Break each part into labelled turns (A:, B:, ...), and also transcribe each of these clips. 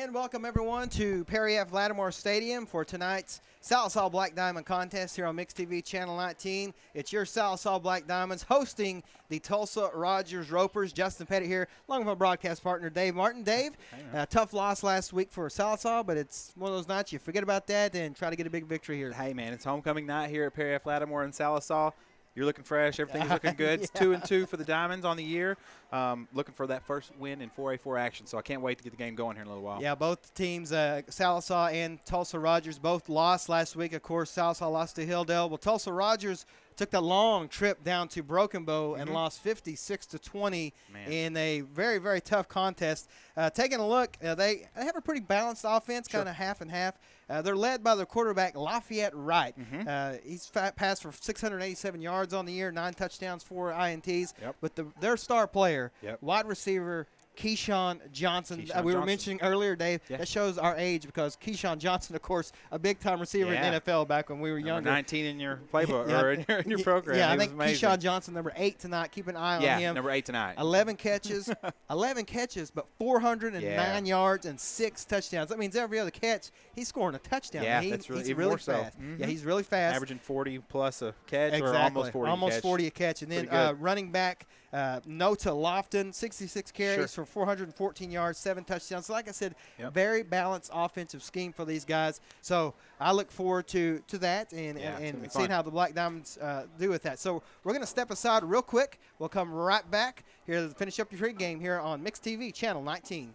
A: And welcome, everyone, to Perry F. Lattimore Stadium for tonight's Sallisaw Black Diamond contest here on Mix TV Channel 19. It's your Sallisaw Black Diamonds hosting the Tulsa Rogers Ropers. Justin Pettit here, along with my broadcast partner, Dave Martin. Dave, tough loss last week for Sallisaw, but it's one of those nights you forget about that and try to get a big victory here.
B: Hey, man, it's homecoming night here at Perry F. Lattimore in Sallisaw. You're looking fresh. Everything's looking good. It's 2-2 for the Diamonds on the year. Looking for that first win in 4A4 action, so I can't wait to get the game going here in a little while.
A: Yeah, both teams, Sallisaw and Tulsa Rogers, both lost last week. Of course, Sallisaw lost to Hilldale. Well, Tulsa Rogers took the long trip down to Broken Bow and lost 56-20 in a very, very tough contest. Taking a look, they have a pretty balanced offense, kind of half and half. They're led by their quarterback, Lafayette Wright. He's passed for 687 yards on the year, 9 touchdowns, 4 INTs. But their star player, wide receiver, Keyshawn Johnson. We were mentioning earlier, Dave, that shows our age because Keyshawn Johnson, of course, a big-time receiver in the NFL back when we were younger.
B: 19 in your playbook or in your program.
A: Yeah, I think Keyshawn Johnson, number 8 tonight. Keep an eye on him.
B: Yeah, number 8 tonight.
A: 11 catches, 11 catches, but 409 yards and 6 touchdowns. That means every other catch, he's scoring a touchdown.
B: Yeah, that's really, he's really
A: fast. Yeah, he's really fast.
B: Averaging 40-plus a catch or almost 40
A: almost 40 a catch. And then running back, Nota Lofton, 66 carries for 414 yards, 7 touchdowns. So like I said, very balanced offensive scheme for these guys. So I look forward to that and seeing how the Black Diamonds do with that. So we're going to step aside real quick. We'll come right back here to finish up your pregame here on Mix TV Channel 19.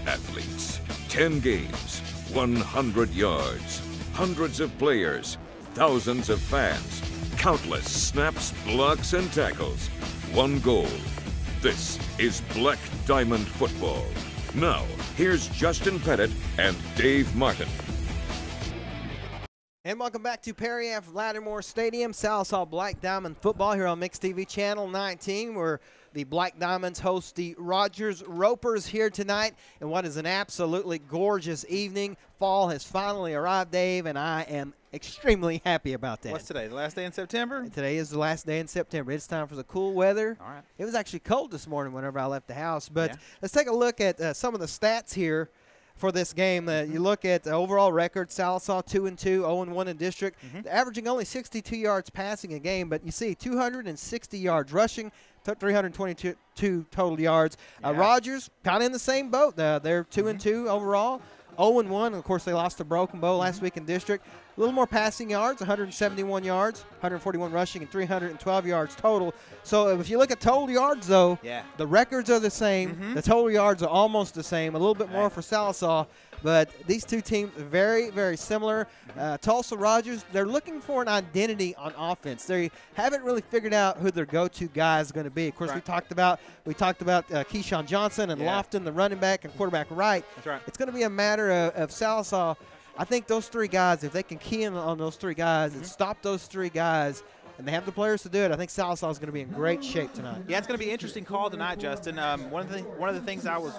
C: Athletes, 10 games, 100 yards, hundreds of players, thousands of fans, countless snaps, blocks, and tackles. One goal. This is Black Diamond Football. Now, here's Justin Pettit and Dave Martin.
A: And welcome back to Perry F. Lattimore Stadium, Sallisaw Black Diamond Football here on Mix TV Channel 19, where the Black Diamonds host the Rogers Ropers here tonight. And what is an absolutely gorgeous evening. Fall has finally arrived, Dave, and I am extremely happy about that.
B: What's today, the last day in September?
A: Today is the last day in September. It's time for the cool weather.
B: All right.
A: It was actually cold this morning whenever I left the house. But let's take a look at some of the stats here for this game. You look at the overall record, Sallisaw 2-2, 0-1 in district, averaging only 62 yards passing a game, but you see 260 yards rushing, 322 total yards. Rogers kind of in the same boat. They're 2-2 overall, 0-1. Of course, they lost to Broken Bow last week in district. A little more passing yards, 171 yards, 141 rushing, and 312 yards total. So if you look at total yards, though, the records are the same. The total yards are almost the same, a little bit more for Sallisaw. But these two teams are very, very similar. Tulsa Rogers, they're looking for an identity on offense. They haven't really figured out who their go-to guy is going to be. Of course, we talked about Keyshawn Johnson and Lofton, the running back, and quarterback Wright.
B: That's right.
A: It's going to be a matter of Sallisaw. I think those 3 guys, if they can key in on those 3 guys and stop those 3 guys, and they have the players to do it, I think Sallisaw is going to be in great shape tonight.
B: Yeah, it's going to be an interesting call tonight, Justin. One of the things I was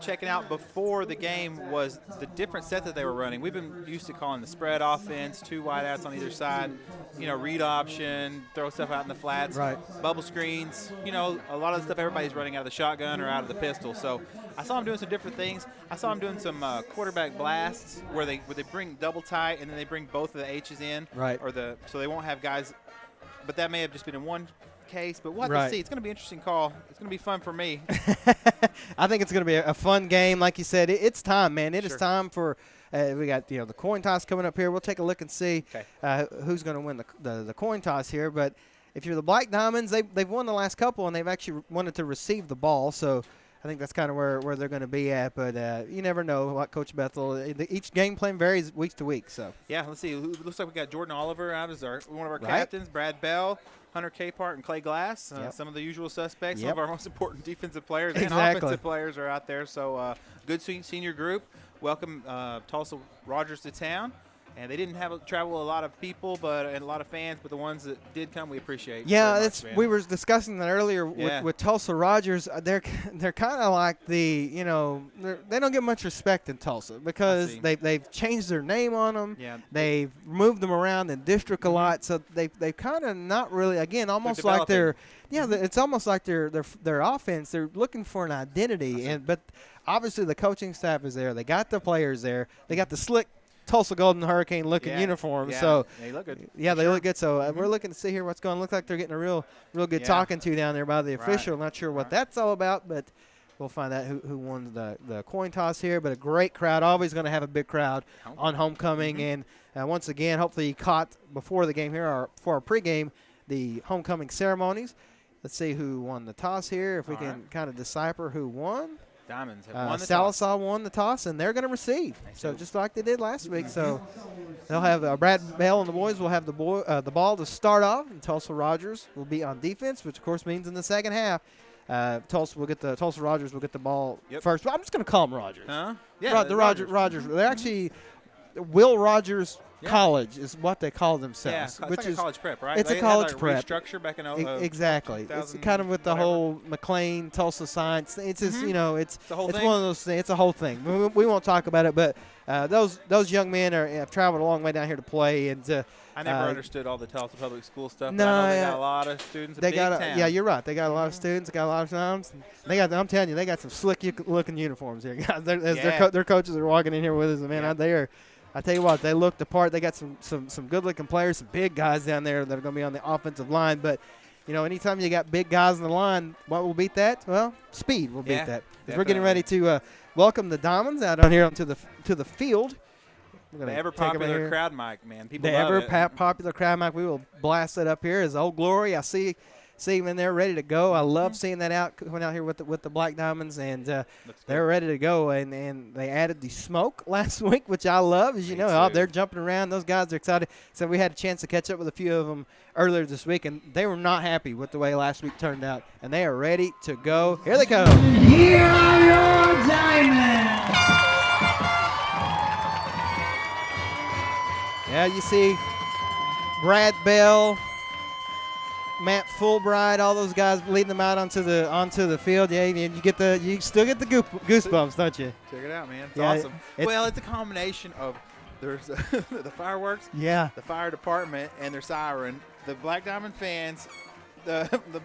B: checking out before the game was the different set that they were running. We've been used to calling the spread offense, 2 wideouts on either side, read option, throw stuff out in the flats, bubble screens, a lot of the stuff everybody's running out of the shotgun or out of the pistol. So I saw him doing some different things. I saw him doing some quarterback blasts where they bring double tight and then they bring both of the H's in, so they won't have guys. But that may have just been in one case. But we'll have to see. It's going to be an interesting call. It's going to be fun for me.
A: I think it's going to be a fun game. Like you said, it's time, man. It is time for We got the coin toss coming up here. We'll take a look and see who's going to win the coin toss here. But if you're the Black Diamonds, they've won the last couple, and they've actually wanted to receive the ball. So I think that's kind of where they're going to be at. But you never know what Coach Bethel. Each game plan varies week to week. So
B: yeah, let's see. Looks like we got Jordan Oliver out as one of our captains. Brad Bell, Hunter Capehart, and Clay Glass. Some of the usual suspects. Some of our most important defensive players and offensive players are out there. So good senior group. Welcome Tulsa Rogers to town. And they didn't travel a lot of people, and a lot of fans, but the ones that did come, we appreciate.
A: Yeah, we were discussing that earlier with Tulsa Rogers. They're kind of like they don't get much respect in Tulsa because they've changed their name on them. Yeah. They've moved them around in district a lot, so they kind of not really almost like it's almost like their offense. They're looking for an identity, but obviously the coaching staff is there. They got the players there. They got the slick Tulsa Golden Hurricane looking uniforms. Yeah. So
B: they look good.
A: Yeah, they look good. So we're looking to see here what's going. Look like they're getting a real good talking to down there by the official. Not sure what that's all about, but we'll find out who won the coin toss here. But a great crowd. Always going to have a big crowd on homecoming. And once again, hopefully you caught before the game here for our pregame the homecoming ceremonies. Let's see who won the toss here. If we can kind of decipher who won.
B: Diamonds have won the
A: toss.
B: Sallisaw
A: won the toss, and they're going to receive. So just like they did last week. So they'll have Brad Bell and the boys will have the ball to start off, and Tulsa Rogers will be on defense, which of course means in the second half, Tulsa Rogers will get the ball first. Well, I'm just going to call them Rogers.
B: Huh? Yeah,
A: the Rogers. They're actually Will Rogers College is what they call themselves.
B: Yeah, it's like a college prep, right?
A: It's a college prep.
B: Restructure back in
A: exactly. It's kind of with the whole McLean Tulsa science. It's just it's one of those things. It's a whole thing. We won't talk about it, but those young men have traveled a long way down here to play. And
B: I never understood all the Tulsa public school stuff. No, but I know they got a lot of students.
A: Yeah, you're right. They got a lot of students. They got a lot of times. I'm telling you, they got some slick looking uniforms here. Their coaches are walking in here with us, and man, they are. I tell you what, they looked the part. They got some good-looking players, some big guys down there that are going to be on the offensive line. But, anytime you got big guys on the line, what will beat that? Well, speed will beat that. We're getting ready to welcome the Diamonds out on here onto the field.
B: The ever-popular crowd mic, man. People
A: love
B: it.
A: The ever-popular crowd mic. We will blast it up here as Old Glory. I see them in there ready to go. I love seeing that coming out here with the Black Diamonds, and they're ready to go. And they added the smoke last week, which I love. As you know, they're jumping around. Those guys are excited. So we had a chance to catch up with a few of them earlier this week, and they were not happy with the way last week turned out. And they are ready to go. Here they come.
D: Here are your Diamonds.
A: Yeah, you see Brad Bell, Matt Fulbright, all those guys leading them out onto the field. Yeah, and you still get the goosebumps, don't you?
B: Check it out, man. It's awesome. It's a combination of there's the fireworks, the fire department, and their siren. The Black Diamond fans, the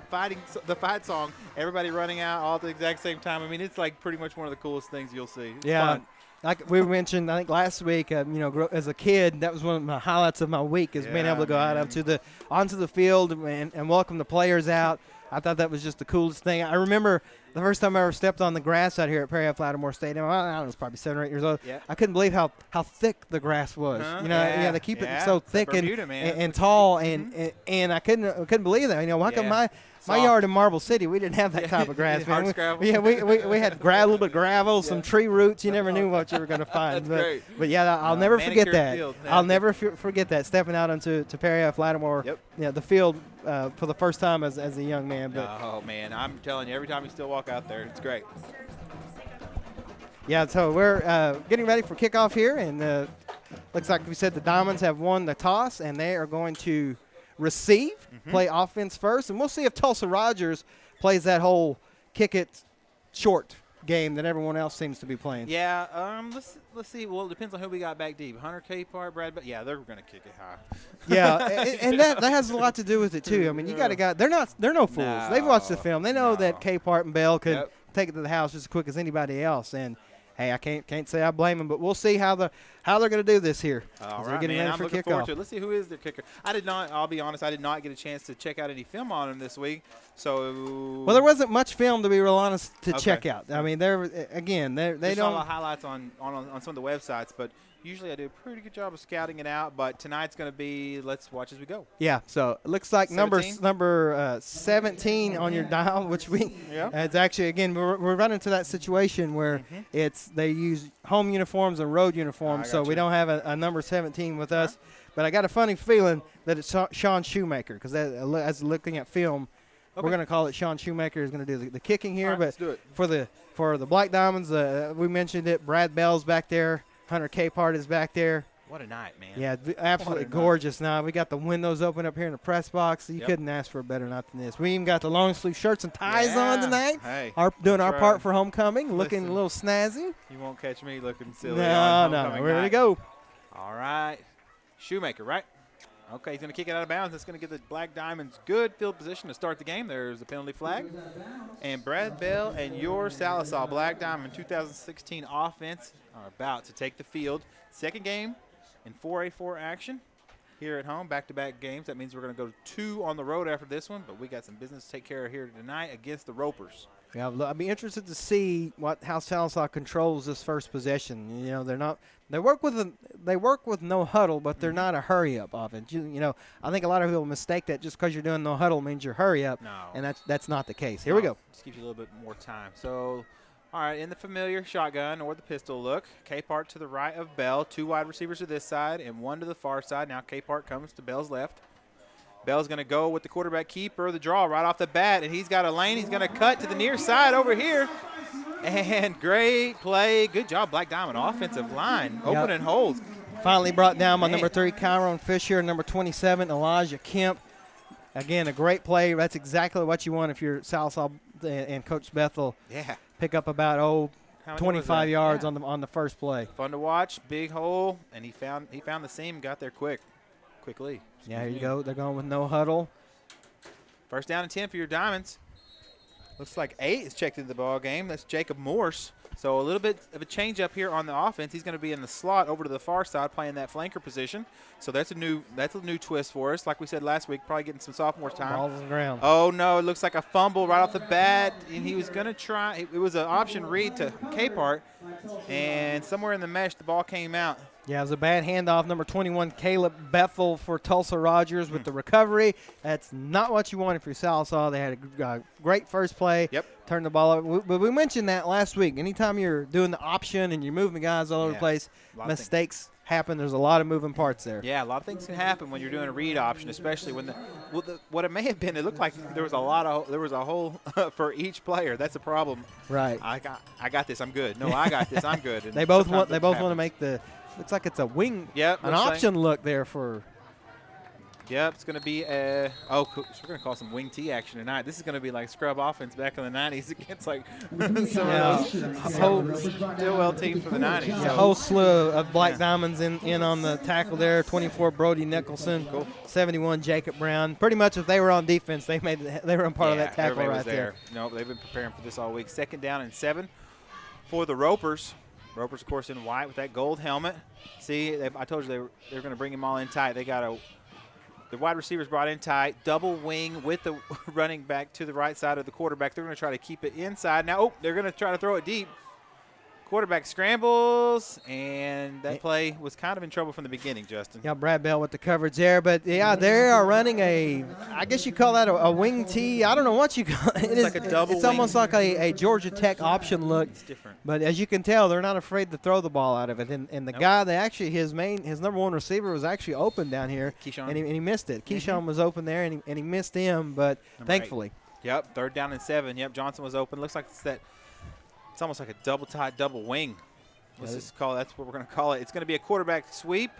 B: fight song, everybody running out all at the exact same time. I mean, it's like pretty much one of the coolest things you'll see. It's fun.
A: Like we mentioned, I think last week, as a kid, that was one of my highlights of my week is being able to go out onto the field and welcome the players out. I thought that was just the coolest thing. I remember the first time I ever stepped on the grass out here at Prairie Lattimore Stadium. I was probably 7 or 8 years old. Yeah. I couldn't believe how thick the grass was. They keep it so thick and tall, and I couldn't believe that. Why come my yard in Marble City, we didn't have that type of grass, man. We had a little bit of gravel, some tree roots. You never knew what you were going to find.
B: Great.
A: But I'll never forget that. I'll never forget that, stepping out onto Perry Lattimore, the field for the first time as a young man. But
B: oh, man, I'm telling you, every time you still walk out there, it's great.
A: Yeah, so we're getting ready for kickoff here, and looks like we said the Diamonds have won the toss, and they are going to receive, play offense first, and we'll see if Tulsa Rogers plays that whole kick it short game that everyone else seems to be playing.
B: Yeah, let's see. Well, it depends on who we got back deep. Hunter Capehart, Brad, but they're going to kick it high.
A: Yeah, and that has a lot to do with it too. I mean, you got a guy. They're no fools. No. They've watched the film. They know that Capehart and Bell could take it to the house just as quick as anybody else. And hey, I can't say I blame them, but we'll see how they're going to do this here.
B: All right, man. I'm looking forward to it. Let's see who is their kicker. I'll be honest, I did not get a chance to check out any film on him this week. So
A: well, there wasn't much film, to be real honest, to check out. I mean, they
B: don't. Saw the highlights on some of the websites, but Usually I do a pretty good job of scouting it out, but tonight's going to be let's watch as we go.
A: Yeah, so it looks like
B: 17?
A: number 17 on your dial, which it's actually, again, we're running into that situation where they use home uniforms and road uniforms, so we don't have a number 17 with us. But I got a funny feeling that it's Sean Shoemaker, because as looking at film, we're going to call it Sean Shoemaker is going to do the kicking here.
B: Right,
A: but for the Black Diamonds, we mentioned it, Brad Bell's back there. Hunter Capehart is back there.
B: What a night, man.
A: Yeah, absolutely gorgeous now. We got the windows open up here in the press box. So you couldn't ask for a better night than this. We even got the long sleeve shirts and ties on tonight.
B: Hey,
A: doing our part for homecoming, looking a little snazzy.
B: You won't catch me looking silly.
A: No. We're ready to go.
B: All right. Shoemaker, right? Okay, he's going to kick it out of bounds. That's going to give the Black Diamonds good field position to start the game. There's a penalty flag. And Brad Bell and your Sallisaw Black Diamond 2016 offense are about to take the field. Second game in 4A4 action here at home, back-to-back games. That means we're going to go 2 on the road after this one, but we got some business to take care of here tonight against the Ropers.
A: Yeah, I'd be interested to see how Sallisaw controls this first possession. You know, they work with no huddle, but they're not a hurry up offense. You know, I think a lot of people mistake that just because you're doing no huddle means you're hurry up.
B: No,
A: and that's not the case. Here we go.
B: Just gives you a little bit more time. So, all right, in the familiar shotgun or the pistol look, Capehart to the right of Bell, 2 wide receivers to this side and 1 to the far side. Now Capehart comes to Bell's left. Bell's going to go with the quarterback keeper, the draw right off the bat, and he's got a lane. He's going to cut to the near side over here. And great play. Good job, Black Diamond offensive line. Opening holes.
A: Finally brought down by number 3, Kyron Fisher, number 27, Elijah Kemp. Again, a great play. That's exactly what you want if you're Sallisaw and Coach Bethel.
B: Yeah.
A: Pick up about 25 yards on the first play.
B: Fun to watch. Big hole, and he found the seam, got there quickly.
A: Yeah, here you go. They're going with no huddle.
B: First down and 10 for your Diamonds. Looks like 8 is checked into the ball game. That's Jacob Morse. So a little bit of a change up here on the offense. He's going to be in the slot over to the far side playing that flanker position. So that's a new twist for us. Like we said last week, probably getting some sophomore time.
A: Ball's on the ground.
B: Oh, no, it looks like a fumble right off the bat. And he was going to try. It was an option read to Capehart. And somewhere in the mesh, the ball came out.
A: Yeah, it was a bad handoff. Number 21, Caleb Bethel for Tulsa Rogers with the recovery. That's not what you want if you're Sallisaw. They had a great first play.
B: Yep.
A: Turned the ball over. But we mentioned that last week. Anytime you're doing the option and you're moving guys all over the place, mistakes happen. There's a lot of moving parts there.
B: Yeah, a lot of things can happen when you're doing a read option, especially when what it may have been. It looked like there was a hole for each player. That's a problem.
A: Right.
B: I got this. I'm good. No, I got this. I'm good. And
A: they both want to make the. Looks like it's a wing.
B: Yep.
A: An option look there for.
B: Yep, it's going to be cool. So we're going to call some wing T action tonight. This is going to be like scrub offense back in the 90s against like some of those whole Stillwell teams from the 90s.
A: Yeah, a whole slew of Black Diamonds in on the tackle there. 24, Brody Nicholson.
B: Cool.
A: 71, Jacob Brown. Pretty much if they were on defense, they were a part of that tackle right there.
B: No, they've been preparing for this all week. Second down and 7 for the Ropers. Ropers, of course, in white with that gold helmet. See, I told you they were going to bring him all in tight. They got the wide receivers brought in tight, double wing with the running back to the right side of the quarterback. They're going to try to keep it inside. Now, they're going to try to throw it deep. Quarterback scrambles, and that play was kind of in trouble from the beginning, Justin.
A: Yeah, Brad Bell with the coverage there. But, yeah, they are running I guess you call that a wing tee. I don't know what you call it.
B: It's like a double
A: It's almost like a Georgia Tech option look.
B: It's different.
A: But as you can tell, they're not afraid to throw the ball out of it. And the guy that actually his number 1 receiver was actually open down here.
B: Keyshawn.
A: And he missed it. Keyshawn was open there, and he missed him, but thankfully.
B: 8. Yep, third down and 7. Yep, Johnson was open. Looks like it's almost like a double tie, double wing. That's what we're going to call it. It's going to be a quarterback sweep.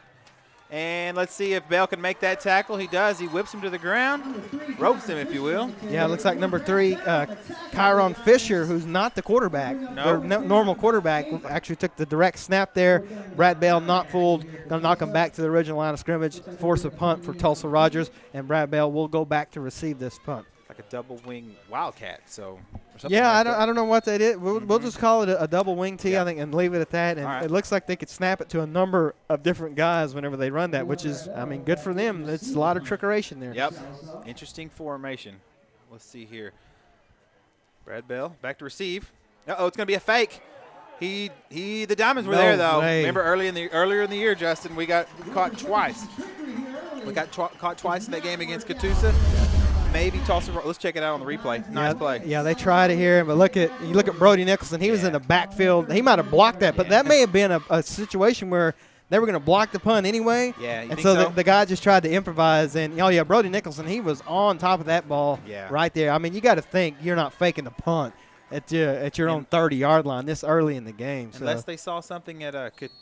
B: And let's see if Bell can make that tackle. He does. He whips him to the ground, ropes him, if you will.
A: Yeah, it looks like number 3, Kyron Fisher, who's not the quarterback.
B: No.
A: Their normal quarterback actually took the direct snap there. Brad Bell not fooled. Going to knock him back to the original line of scrimmage, force a punt for Tulsa Rogers, and Brad Bell will go back to receive this punt.
B: Like a double wing wildcat.
A: I don't know what that is. We'll just call it a double wing tee, I think, and leave it at that. And it looks like they could snap it to a number of different guys whenever they run that, which is, good for them. It's a lot of trickeration there.
B: Yep. Interesting formation. Let's see here. Brad Bell back to receive. It's going to be a fake. The Diamonds were
A: No
B: there though.
A: way.
B: Remember earlier in the year, Justin, we got caught twice. We got caught twice in that game against Catoosa. Maybe toss it. Let's check it out on the replay. Nice play.
A: Yeah, they tried it here, but you look at Brody Nicholson. He was in the backfield. He might have blocked that, but that may have been a situation where they were going to block the punt anyway.
B: Yeah, you
A: and
B: think
A: so,
B: so?
A: The guy just tried to improvise. And Brody Nicholson, he was on top of that ball right there. I mean, you got to think you're not faking the punt at your own 30-yard line this early in the game. So.
B: Unless they saw something at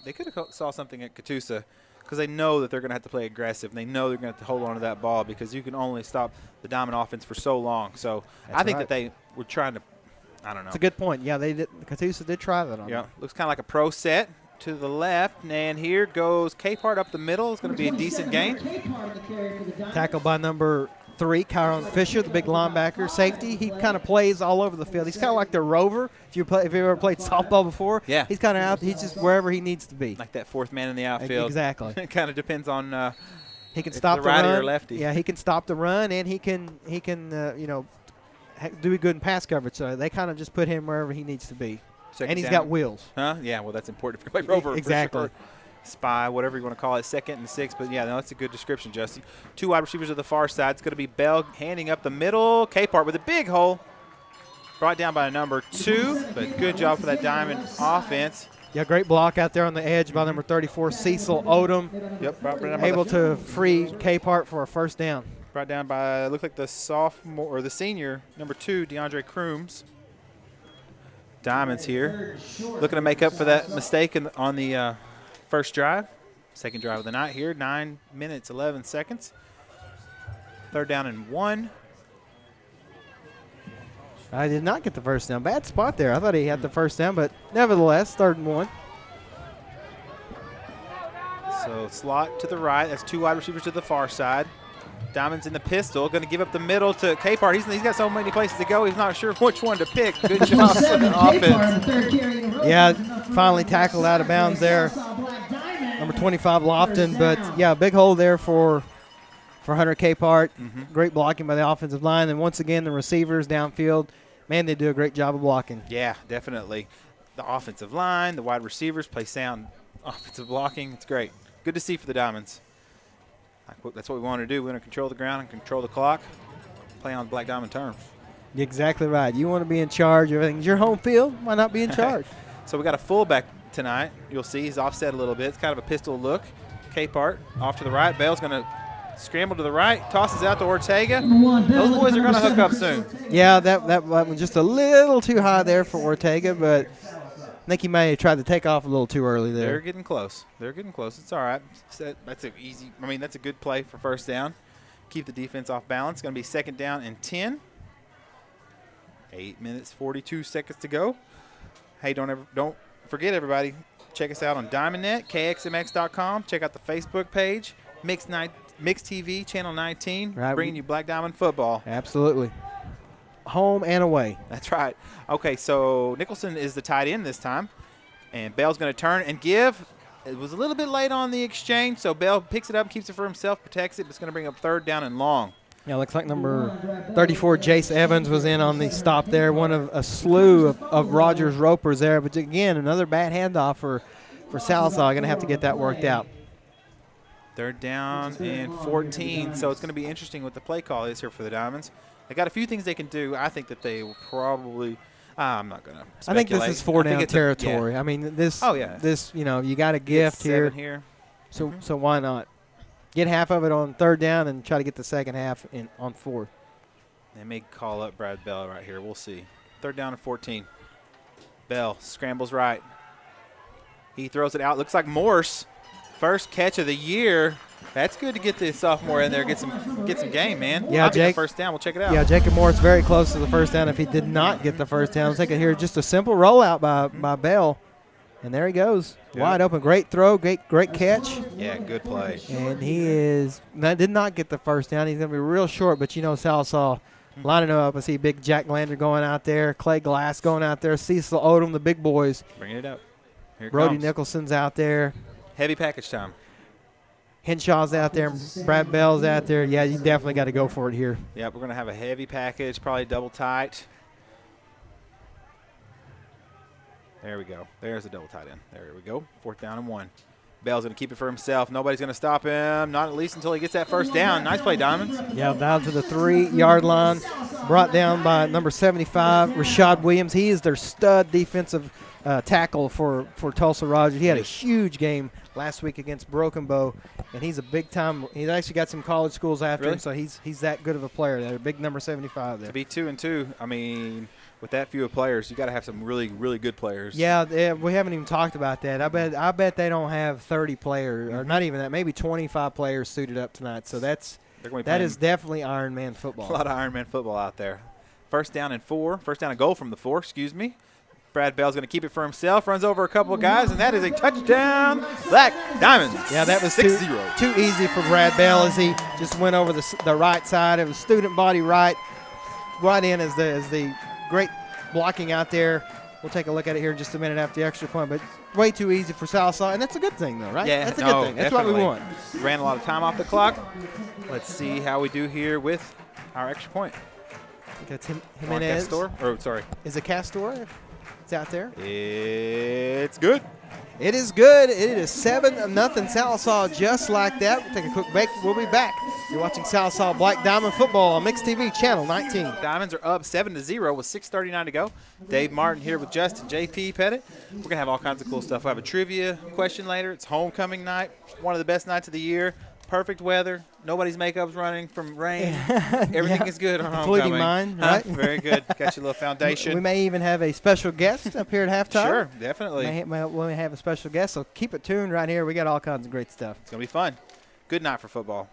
B: they could have saw something at Catoosa, because they know that they're going to have to play aggressive. And they know they're going to have to hold on to that ball because you can only stop the Diamond offense for so long. So I think that they were trying to, I don't know.
A: It's a good point. Yeah, they did. Catoosa did try that on.
B: Yeah, looks kind of like a pro set to the left, and here goes Capehart up the middle. It's going to be a decent game.
A: Tackled by number 3, Kyron Fisher, the big linebacker, safety. He kind of plays all over the field. He's kind of like the rover. If you've ever played softball before, he's kind of out. He's just wherever he needs to be.
B: Like that fourth man in the outfield.
A: Exactly.
B: It kind of depends on
A: he can stop the
B: righty
A: run.
B: or lefty.
A: Yeah, he can stop the run, and he can do good in pass coverage. So they kind of just put him wherever he needs to be.
B: Second
A: and he's
B: down.
A: got wheels.
B: Huh? Yeah, well, that's important if you play rover.
A: Exactly.
B: For sure. Spy, whatever you want to call it, 2nd and 6. But, yeah, no, that's a good description, Justin. 2 wide receivers to the far side. It's going to be Bell handing up the middle. Capehart with a big hole. Brought down by number 2. But good job for that Diamond offense.
A: Yeah, great block out there on the edge by number 34, Cecil Odom.
B: Yep.
A: Able to free Capehart for a first down.
B: Brought down by, looked like the sophomore or the senior, number 2, DeAndre Crooms. Diamonds here, looking to make up for that mistake on the first drive. Second drive of the night here, 9 minutes, 11 seconds. 3rd down and 1.
A: I did not get the first down. Bad spot there. I thought he had the first down, but nevertheless, 3rd and 1.
B: So slot to the right. That's 2 wide receivers to the far side. Diamond's in the pistol, going to give up the middle to Capehart. He's got so many places to go, he's not sure which one to pick. Good job for the offense.
A: Yeah, finally tackled out of bounds there. Number 25, Lofton. But, yeah, big hole there for Hunter Capehart. Great blocking by the offensive line. And, once again, the receivers downfield, man, they do a great job of blocking.
B: Yeah, definitely. The offensive line, the wide receivers play sound offensive blocking. It's great. Good to see for the Diamonds. That's what we want to do. We want to control the ground and control the clock, play on Black Diamond terms.
A: Exactly right. You want to be in charge. Everything's your home field. Why not be in charge?
B: So we got a fullback tonight. You'll see he's offset a little bit. It's kind of a pistol look. Capehart off to the right. Bell's going to scramble to the right, tosses out to Ortega. Those boys are going to hook up soon.
A: Yeah, that was just a little too high there for Ortega, but I think he may have tried to take off a little too early there.
B: They're getting close. It's all right. That's a good play for first down. Keep the defense off balance. It's going to be 2nd down and 10. 8 minutes, 42 seconds to go. Hey, don't forget, everybody, check us out on DiamondNet, KXMX.com. Check out the Facebook page, Mix TV, Channel 19, bringing you Black Diamond football.
A: Absolutely. Home and away.
B: That's right. Okay, so Nicholson is the tight end this time, and Bell's going to turn and give. It was a little bit late on the exchange, so Bell picks it up, keeps it for himself, protects it, but it's going to bring up 3rd down and long.
A: Yeah, looks like number 34, Jace Evans, was in on the stop there. One of a slew of Rogers Ropers there, but again, another bad handoff for Sallisaw. Going to have to get that worked out.
B: 3rd down and 14, so it's going to be interesting what the play call is here for the Diamonds. They got a few things they can do. I think that they will probably I'm not going to speculate.
A: I think this is 4-down territory. I mean, this, you got a gift here. So why not? Get half of it on 3rd down and try to get the second half on 4th.
B: They may call up Brad Bell right here. We'll see. 3rd down and 14. Bell scrambles right. He throws it out. Looks like Morse. First catch of the year. That's good to get the sophomore in there, get some game, man.
A: Yeah,
B: I'll get the first down. We'll check it out.
A: Yeah, Jacob Morris very close to the first down. If he did not get the first down, let's take it here. Just a simple rollout by Bell. And there he goes. Yep. Wide open. Great throw. Great catch.
B: Yeah, good play.
A: And he did not get the first down. He's going to be real short, but Sallisaw lining up. I see big Jack Lander going out there, Clay Glass going out there, Cecil Odom, the big boys.
B: Bringing it up. Here it
A: Brody
B: comes.
A: Nicholson's out there.
B: Heavy package time.
A: Henshaw's out there. Brad Bell's out there. Yeah, you definitely got to go for it here.
B: Yeah, we're going to have a heavy package, probably double tight. There we go. There's a double tight end. There we go. 4th down and 1. Bell's going to keep it for himself. Nobody's going to stop him, not at least until he gets that first down. Nice play, Diamonds.
A: Yeah, down to the 3-yard line. Brought down by number 75, Rashad Williams. He is their stud defensive tackle for Tulsa Rogers. He had a huge game last week against Broken Bow, and he's a big-time. He's actually got some college schools after him, so he's that good of a player there. Big number 75 there.
B: To be 2-2, I mean, with that few of players, you got to have some really, really good players.
A: Yeah, we haven't even talked about that. I bet they don't have 30 players, or not even that, maybe 25 players suited up tonight. So that is definitely Iron Man football.
B: A lot of Iron Man football out there. 1st down and 4. 1st down and goal from the 4, excuse me. Brad Bell's going to keep it for himself, runs over a couple of guys, and that is a touchdown, Black Diamonds.
A: Yeah, that was
B: 6-0.
A: Too easy for Brad Bell as he just went over the right side. It was student body right in as the great blocking out there. We'll take a look at it here in just a minute after the extra point, but way too easy for Sallisaw, and that's a good thing, though, right?
B: Yeah,
A: that's a good thing. That's
B: definitely.
A: what we want.
B: Ran a lot of time off the clock. Let's see how we do here with our extra point.
A: That's Jimenez.
B: Sorry.
A: Is it Castor? It's out there.
B: It's good.
A: It is good. It is 7-0 Sallisaw just like that. We'll take a quick break. We'll be back. You're watching Sallisaw Black Diamond Football on Mix TV, Channel 19.
B: Diamonds are up 7-0 with 6:39 to go. Dave Martin here with Justin JP Pettit. We're going to have all kinds of cool stuff. We'll have a trivia question later. It's homecoming night, one of the best nights of the year. Perfect weather. Nobody's makeup's running from rain. Everything is good on
A: including
B: homecoming.
A: mine, right?
B: Very good. Got your little foundation.
A: We may even have a special guest up here at halftime.
B: Sure, definitely.
A: We have a special guest, so keep it tuned right here. We got all kinds of great stuff.
B: It's going to be fun. Good night for football.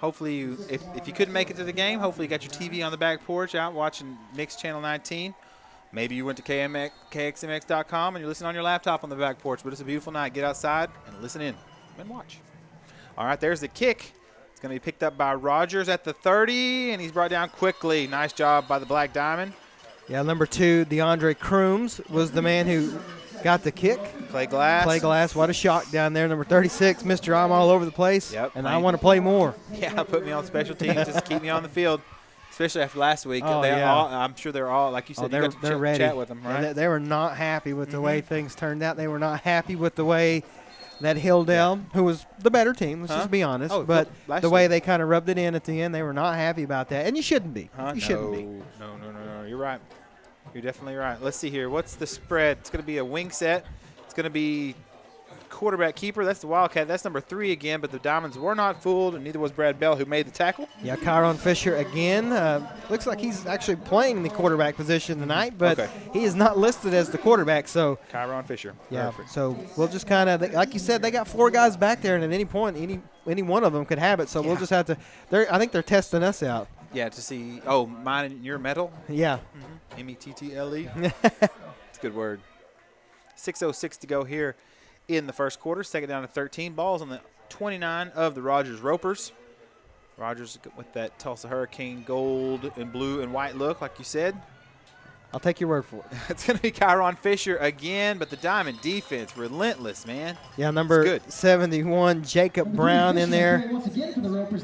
B: Hopefully, if you couldn't make it to the game, hopefully you got your TV on the back porch out watching Mix Channel 19. Maybe you went to KXMX.com and you're listening on your laptop on the back porch, but it's a beautiful night. Get outside and listen in and watch. All right, there's the kick. It's going to be picked up by Rogers at the 30, and he's brought down quickly. Nice job by the Black Diamond.
A: Yeah, number 2, DeAndre Crooms was the man who got the kick.
B: Clay Glass.
A: What a shock down there. Number 36, Mr. I'm all over the place, and I want to play more.
B: Yeah, put me on special teams. Just keep me on the field, especially after last week.
A: Oh,
B: I'm sure they're all, like you said, you got to
A: ready.
B: Chat with them, right?
A: Yeah, they were not happy with the way things turned out. They were not happy with the way that Hilldale, who was the better team, let's just be honest, but the way they kind of rubbed it in at the end, they were not happy about that. And you shouldn't be. You shouldn't be.
B: No. You're right. You're definitely right. Let's see here. What's the spread? It's going to be a wing set. It's going to be quarterback keeper. That's the Wildcat. That's number 3 again, but the Diamonds were not fooled, and neither was Brad Bell, who made the tackle.
A: Yeah, Kyron Fisher again. Looks like he's actually playing the quarterback position tonight, but he is not listed as the quarterback. So
B: Kyron Fisher.
A: Yeah, so we'll just kind of, like you said, they got 4 guys back there, and at any point, any one of them could have it. So we'll just have to I think they're testing us out.
B: Yeah, to see, mine and your metal?
A: Yeah.
B: METTLE. It's a good word. 6:06 to go here in the first quarter. Second down to 13. Ball's on the 29 of the Rogers Ropers. Rogers with that Tulsa Hurricane gold and blue and white look, like you said.
A: I'll take your word for it.
B: It's going to be Kyron Fisher again, but the Diamond defense, relentless, man.
A: Yeah, number 71, Jacob Brown in there.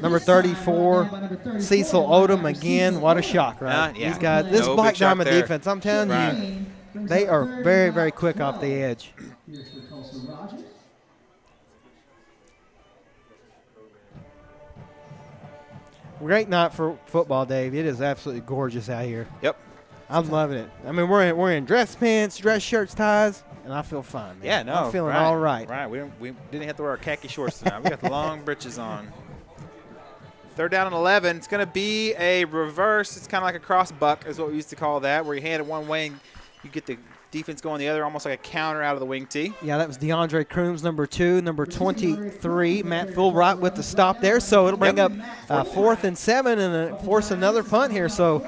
A: Number 34, Cecil Odom again. What a shock, right?
B: Yeah.
A: He's got this Black Diamond defense. I'm telling you, they are very, very quick off the edge. Great night for football, Dave. It is absolutely gorgeous out here.
B: Yep.
A: I'm loving it. I mean, we're in dress pants, dress shirts, ties, and I feel fine, man.
B: Yeah, no.
A: I'm feeling all right.
B: Right. We didn't have to wear our khaki shorts tonight. We got the long breeches on. Third down and 11. It's going to be a reverse. It's kind of like a cross buck is what we used to call that, where you hand it one way and you get the defense going the other, almost like a counter out of the wing tee.
A: Yeah, that was DeAndre Crooms, number 2. Number 23, Matt Fulbright with the stop there. So it'll bring up 4th and 7 and force another punt here. So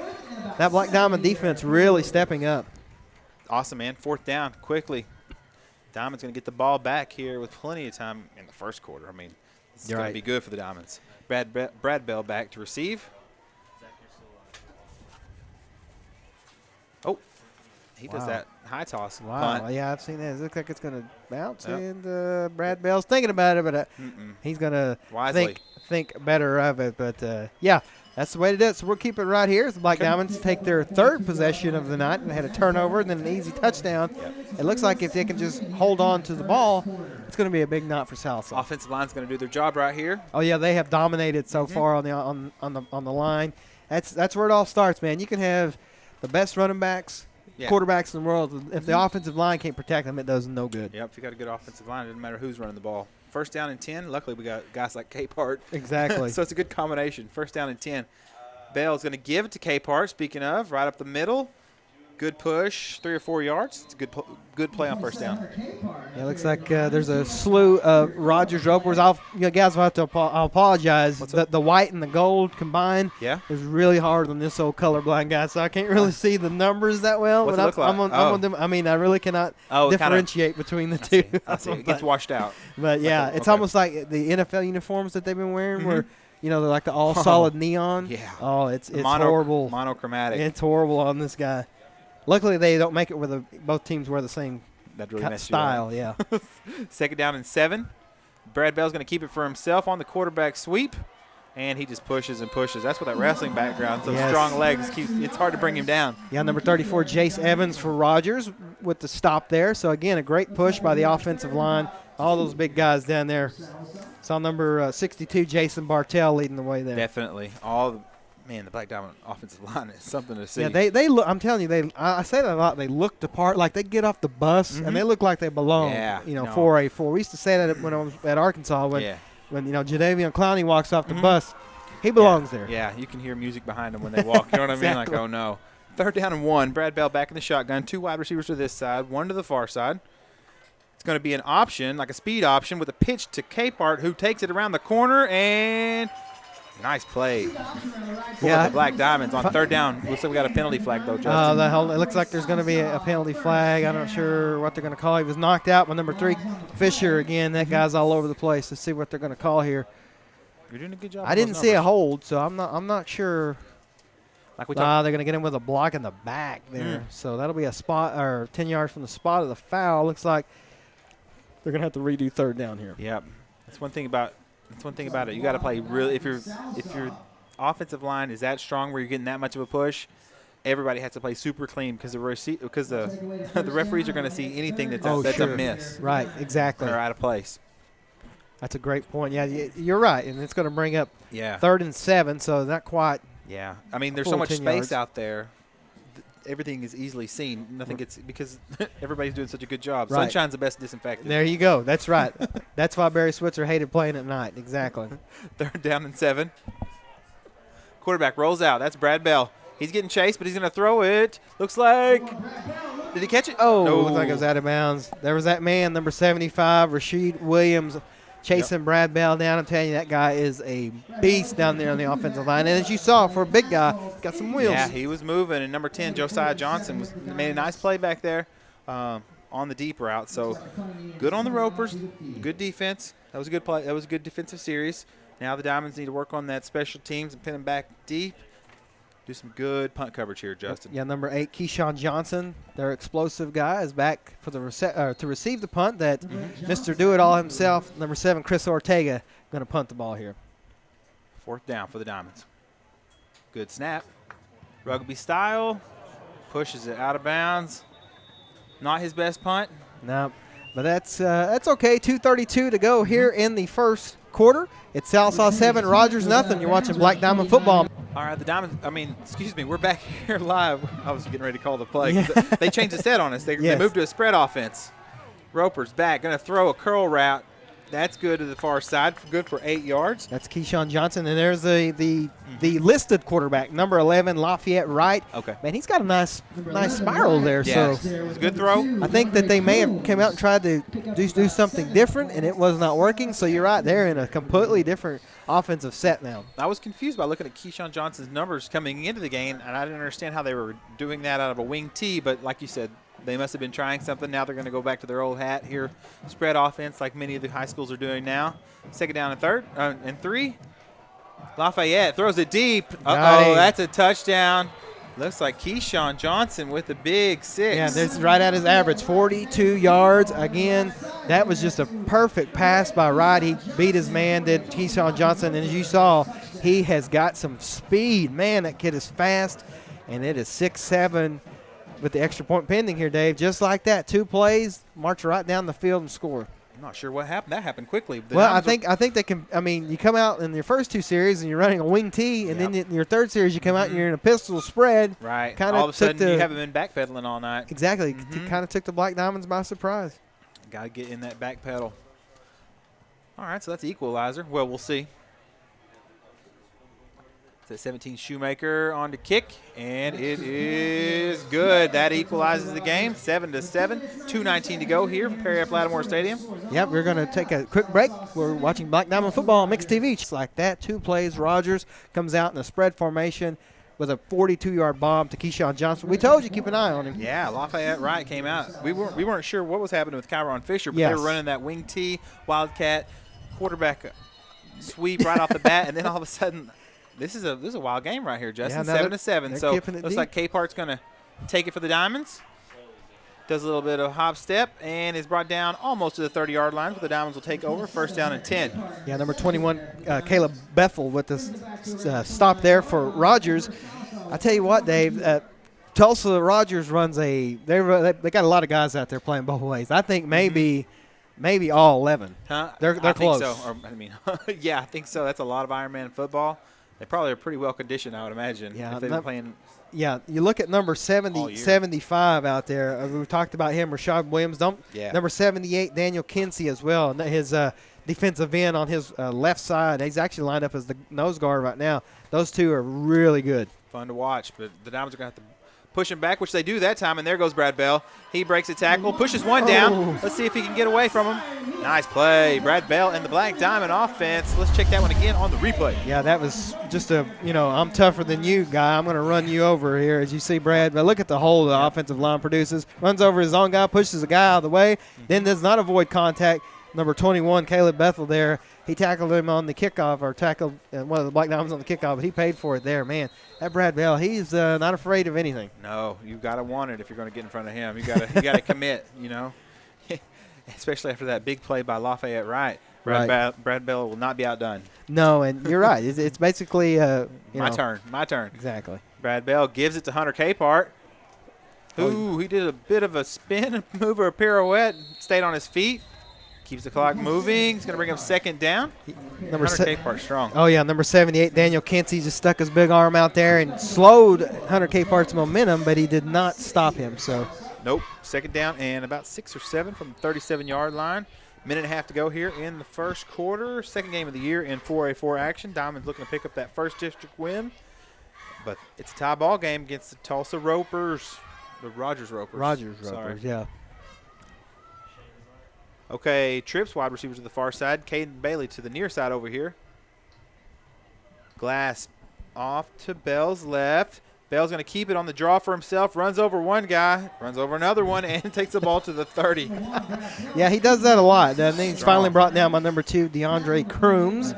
A: that Black Diamond defense really stepping up.
B: Awesome, man. 4th down quickly. Diamond's going to get the ball back here with plenty of time in the first quarter. I mean, it's going to be good for the Diamonds. Brad Bell back to receive. He does that high toss.
A: Wow.
B: Punt.
A: Yeah, I've seen that. It looks like it's going to bounce, and Brad Bell's thinking about it, but he's going to think better of it. But, yeah, that's the way to do it. So we'll keep it right here. The Black Diamonds take their third possession of the night, and they had a turnover and then an easy touchdown. It looks like if they can just hold on to the ball, it's going to be a big night for Sallisaw.
B: Offensive line's going to do their job right here.
A: Oh yeah, they have dominated so far on the line. That's where it all starts, man. You can have the best running backs, quarterbacks in the world. If the offensive line can't protect them, it does no good.
B: Yep, if you got a good offensive line, it doesn't matter who's running the ball. First down and 10. Luckily, we got guys like Capehart.
A: Exactly.
B: So it's a good combination. First down and 10. Bell's going to give it to Capehart. Speaking of, right up the middle. Good push, 3 or 4 yards. It's a good play on first down.
A: Yeah, it looks like there's a slew of Rogers ropers. Guys, will have to I'll apologize. The white and the gold combined is really hard on this old colorblind guy, so I can't really see the numbers that well.
B: What's
A: but
B: it look like?
A: I'm on them. I mean, I really cannot differentiate between the two.
B: It gets washed out.
A: But, yeah, it's almost like the NFL uniforms that they've been wearing where – they're like the all solid neon.
B: Yeah.
A: Oh, it's horrible.
B: Monochromatic.
A: It's horrible on this guy. Luckily, they don't make it where both teams wear the same style. Yeah.
B: Second down and 7. Brad Bell's going to keep it for himself on the quarterback sweep, and he just pushes and pushes. That's what that wrestling background. So strong legs it's hard to bring him down.
A: Yeah, number 34, Jace Evans for Rogers with the stop there. So again, a great push by the offensive line. All those big guys down there. Saw number 62, Jason Bartell, leading the way there.
B: Definitely. The Black Diamond offensive line is something to see.
A: Yeah, they look. I'm telling you, I say that a lot. They look the part. Like they get off the bus and they look like they belong.
B: Yeah,
A: 4A4. We used to say that when I was at Arkansas when Jadeveon Clowney walks off the bus, he belongs there.
B: Yeah, you can hear music behind him when they walk. You know what I mean? Like, oh no. Third down and 1. Brad Bell back in the shotgun. 2 wide receivers to this side, 1 to the far side. It's going to be an option, like a speed option, with a pitch to Capehart, who takes it around the corner and. Nice play for the Black Diamonds on third down. Looks like we got a penalty flag, though, Justin.
A: It looks like there's going to be a penalty flag. I'm not sure what they're going to call. He was knocked out by number 3, Fisher. Again, that guy's all over the place. Let's see what they're going to call here.
B: You're doing a good job.
A: I didn't see a hold, so I'm not sure. They're going to get him with a block in the back there. So that'll be a spot or 10 yards from the spot of the foul. Looks like they're going to have to redo third down here.
B: Yep. That's one thing about it. You got to play really. If your offensive line is that strong where you're getting that much of a push, everybody has to play super clean because the referees are going to see anything that's a miss.
A: Right, exactly.
B: Or out of place.
A: That's a great point. Yeah, you're right, and it's going to bring up 3rd and 7, so not quite.
B: Yeah, I mean, there's so much space out there. Everything is easily seen. Nothing gets because everybody's doing such a good job. Right. Sunshine's the best disinfectant.
A: There you go. That's right. That's why Barry Switzer hated playing at night. Exactly.
B: Third down and 7. Quarterback rolls out. That's Brad Bell. He's getting chased, but he's going to throw it. Looks like – did he catch it?
A: Oh, no. Looks like it was out of bounds. There was that man, number 75, Rasheed Williams, chasing Brad Bell down. I'm telling you, that guy is a beast down there on the offensive line. And as you saw, for a big guy, got some wheels.
B: Yeah, he was moving. And number 10, Josiah Johnson, made a nice play back there on the deep route. So good on the ropers, good defense. That was a good play. That was a good defensive series. Now the Diamonds need to work on that special teams and pin them back deep. Do some good punt coverage here, Justin.
A: Yeah, number 8, Keyshawn Johnson, their explosive guy, is back for the to receive the punt that Mr. Do-It-All himself, number 7, Chris Ortega, going to punt the ball here.
B: 4th down for the Diamonds. Good snap. Rugby style. Pushes it out of bounds. Not his best punt.
A: No, but that's okay. 2:32 to go here in the first quarter. It's Sallisaw 7, Rogers nothing. You're watching Black Diamond football.
B: All right, the Diamonds, we're back here live. I was getting ready to call the play. They changed the set on us. They moved to a spread offense. Roper's back, going to throw a curl route. That's good to the far side, good for 8 yards.
A: That's Keyshawn Johnson, and there's the listed quarterback, number 11, Lafayette Wright.
B: Okay.
A: Man, he's got a nice spiral there.
B: Yeah,
A: so
B: it was a good throw.
A: I think that they may have come out and tried to do something different, and it was not working. So you're right, they're in a completely different offensive set now.
B: I was confused by looking at Keyshawn Johnson's numbers coming into the game, and I didn't understand how they were doing that out of a wing tee. But like you said, they must have been trying something. Now they're going to go back to their old hat here. Spread offense like many of the high schools are doing now. Second down and 3. Lafayette throws it deep. Uh-oh, that's a touchdown. Looks like Keyshawn Johnson with the big 6.
A: Yeah, this is right at his average, 42 yards. Again, that was just a perfect pass by Wright. He beat his man, did Keyshawn Johnson, and as you saw, he has got some speed. Man, that kid is fast, and it is 6-7 with the extra point pending here, Dave. Just like that, 2 plays, march right down the field and score.
B: I'm not sure what happened. That happened quickly.
A: Well, I think they can. I mean, you come out in your first 2 series and you're running a wing tee, and then in your 3rd series you come out and you're in a pistol spread.
B: Right.
A: Kinda
B: all of a sudden you haven't been backpedaling all night.
A: Exactly. Kind of took the Black Diamonds by surprise.
B: Got to get in that back pedal. All right, so that's the equalizer. Well, we'll see. It's at 17 Shoemaker on the kick, and it is good. That equalizes the game, 7-7. 2:19 to go here from Perry F. Lattimore Stadium.
A: Yep, we're going to take a quick break. We're watching Black Diamond football on Mixed TV. Just like that, 2 plays. Rogers comes out in a spread formation with a 42-yard bomb to Keyshawn Johnson. We told you keep an eye on him.
B: Yeah, Lafayette Wright came out. We weren't sure what was happening with Kyron Fisher, but they were running that wing T, Wildcat, quarterback sweep right off the bat, and then all of a sudden – This is a wild game right here, Justin. 7-7. So looks like K-Part's going to take it for the Diamonds. Does a little bit of hop step and is brought down almost to the 30-yard line, but the Diamonds will take over. 1st down and 10.
A: Yeah, number 21, Caleb Bethel with the stop there for Rogers. I tell you what, Dave, Tulsa Rogers runs they got a lot of guys out there playing both ways. I think maybe all 11.
B: Huh?
A: They're close.
B: I think so. Yeah, I think so. That's a lot of Ironman football. They probably are pretty well conditioned, I would imagine.
A: Yeah,
B: if they've been playing.
A: Yeah, you look at number 75 out there. We talked about him, Rashad Williams. Number 78, Daniel Kinsey as well. And his defensive end on his left side. He's actually lined up as the nose guard right now. Those 2 are really good.
B: Fun to watch, but the Diamonds are going to have to push him back, which they do that time, and there goes Brad Bell. He breaks a tackle, pushes one down. Let's see if he can get away from him. Nice play. Brad Bell and the Black Diamond offense. Let's check that one again on the replay.
A: Yeah, that was just I'm tougher than you, guy. I'm going to run you over here, as you see Brad. But look at the hole the offensive line produces. Runs over his own guy, pushes the guy out of the way, then does not avoid contact. Number 21, Caleb Bethel there. He tackled him on the kickoff, or tackled one of the Black Diamonds on the kickoff, but he paid for it there. Man, that Brad Bell, he's not afraid of anything.
B: No, you've got to want it if you're going to get in front of him. You got to commit, especially after that big play by Lafayette Wright. Brad Bell will not be outdone.
A: No, and you're right. It's basically
B: my turn.
A: Exactly.
B: Brad Bell gives it to Hunter Capehart. He did a bit of a spin, move or a pirouette, stayed on his feet. Keeps the clock moving. He's going to bring up 2nd down. Hunter Capehart strong.
A: Oh, yeah, number 78, Daniel Kinsey just stuck his big arm out there and slowed Hunter Capehart's momentum, but he did not stop him. So
B: nope. 2nd down and about 6 or 7 from the 37-yard line. Minute and a half to go here in the first quarter. 2nd game of the year in 4A4 action. Diamonds looking to pick up that 1st district win. But it's a tie ball game against the Tulsa Ropers. The Rogers Ropers.
A: Ropers, yeah.
B: Okay, trips, wide receivers to the far side. Caden Bailey to the near side over here. Glass off to Bell's left. Bell's going to keep it on the draw for himself. Runs over one guy, runs over another one, and takes the ball to the 30.
A: Yeah, he does that a lot. And he's finally brought down by number 2, DeAndre Crooms.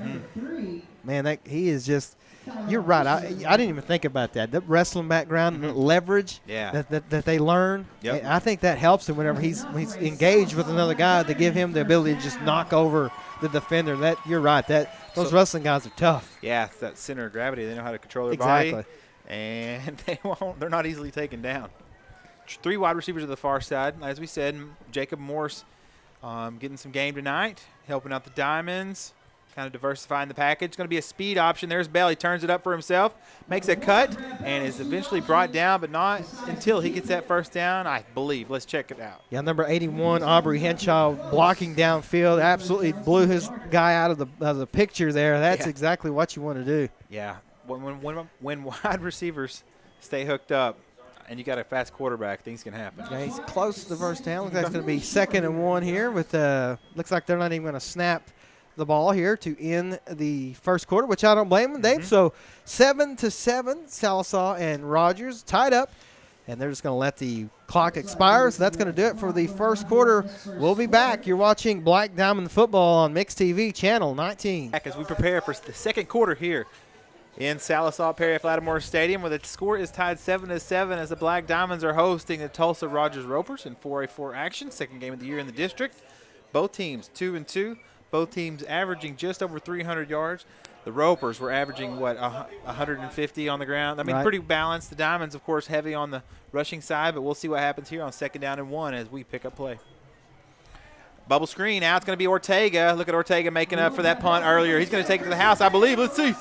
A: Man, he is just – you're right. I didn't even think about that. The wrestling background, the leverage that they learn, I think that helps him whenever he's engaged with another guy to give him the ability to just knock over the defender. You're right. Those wrestling guys are tough.
B: Yeah, it's that center of gravity. They know how to control their body. And they're not easily taken down. 3 wide receivers to the far side. As we said, Jacob Morse getting some game tonight, helping out the Diamonds. Kind of diversifying the package. Going to be a speed option. There's Bell. He turns it up for himself, makes a cut, and is eventually brought down, but not until he gets that 1st down, I believe. Let's check it out.
A: Yeah, number 81, Aubrey Henshaw, blocking downfield. Absolutely blew his guy out of the picture there. That's exactly what you want to do.
B: Yeah. When wide receivers stay hooked up and you got a fast quarterback, things can happen.
A: Yeah, he's close to the 1st down. Looks like it's going to be 2nd and 1 here. Looks like they're not even going to snap the ball here to end the first quarter, which I don't blame them, Dave. So 7-7, Sallisaw and Rogers tied up, and they're just going to let the clock expire. So that's going to do it for the first quarter. We'll be back. You're watching Black Diamond Football on Mixed TV, Channel 19.
B: As we prepare for the second quarter here in Sallisaw Perry-Lattimore Stadium, where the score is tied 7-7 as the Black Diamonds are hosting the Tulsa Rogers Ropers in 4A4 action, second game of the year in the district. Both teams 2-2, both teams averaging just over 300 yards. The Ropers were averaging, 150 on the ground. I mean, pretty balanced. The Diamonds, of course, heavy on the rushing side, but we'll see what happens here on 2nd down and 1 as we pick up play. Bubble screen. Now it's going to be Ortega. Look at Ortega making up for that punt earlier. He's going to take it to the house, I believe. Let's see.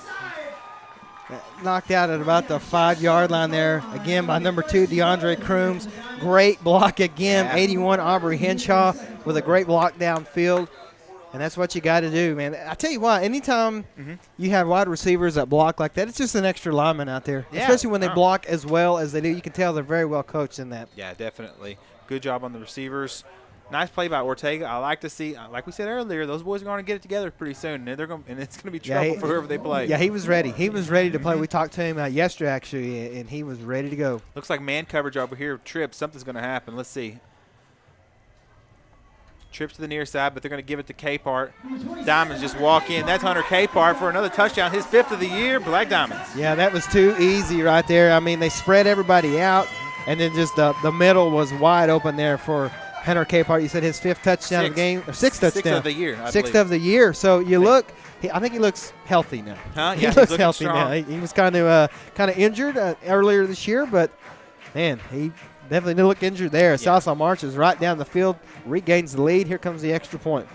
A: Knocked out at about the 5-yard line there, again by number 2, DeAndre Crooms. Great block again. 81, Aubrey Henshaw with a great block downfield. And that's what you got to do, man. I tell you what, anytime you have wide receivers that block like that, it's just an extra lineman out there. Yeah. Especially when they block as well as they do. You can tell they're very well coached in that.
B: Yeah, definitely. Good job on the receivers. Nice play by Ortega. I like to see, like we said earlier, those boys are going to get it together pretty soon, and it's going to be trouble for whoever they play.
A: Yeah, he was ready. He was ready to play. We talked to him yesterday, actually, and he was ready to go.
B: Looks like man coverage over here trips. Something's going to happen. Let's see. Trips to the near side, but they're going to give it to Capart. Diamonds just walk in. That's Hunter Capart for another touchdown, his 5th of the year. Black Diamonds.
A: Yeah, that was too easy right there. I mean, they spread everybody out, and then just the middle was wide open there for Hunter Capart. You said his 5th touchdown of the game, or 6th touchdown.
B: 6th of the year, I
A: believe. 6th of the year. So you look, I think he looks healthy now.
B: Yeah,
A: he looks healthy now. He was kind of injured earlier this year, but man, he definitely didn't look injured there. Sallisaw marches right down the field, regains the lead. Here comes the extra point.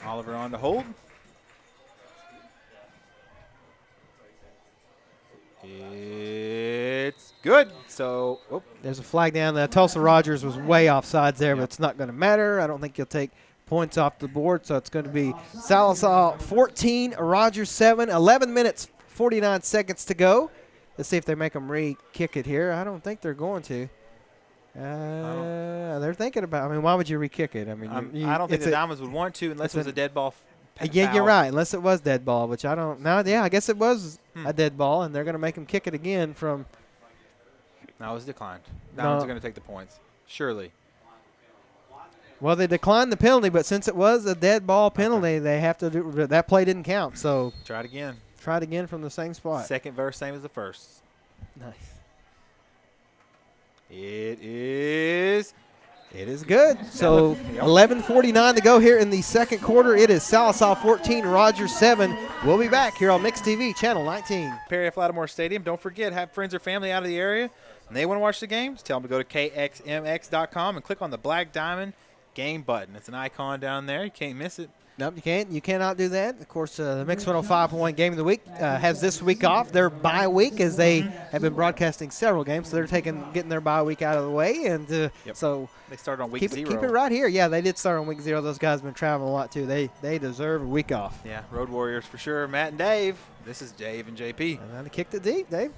B: Oliver on to hold. It's good. So,
A: there's a flag down. Tulsa Rogers was way offsides there, but it's not going to matter. I don't think he'll take points off the board, so it's going to be Sallisaw 14, Rogers 7, 11 minutes, 49 seconds to go. Let's see if they make them re-kick it here. I don't think they're going to. They're thinking about. I mean, why would you re-kick it? I mean,
B: I don't think the Diamonds would want to unless it was a dead ball.
A: Yeah, you're right. Unless it was dead ball, which I don't. No, yeah, I guess it was a dead ball, and they're going to make him kick it again from.
B: No, it was declined. Diamonds are going to take the points, surely.
A: Well, they declined the penalty, but since it was a dead ball penalty, they have to do that. Play didn't count, so
B: try it again.
A: Try it again from the same spot.
B: Second verse, same as the first.
A: Nice.
B: It is
A: good. So 11:49 to go here in the second quarter. It is Sallisaw 14, Rogers 7. We'll be back here on Mix TV, Channel 19.
B: Perry-Lattimore Stadium. Don't forget, have friends or family out of the area and they want to watch the games, tell them to go to kxmx.com and click on the Black Diamond game button. It's an icon down there. You can't miss it.
A: Nope, you can't. You cannot do that. Of course, the Mix 105.1 Game of the Week has this week off. Their bye week, as they have been broadcasting several games, so they're getting their bye week out of the way, and so
B: they started on week 0.
A: Keep it right here. Yeah, they did start on week 0. Those guys have been traveling a lot too. They deserve a week off.
B: Yeah, Road Warriors for sure. Matt and Dave. This is Dave and JP.
A: And they kicked it deep, Dave.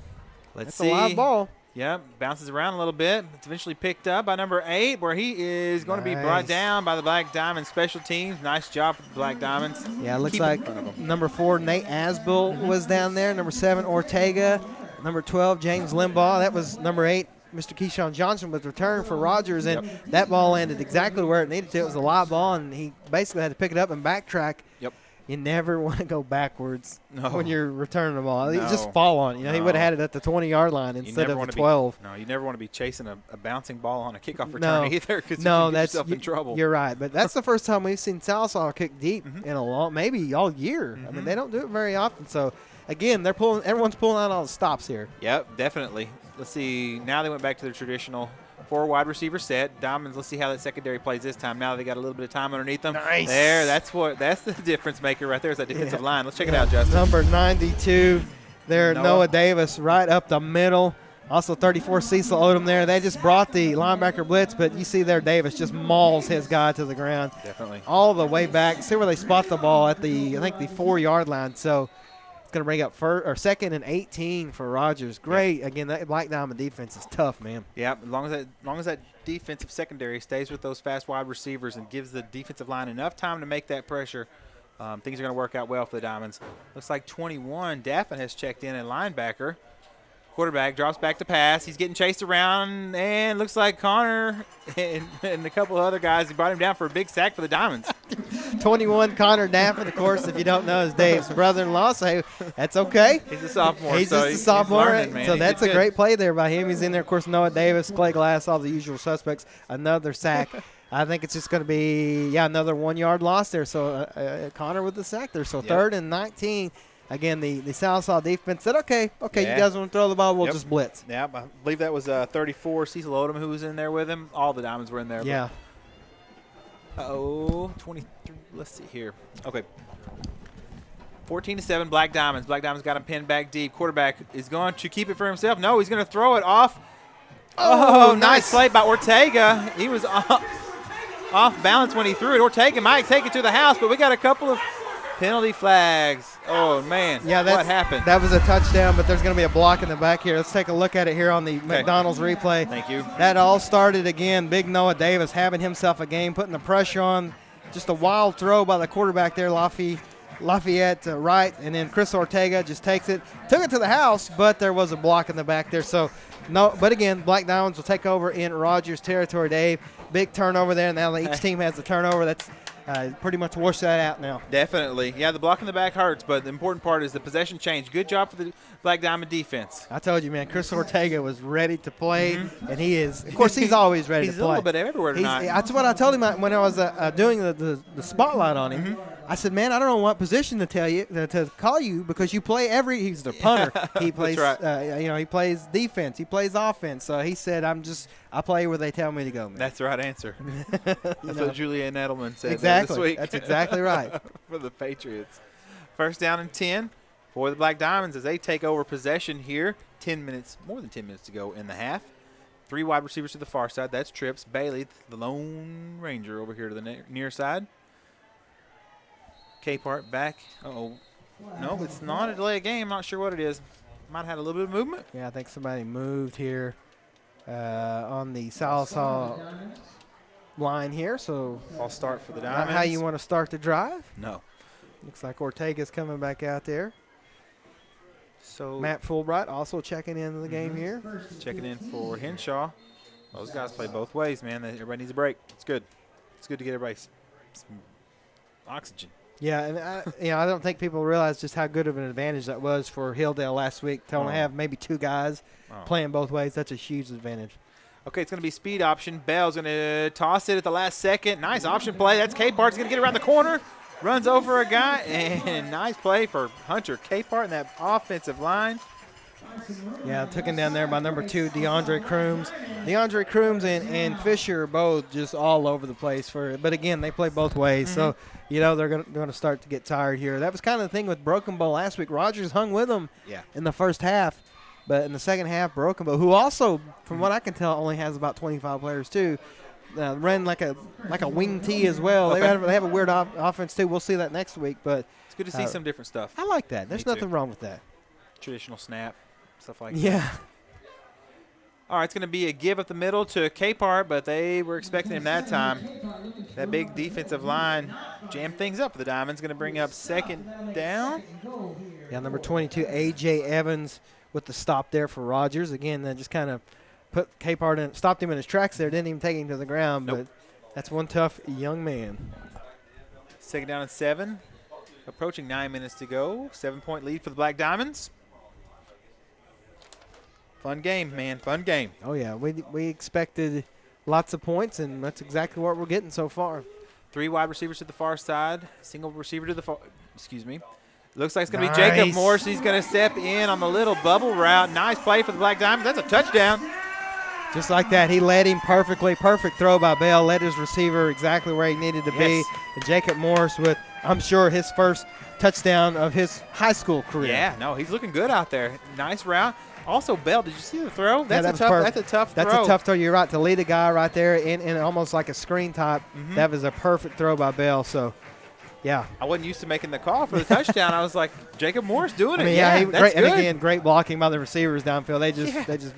B: That's
A: see. A live ball.
B: Yeah, bounces around a little bit. It's eventually picked up by number 8, where he is going to be brought down by the Black Diamond special teams. Nice job for the Black Diamonds.
A: Yeah, it looks like number 4, Nate Asbill, was down there. Number 7, Ortega. Number 12, James Limbaugh. That was number 8. Mr. Keyshawn Johnson was returned for Rogers, and that ball landed exactly where it needed to. It was a live ball, and he basically had to pick it up and backtrack.
B: Yep.
A: You never want to go backwards when you're returning the ball. You just fall on it. He would have had it at the 20-yard line instead of the 12.
B: You never want to be chasing a bouncing ball on a kickoff return either, because you can get yourself in trouble.
A: You're right, but that's the first time we've seen Sallisaw kick deep in a long, maybe all year. I mean, they don't do it very often. So, again, everyone's pulling out all the stops here.
B: Yep, definitely. Let's see. Now they went back to their traditional 4 wide receiver set. Diamonds, let's see how that secondary plays this time. Now they got a little bit of time underneath them.
A: Nice.
B: There, that's the difference maker right there, is that defensive line. Let's check it out, Justin.
A: Number 92 there, Noah Davis, right up the middle. Also 34, Cecil Odom there. They just brought the linebacker blitz, but you see there Davis just mauls his guy to the ground.
B: Definitely.
A: All the way back. See where they spot the ball at the 4-yard line. So it's going to bring up second and 18 for Rogers. Great. Again, that Black Diamond defense is tough, man.
B: Yeah, as long as that defensive secondary stays with those fast wide receivers and gives the defensive line enough time to make that pressure, things are going to work out well for the Diamonds. Looks like 21, Daffin has checked in at linebacker Quarterback drops back to pass. He's getting chased around, and looks like Connor and a couple of other guys, he brought him down for a big sack for the Diamonds.
A: 21, Connor Naffin, of course, if you don't know, is Dave's brother-in-law, so that's okay.
B: He's a sophomore.
A: He's
B: so
A: just a sophomore,
B: learning, man.
A: so
B: He
A: that's
B: did
A: a
B: good.
A: great play there by him. He's in there, of course, Noah Davis, Clay Glass, all the usual suspects. Another sack. I think it's just going to be, another 1 yard loss there. So Connor with the sack there. So 3rd and 19. Again, the Sallisaw defense said, okay, you guys want to throw the ball, we'll just blitz.
B: Yeah, I believe that was 34, Cecil Odom, who was in there with him. All the Diamonds were in there.
A: Yeah.
B: 23. Let's see here. Okay. 14-7, Black Diamonds. Black Diamonds got him pinned back deep. Quarterback is going to keep it for himself. No, he's going to throw it off. Oh, nice play by Ortega. He was off balance when he threw it. Ortega might take it to the house, but we got a couple of penalty flags. Oh, man.
A: Yeah,
B: what happened?
A: That was a touchdown, but there's going to be a block in the back here. Let's take a look at it here on the McDonald's replay.
B: Thank you.
A: That all started again. Big Noah Davis having himself a game, putting the pressure on. Just a wild throw by the quarterback there, Lafayette right, and then Chris Ortega just takes it. Took it to the house, but there was a block in the back there. So, no, but again, Black Diamonds will take over in Rogers territory, Dave. Big turnover there. Now each team has the turnover. That's pretty much washed that out now.
B: Definitely. Yeah, the block in the back hurts, but the important part is the possession change. Good job for the Black Diamond defense.
A: I told you, man, Chris Ortega was ready to play, and he is. Of course, he's always ready to play.
B: He's a little bit everywhere tonight.
A: That's what I told him when I was doing the spotlight on him. I said, man, I don't know what position to tell you to call you because you play he's the punter. He plays,
B: right.
A: He plays defense. He plays offense. So he said, I play where they tell me to go, man.
B: That's the right answer. That's what Julianne Edelman said
A: exactly.
B: this week.
A: That's exactly right.
B: For the Patriots. 1st down and 10 for the Black Diamonds as they take over possession here. More than 10 minutes to go in the half. 3 wide receivers to the far side. That's Trips. Bailey, the Lone Ranger, over here to the near side. Capehart back. Uh-oh. No, it's not a delay of game. Not sure what it is. Might have had a little bit of movement.
A: Yeah, I think somebody moved here on the Sallisaw line here. So
B: I'll start for the Diamonds.
A: not how you want to start the drive.
B: No.
A: Looks like Ortega's coming back out there.
B: So
A: Matt Fulbright also checking into the game here.
B: Checking in for Henshaw. Those guys play both ways, man. Everybody needs a break. It's good. It's good to get everybody some oxygen.
A: Yeah, and I don't think people realize just how good of an advantage that was for Hilldale last week to only have maybe 2 guys playing both ways. That's a huge advantage.
B: Okay, it's going to be speed option. Bell's going to toss it at the last second. Nice option play. That's Capehart's going to get around the corner. Runs over a guy, and nice play for Hunter Capehart in that offensive line.
A: Yeah, taken down there by number 2, DeAndre Crooms. DeAndre Crooms and Fisher are both just all over the place but again, they play both ways. So, they're going to start to get tired here. That was kind of the thing with Broken Bow last week. Rogers hung with them in the first half, but in the second half, Broken Bow, who also, from what I can tell, only has about 25 players too, ran like a wing tee as well.
B: Okay.
A: They have a weird offense too. We'll see that next week, but
B: it's good to see some different stuff.
A: I like that. There's nothing wrong with that.
B: Traditional snap, stuff like that.
A: Yeah.
B: All right, it's going to be a give up the middle to Capehart, but they were expecting him that time. That big defensive line jammed things up for the Diamonds. Going to bring up 2nd down.
A: Yeah, number 22, A.J. Evans with the stop there for Rogers. Again, that just kind of put Capehart in, stopped him in his tracks there. Didn't even take him to the ground, but that's one tough young man.
B: 2nd down and 7. Approaching 9 minutes to go. 7-point lead for the Black Diamonds. Fun game, man. Fun game.
A: Oh, yeah. We expected lots of points, and that's exactly what we're getting so far.
B: 3 wide receivers to the far side. Single receiver to the far. Excuse me. Looks like it's going to be Jacob Morse. He's going to step in on the little bubble route. Nice play for the Black Diamonds. That's a touchdown.
A: Just like that, he led him perfectly. Perfect throw by Bell. Led his receiver exactly where he needed to be. And Jacob Morse with, I'm sure, his first touchdown of his high school career.
B: Yeah, no, he's looking good out there. Nice route. Also, Bell, did you see the throw?
A: That's a tough throw. That's a tough throw. You're right. To lead a guy right there in almost like a screen type, that was a perfect throw by Bell. So, yeah.
B: I wasn't used to making the call for the touchdown. I was like, Jacob Morris doing it.
A: That's good. And again, great blocking by the receivers downfield. They just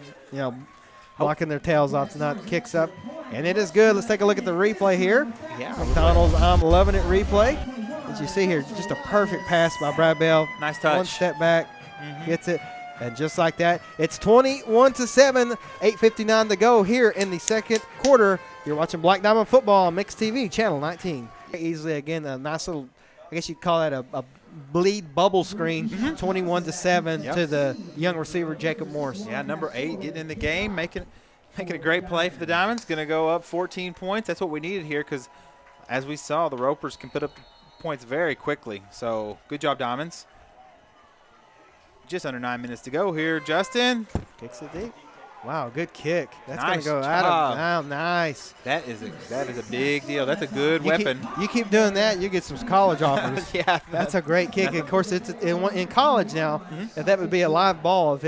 A: blocking their tails off to not kicks up. And it is good. Let's take a look at the replay here.
B: Yeah.
A: McDonald's I'm loving it replay. As you see here, just a perfect pass by Brad Bell.
B: Nice touch.
A: One step back, gets it. And just like that, it's 21-7, 8:59 to go here in the second quarter. You're watching Black Diamond Football on Mix TV, Channel 19. Easily, again, a nice little, I guess you'd call that a bleed bubble screen, 21-7 to the young receiver, Jacob Morris.
B: Yeah, number 8 getting in the game, making a great play for the Diamonds. Going to go up 14 points. That's what we needed here because, as we saw, the Ropers can put up points very quickly. So, good job, Diamonds. Just under 9 minutes to go here. Justin.
A: Kicks it deep. Wow, good kick. That's going to
B: Nice
A: go out
B: job.
A: of bounds. Nice.
B: That is a big deal. That's a good weapon.
A: You keep doing that, you get some college offers.
B: Yeah.
A: That's a great kick. Of course, it's in college now. If that would be a live ball,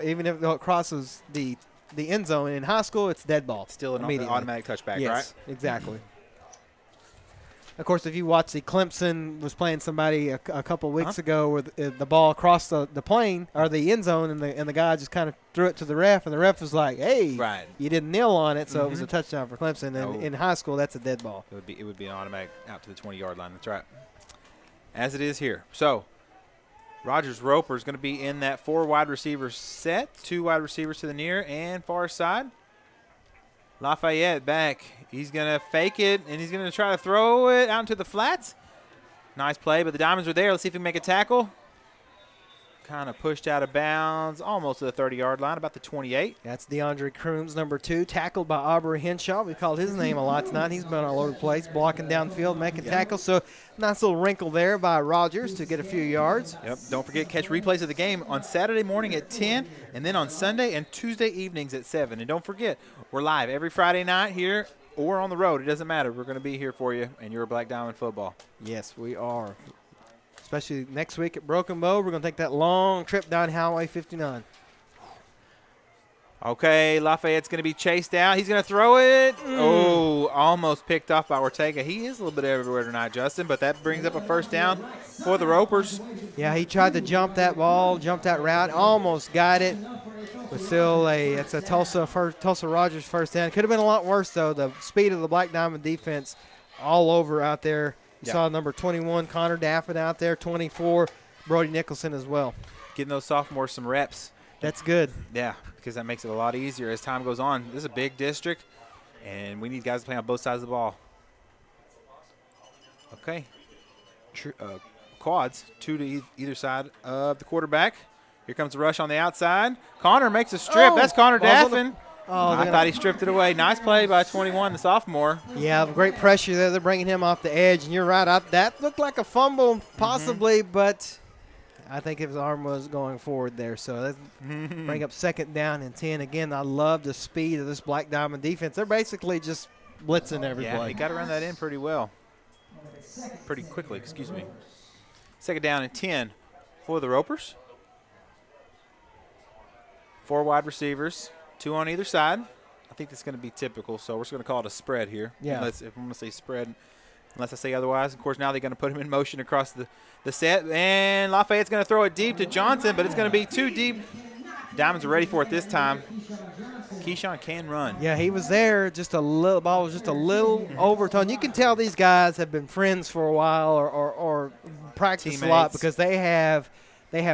A: even if it crosses the end zone. In high school, it's dead ball.
B: Still an automatic touchback,
A: yes,
B: right?
A: Exactly. Of course, if you watch Clemson was playing somebody a couple weeks ago where the ball crossed the plane or the end zone, and the guy just kind of threw it to the ref, and the ref was like, "Hey, you didn't kneel on it," so it was a touchdown for Clemson. And in high school, that's a dead ball.
B: It would be an automatic out to the 20-yard line. That's right. As it is here. So Rogers Roper is going to be in that 4 wide receiver set, 2 wide receivers to the near and far side. Lafayette back. He's going to fake it, and he's going to try to throw it out into the flats. Nice play, but the Diamonds are there. Let's see if we can make a tackle. Kind of pushed out of bounds, almost to the 30-yard line, about the 28.
A: That's DeAndre Crooms, number 2, tackled by Aubrey Henshaw. We called his name a lot tonight. He's been all over the place, blocking downfield, making tackles. So nice little wrinkle there by Rogers to get a few yards.
B: Yep. Don't forget, catch replays of the game on Saturday morning at 10, and then on Sunday and Tuesday evenings at 7. And don't forget, we're live every Friday night here or on the road. It doesn't matter. We're going to be here for you, and you're Black Diamond Football.
A: Yes, we are. Especially next week at Broken Bow. We're going to take that long trip down Highway 59.
B: Okay, Lafayette's going to be chased out. He's going to throw it. Oh, almost picked off by Ortega. He is a little bit everywhere tonight, Justin, but that brings up a first down for the Ropers.
A: Yeah, he tried to jump that ball, jump that route, almost got it. But still, it's a Tulsa Rogers first down. Could have been a lot worse, though. The speed of the Black Diamond defense all over out there. You saw number 21, Connor Daffin, out there, 24, Brody Nicholson as well.
B: Getting those sophomores some reps.
A: That's good.
B: Yeah, because that makes it a lot easier as time goes on. This is a big district, and we need guys to play on both sides of the ball. Okay. Quads, 2 to either side of the quarterback. Here comes the rush on the outside. Connor makes a strip. That's Connor Daffin. I thought he stripped it away. Nice play by 21, the sophomore.
A: Yeah, great pressure there. They're bringing him off the edge, and you're right. That looked like a fumble possibly, but I think his arm was going forward there. So let's bring up second down and 10. Again, I love the speed of this Black Diamond defense. They're basically just blitzing every play.
B: Yeah, he got around that in pretty well. Pretty quickly, excuse me. Second down and 10 for the Ropers. 4 wide receivers. 2 on either side. I think that's going to be typical, so we're just going to call it a spread here.
A: Yeah.
B: If I'm going to say spread, unless I say otherwise. Of course, now they're going to put him in motion across the set. And Lafayette's going to throw it deep to Johnson, but it's going to be too deep. Diamonds are ready for it this time. Keyshawn can run.
A: Yeah, he was there. Just a little ball was just a little overtone. You can tell these guys have been friends for a while or practiced a lot because they have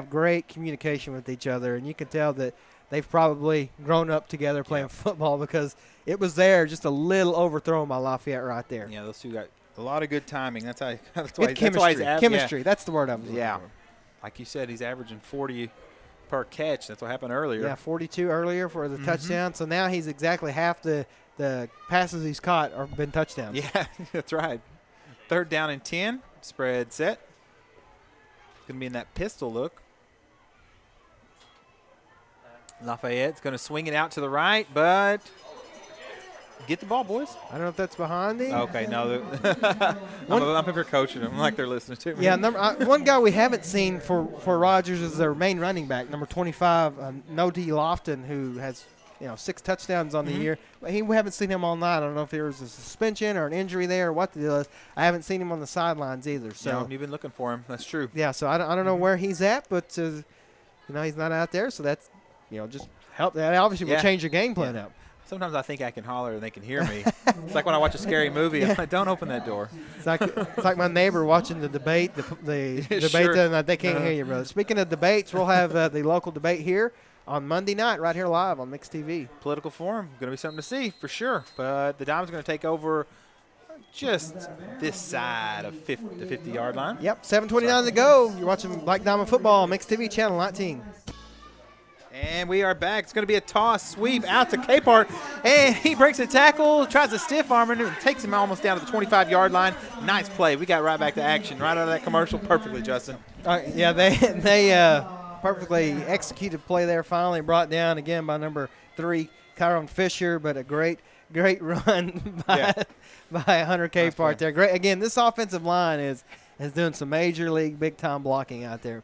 A: great communication with each other, and you can tell that they've probably grown up together playing football because it was there, just a little overthrown by Lafayette right there.
B: Yeah, those two got a lot of good timing. That's why
A: chemistry. Chemistry. That's the word I was looking for.
B: Like you said, he's averaging 40 per catch. That's what happened earlier.
A: Yeah, 42 earlier for the touchdown. So now he's exactly half the passes he's caught have been touchdowns.
B: Yeah, that's right. Third down and 10. Spread set. Going to be in that pistol look. Lafayette's going to swing it out to the right, but get the ball, boys.
A: I don't know if that's behind him.
B: Okay, no. I'm up here coaching them like they're listening to me.
A: Yeah, one guy we haven't seen for Rogers is their main running back, number 25, Nodie Lofton, who has 6 touchdowns on the year. We haven't seen him all night. I don't know if there was a suspension or an injury there or what the deal is. I haven't seen him on the sidelines either. So
B: you've been looking for him. That's true.
A: Yeah, so I don't know where he's at, but he's not out there, so that's just help. That obviously will change your game plan up.
B: Sometimes I think I can holler and they can hear me. It's like when I watch a scary movie. I'm like, don't open that door.
A: It's like my neighbor watching the debate. The debate,
B: Sure.
A: and they can't hear you, brother. Speaking of debates, we'll have the local debate here on Monday night, right here live on Mix TV.
B: Political forum, going to be something to see for sure. But the Diamonds are going to take over just this side of the 50-yard line.
A: Yep, 7:29 to go. You're watching Black Diamond Football on Mix TV, Channel 19.
B: And we are back. It's going to be a toss sweep out to Capehart. And he breaks a tackle, tries a stiff arm, and takes him almost down to the 25-yard line. Nice play. We got right back to action right out of that commercial perfectly, Justin.
A: Yeah, they perfectly executed play there, finally brought down again by number 3, Kyron Fisher, but a great run by Hunter Capehart there. Great. Again, this offensive line is doing some major league big-time blocking out there.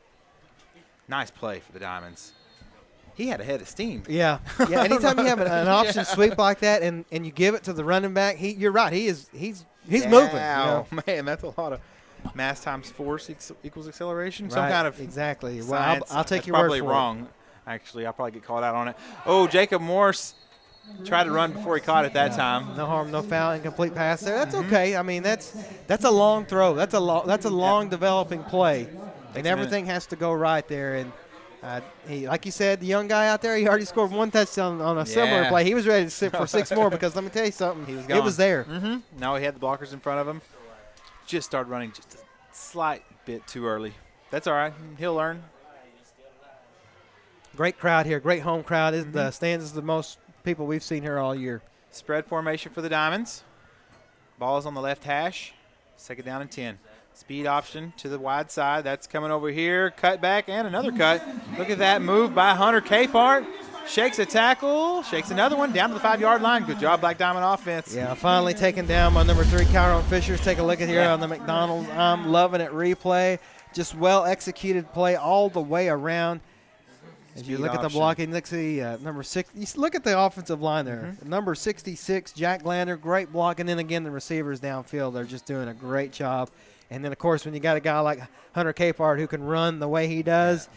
B: Nice play for the Diamonds. He had a head of steam.
A: Yeah. Anytime you have an option sweep like that, and you give it to the running back, you're right. He's moving.
B: Oh man, that's a lot of mass times force equals acceleration.
A: Right,
B: Some kind of
A: exactly. Well,
B: science.
A: I'll take
B: That's
A: your word
B: probably
A: for
B: wrong. Actually, I'll probably get called out on it. Oh, Jacob Morse tried to run before he caught it that time.
A: No harm, no foul, incomplete pass there. That's okay. I mean, that's a long throw. That's a long developing play, and everything has to go right there. And he, like you said, the young guy out there, he already scored 1 touchdown on a similar play. He was ready to sit for 6 more because let me tell you something, it was there.
B: Now he had the blockers in front of him. Just started running just a slight bit too early. That's all right. He'll learn.
A: Great crowd here. Great home crowd. The stands is the most people we've seen here all year.
B: Spread formation for the Diamonds. Ball is on the left hash. 2nd down and 10. Speed option to the wide side. That's coming over here. Cut back and another cut. Look at that move by Hunter Capehart. Shakes a tackle. Shakes another one down to the 5-yard line. Good job, Black Diamond offense.
A: Yeah, finally taken down by number 3, Kyron Fishers. Take a look at here on the McDonald's. I'm loving it replay. Just well-executed play all the way around. As you look at the blocking, look at number 6. You look at the offensive line there. Number 66, Jack Glander, great blocking. And again, the receivers downfield, they're just doing a great job. And then, of course, when you got a guy like Hunter Capehart who can run the way he does,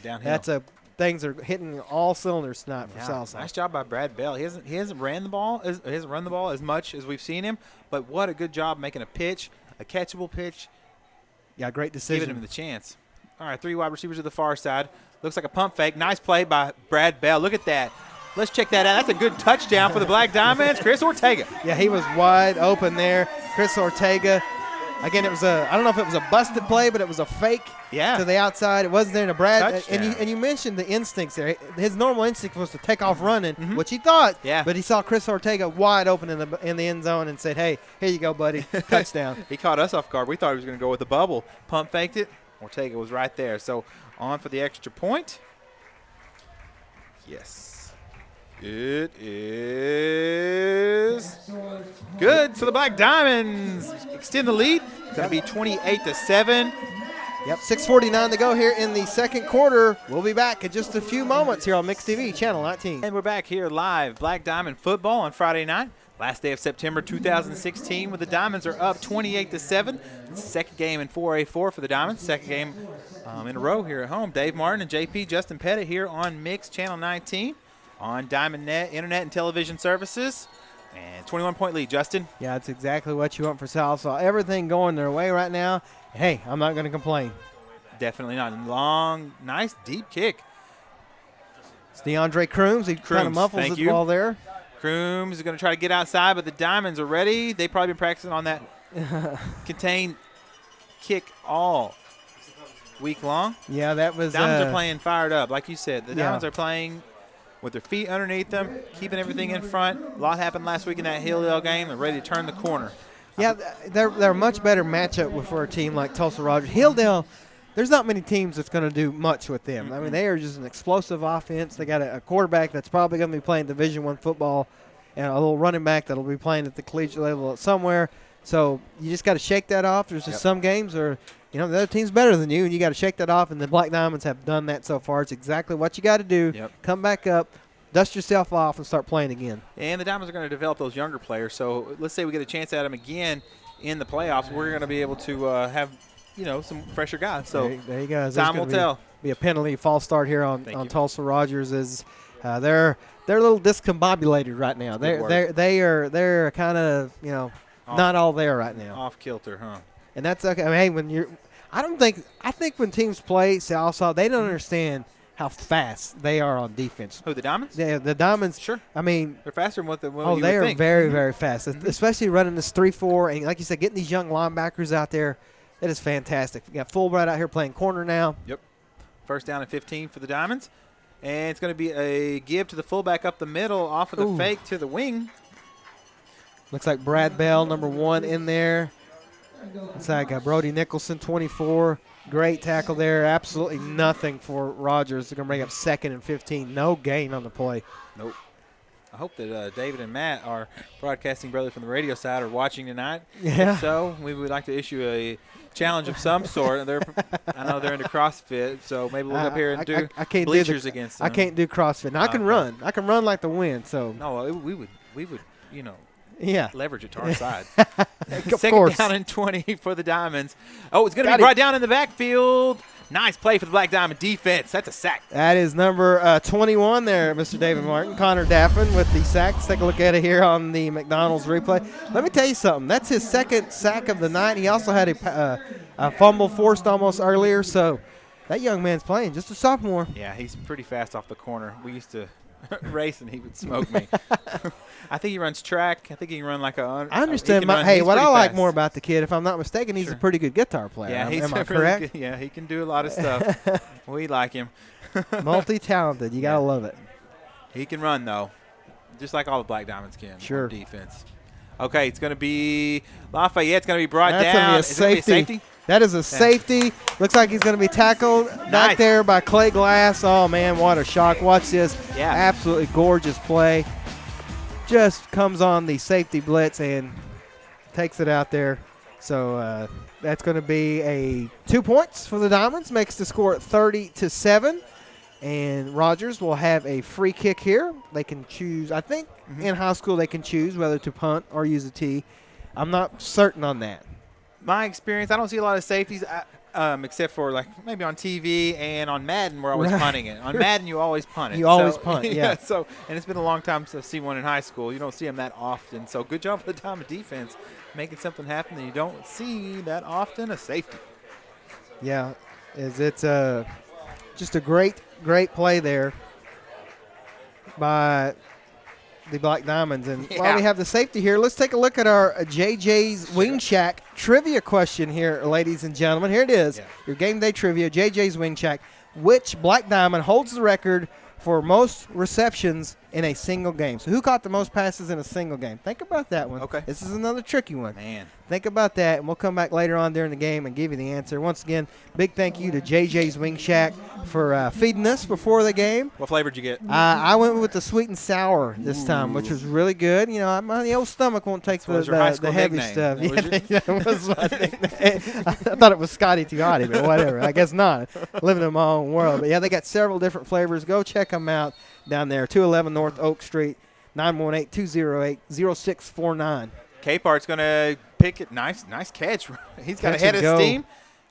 A: things are hitting all cylinders tonight for Sallisaw.
B: Nice job by Brad Bell. He hasn't run the ball as much as we've seen him, but what a good job making a pitch, a catchable pitch.
A: Yeah, great decision.
B: Giving him the chance. All right, 3 wide receivers to the far side. Looks like a pump fake. Nice play by Brad Bell. Look at that. Let's check that out. That's a good touchdown for the Black Diamonds. Chris Ortega.
A: Yeah, he was wide open there. Chris Ortega. Again, it was I don't know if it was a busted play, but it was a fake to the outside. It wasn't there. Brad, and you mentioned the instincts there. His normal instinct was to take off running, which he thought. Yeah. But he saw Chris Ortega wide open in the end zone and said, "Hey, here you go, buddy, touchdown."
B: He caught us off guard. We thought he was going to go with the bubble. Pump faked it. Ortega was right there. So on for the extra point. Yes. It is good. So the Black Diamonds extend the lead. It's going to be 28-7.
A: Yep, 6:49 to go here in the second quarter. We'll be back in just a few moments here on Mix TV, Channel 19.
B: And we're back here live, Black Diamond football on Friday night. Last day of September 2016, where the Diamonds are up 28-7. It's the second game in 4A4 for the Diamonds. Second game in a row here at home. Dave Martin and JP Justin Pettit here on Mix Channel 19 on Diamond Net Internet and Television Services. And 21-point lead, Justin.
A: Yeah, that's exactly what you want for Sallisaw. Everything going their way right now. Hey, I'm not going to complain.
B: Definitely not. Long, nice, deep kick.
A: It's DeAndre Crooms. He kind of muffles the ball there.
B: Crooms is going to try to get outside, but the Diamonds are ready. They've probably been practicing on that contained kick all week long.
A: Yeah, that was.
B: Diamonds are playing fired up. Like you said, the Diamonds are playing with their feet underneath them, keeping everything in front. A lot happened last week in that Hilldale game. They're ready to turn the corner.
A: Yeah, they're a much better matchup for a team like Tulsa Rogers. Hilldale, there's not many teams that's going to do much with them. I mean, they are just an explosive offense. They got a quarterback that's probably going to be playing Division I football and a little running back that'll be playing at the collegiate level somewhere. So you just got to shake that off. There's just some games where, the other team's better than you, and you got to shake that off, and the Black Diamonds have done that so far. It's exactly what you got to do. Come back up, dust yourself off, and start playing again.
B: And the Diamonds are going to develop those younger players. So let's say we get a chance at them again in the playoffs. We're going to be able to have some fresher guys. So
A: there you go.
B: Time will tell.
A: Be a penalty false start here on Tulsa Rogers as They're a little discombobulated right now. They're kind of not all there right now.
B: Off kilter, huh?
A: And that's okay. I mean, I think when teams play Sallisaw, they don't understand how fast they are on defense.
B: Who, the Diamonds?
A: Yeah, the Diamonds.
B: Sure.
A: I mean,
B: they're faster than what you
A: they
B: would
A: are
B: think.
A: very, very fast, especially running this 3-4. And like you said, getting these young linebackers out there, it is fantastic. We got Fulbright out here playing corner now.
B: Yep. First down and 15 for the Diamonds. And it's going to be a give to the fullback up the middle off of the fake to the wing.
A: Looks like Brad Bell, number 1, in there. Looks like Brody Nicholson, 24. Great tackle there. Absolutely nothing for Rogers. They're going to bring up 2nd and 15. No gain on the play.
B: Nope. I hope that David and Matt, our broadcasting brothers from the radio side, are watching tonight.
A: Yeah.
B: If so, we would like to issue a challenge of some sort. I know they're into CrossFit, so maybe we'll go up here and do bleachers against them.
A: I can't do CrossFit. Now, I can run. I can run like the wind. So
B: no, we would leverage it to our side. Second down and 20 for the Diamonds. Oh, it's going to be brought down in the backfield. Nice play for the Black Diamond defense. That's a sack.
A: That is number 21 there, Mr. David Martin. Connor Daffin with the sack. Let's take a look at it here on the McDonald's replay. Let me tell you something. That's his 2nd sack of the night. He also had a fumble forced almost earlier. So that young man's playing, just a sophomore.
B: Yeah, he's pretty fast off the corner. We used to race and he would smoke me. I think he runs track. I think he can run like a.
A: I understand. What I like more about the kid, if I'm not mistaken, he's a pretty good guitar player.
B: Yeah, he's
A: am I correct?
B: Yeah, he can do a lot of stuff. We like him.
A: Multi-talented. You gotta love it.
B: He can run though, just like all the Black Diamonds can.
A: Sure.
B: On defense. Okay, it's going to be Lafayette. It's going to be brought
A: That's
B: down.
A: Is it going to be a safety? That is a safety. Looks like he's going to be tackled back there by Clay Glass. Oh, man, what a shock. Watch this.
B: Yeah.
A: Absolutely gorgeous play. Just comes on the safety blitz and takes it out there. So that's going to be 2 points for the Diamonds. Makes the score 30-7. And Rogers will have a free kick here. They can choose. I think in high school they can choose whether to punt or use a tee. I'm not certain on that.
B: My experience, I don't see a lot of safeties except for like maybe on TV and on Madden we're always punting it. On Madden you always punt it.
A: You always punt, yeah.
B: So, and it's been a long time since I've seen one in high school. You don't see them that often. So good job for the Diamond defense making something happen that you don't see that often, a safety.
A: Yeah, it's just a great play there by the Black Diamonds. And while we have the safety here, let's take a look at our JJ's Wing Shack trivia question here, ladies and gentlemen. Here it is, your game day trivia, JJ's Wing Shack. Which Black Diamond holds the record for most receptions in a single game? So who caught the most passes in a single game? Think about that one.
B: Okay.
A: This is another tricky one.
B: Man.
A: Think about that, and we'll come back later on during the game and give you the answer. Once again, big thank you to JJ's Wing Shack for feeding us before the game.
B: What flavor did you get?
A: I went with the sweet and sour this time, which was really good. You know, the old stomach won't take the heavy stuff. That was my nickname. I thought it was Scotty Too Hotty, but whatever. I guess not. Living in my own world. But, yeah, they got several different flavors. Go check them out down there, 211 North Oak Street, 918-208-0649.
B: Capart's going to pick it. Nice catch. He's got a head of steam.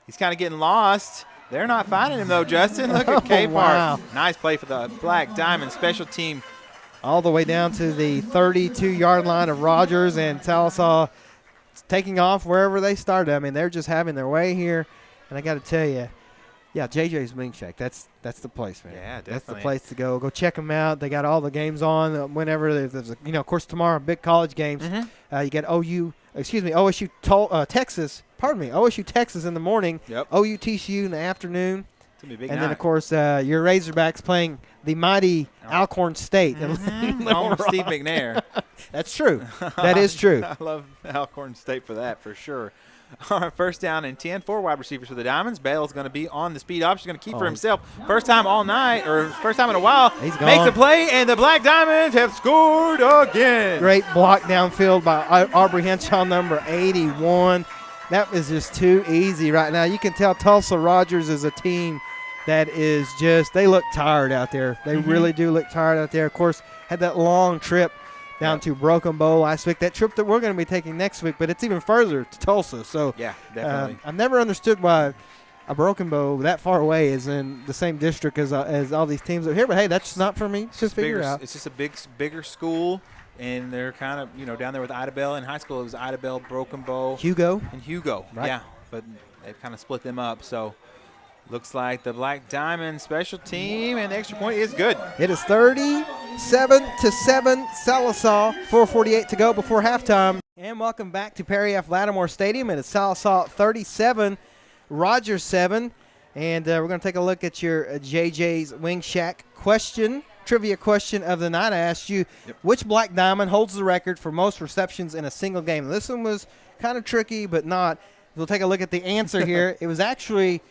B: He's kind of getting lost. They're not finding him, though, Justin. Look at Capart.
A: Wow.
B: Nice play for the Black Diamond special team.
A: All the way down to the 32-yard line of Rogers, and Sallisaw taking off wherever they started. I mean, they're just having their way here. And I got to tell you, yeah, JJ's Wing Shack, that's the place, man.
B: Yeah, definitely.
A: That's the place to go. Go check them out. They got all the games on whenever there's of course, tomorrow, big college games. You got OSU Texas. Pardon me, OSU Texas in the morning.
B: Yep.
A: OU TCU in the afternoon.
B: It's going to be a big
A: and
B: night.
A: then, of course, your Razorbacks playing the mighty Alcorn State.
B: Home of Steve McNair.
A: That's true. That is true.
B: I love Alcorn State for that, for sure. All right, first down and 10, 4 wide receivers for the Diamonds. Bale's going to be on the speed option. He's going to keep for himself. First time all night, or first time in a while.
A: He's gone.
B: Makes a play, and the Black Diamonds have scored again.
A: Great block downfield by Aubrey Henshaw, number 81. That is just too easy right now. You can tell Tulsa Rogers is a team that is just, they look tired out there. They really do look tired out there. Of course, had that long trip down to Broken Bow last week. That trip that we're going to be taking next week, but it's even further to Tulsa. So
B: yeah, definitely.
A: I've never understood why a Broken Bow that far away is in the same district as all these teams over here. But, hey, that's not for me to figure out.
B: It's just a bigger school, and they're kind of, down there with Idabel. In high school, it was Idabel, Broken Bow.
A: Hugo.
B: And Hugo,
A: right.
B: Yeah. But they've kind of split them up. So, looks like the Black Diamond special team, and the extra point is good.
A: It is 37-7, Sallisaw, 4:48 to go before halftime. And welcome back to Perry F. Lattimore Stadium. It is Sallisaw 37, Rogers 7. And we're going to take a look at your JJ's Wing Shack trivia question of the night. I asked you, which Black Diamond holds the record for most receptions in a single game? This one was kind of tricky, but not. We'll take a look at the answer here. It was actually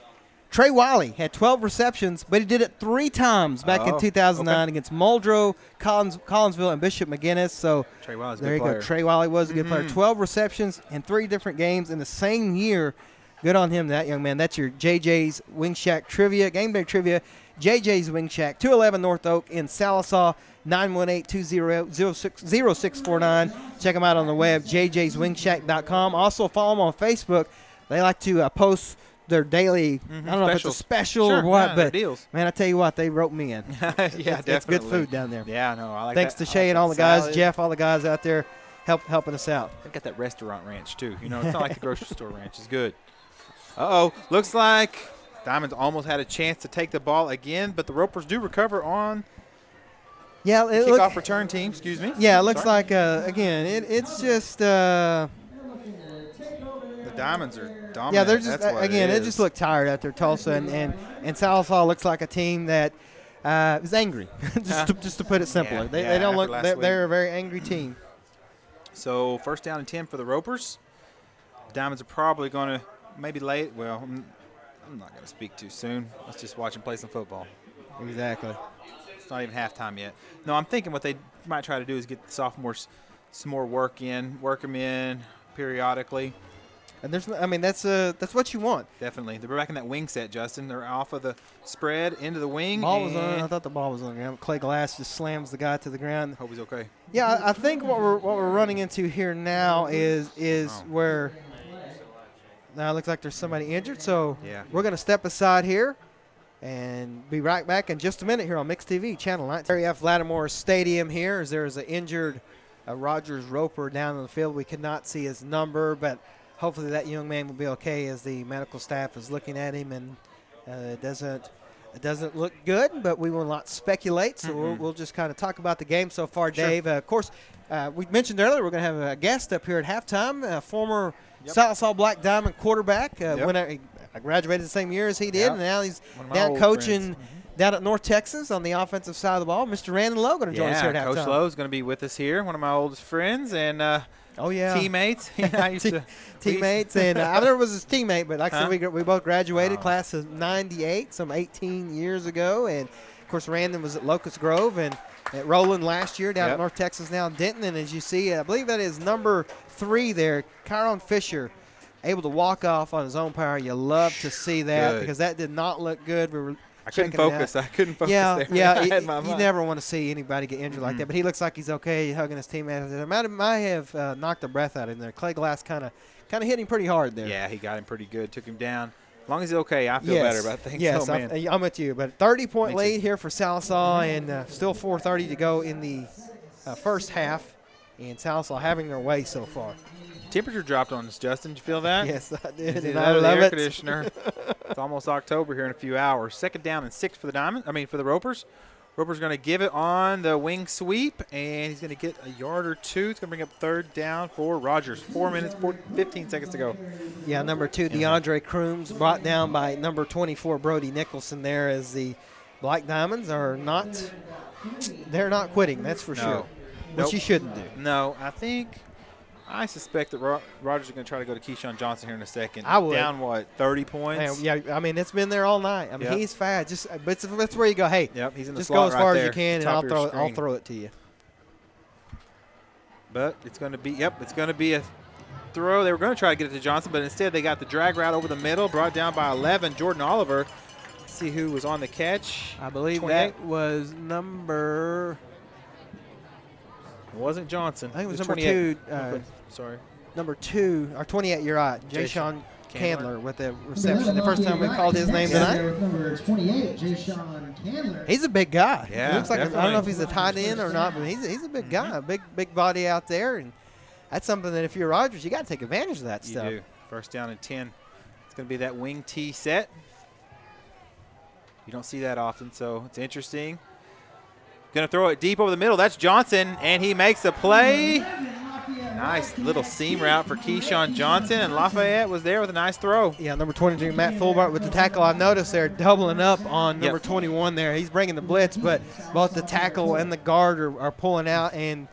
A: Trey Wiley had 12 receptions, but he did it 3 times back in 2009 against Muldrow, Collinsville, and Bishop McGuinness. So
B: Trey Wiley's
A: there
B: a
A: you
B: good player.
A: go. Trey Wiley was a good player. 12 receptions in 3 different games in the same year. Good on him, that young man. That's your JJ's Wing Shack trivia, game day trivia. JJ's Wing Shack, 211 North Oak in Sallisaw, 918-200-0649. Check them out on the web, jjswingshack.com. Also follow them on Facebook. They like to post their daily, I don't know if it's a special or what, but
B: deals.
A: Man, I tell you what, they wrote me in.
B: Yeah, definitely.
A: It's good food down there.
B: Yeah, no, I like
A: Thanks
B: that.
A: to Shay and all the guys, Jeff, all the guys out there helping us out.
B: They've got that restaurant ranch, too. It's not like the grocery store ranch. It's good. Looks like Diamonds almost had a chance to take the ball again, but the Ropers do recover on kickoff return team. Excuse me.
A: Yeah, it looks like, again, it's just
B: the Diamonds are dominant.
A: Yeah, they're just, again, it just looked tired out there, Tulsa, and Sallisaw looks like a team that is angry, just to put it simply. They don't look, they're a very angry team.
B: So, first down and 10 for the Ropers. The Diamonds are probably going to maybe late. Well, I'm not going to speak too soon. Let's just watch them play some football.
A: Exactly.
B: It's not even halftime yet. No, I'm thinking what they might try to do is get the sophomores some more work them in periodically.
A: And that's what you want.
B: Definitely. They're back in that wing set, Justin. They're off of the spread into the wing.
A: Ball was on. I thought the ball was on the ground. Clay Glass just slams the guy to the ground.
B: Hope he's okay.
A: Yeah, I think what we're running into here now is where now it looks like there's somebody injured. So we're going to step aside here and be right back in just a minute here on Mix TV, Channel 9. Perry F. Lattimore Stadium here, as there is an injured Rogers Roper down in the field. We could not see his number, but hopefully that young man will be okay as the medical staff is looking at him, and it doesn't look good, but we will not speculate. So we'll just kind of talk about the game so far, Dave. Of course, we mentioned earlier we're going to have a guest up here at halftime, former Sallisaw Black Diamond quarterback. I graduated the same year as he did, and now he's down coaching down at North Texas on the offensive side of the ball. Mr. Randon Lowe going to join us here at halftime.
B: Coach Lowe is going to be with us here, one of my oldest friends, and teammates.
A: Teammates, and I never was his teammate, but like I said, we both graduated, class of 98, some 18 years ago, and of course Randon was at Locust Grove and at Roland last year down at North Texas, now in Denton, and as you see, I believe that is number 3 there, Kyron Fisher, able to walk off on his own power. You love to see that because that did not look good.
B: I couldn't focus there.
A: You never want to see anybody get injured like that. But he looks like he's okay, hugging his teammates. I might have knocked the breath out of him there. Clay Glass kind of hit him pretty hard there.
B: Yeah, he got him pretty good. Took him down. As long as he's okay, I feel better about things.
A: Yes, I'm with you. But 30-point lead here for Sallisaw, and still 4:30 to go in the first half. And Sallisaw having their way so far.
B: Temperature dropped on us, Justin. Did you feel that?
A: Yes, I did.
B: And I love the air conditioner. It's almost October here in a few hours. Second down and 6 for the Ropers. Ropers going to give it on the wing sweep, and he's going to get a yard or two. It's going to bring up third down for Rogers. 4 minutes, 15 seconds to go.
A: Yeah, number 2, DeAndre Crooms, brought down by number 24, Brody Nicholson there, as the Black Diamonds are not quitting, that's for sure. Which you shouldn't do.
B: No, I suspect that Rogers is going to try to go to Keyshawn Johnson here in a second.
A: I would.
B: Down, 30 points?
A: Yeah, I mean, it's been there all night. I mean, he's fast. But that's where you go, hey,
B: he's in the
A: just
B: slot
A: go as far
B: right
A: as you can, and I'll throw it to you.
B: But it's going to be, it's going to be a throw. They were going to try to get it to Johnson, but instead they got the drag route over the middle, brought down by 11, Jordan Oliver. Let's see who was on the catch.
A: I believe 28. That was number –
B: it wasn't Johnson.
A: I think it was number 2.
B: Sorry.
A: Number 2, or 28, you're right. Ja'Shawn Candler with the reception. The first time we called his name tonight.
D: Number 28, Jay-Sean Candler.
A: He's a big guy.
B: Yeah,
A: He looks like I
B: definitely.
A: don't know if he's a tight end or not, but he's a big guy, big body out there, and that's something that if you're Rogers, you got to take advantage of that stuff.
B: You do. First down and 10. It's going to be that wing T set. You don't see that often, so it's interesting. Going to throw it deep over the middle. That's Johnson, and he makes a play. Nice little seam route for Keyshawn Johnson, and Lafayette was there with a nice throw.
A: Yeah, number 22, Matt Fulbart with the tackle. I noticed they're doubling up on number 21 there. He's bringing the blitz, but both the tackle and the guard are pulling out and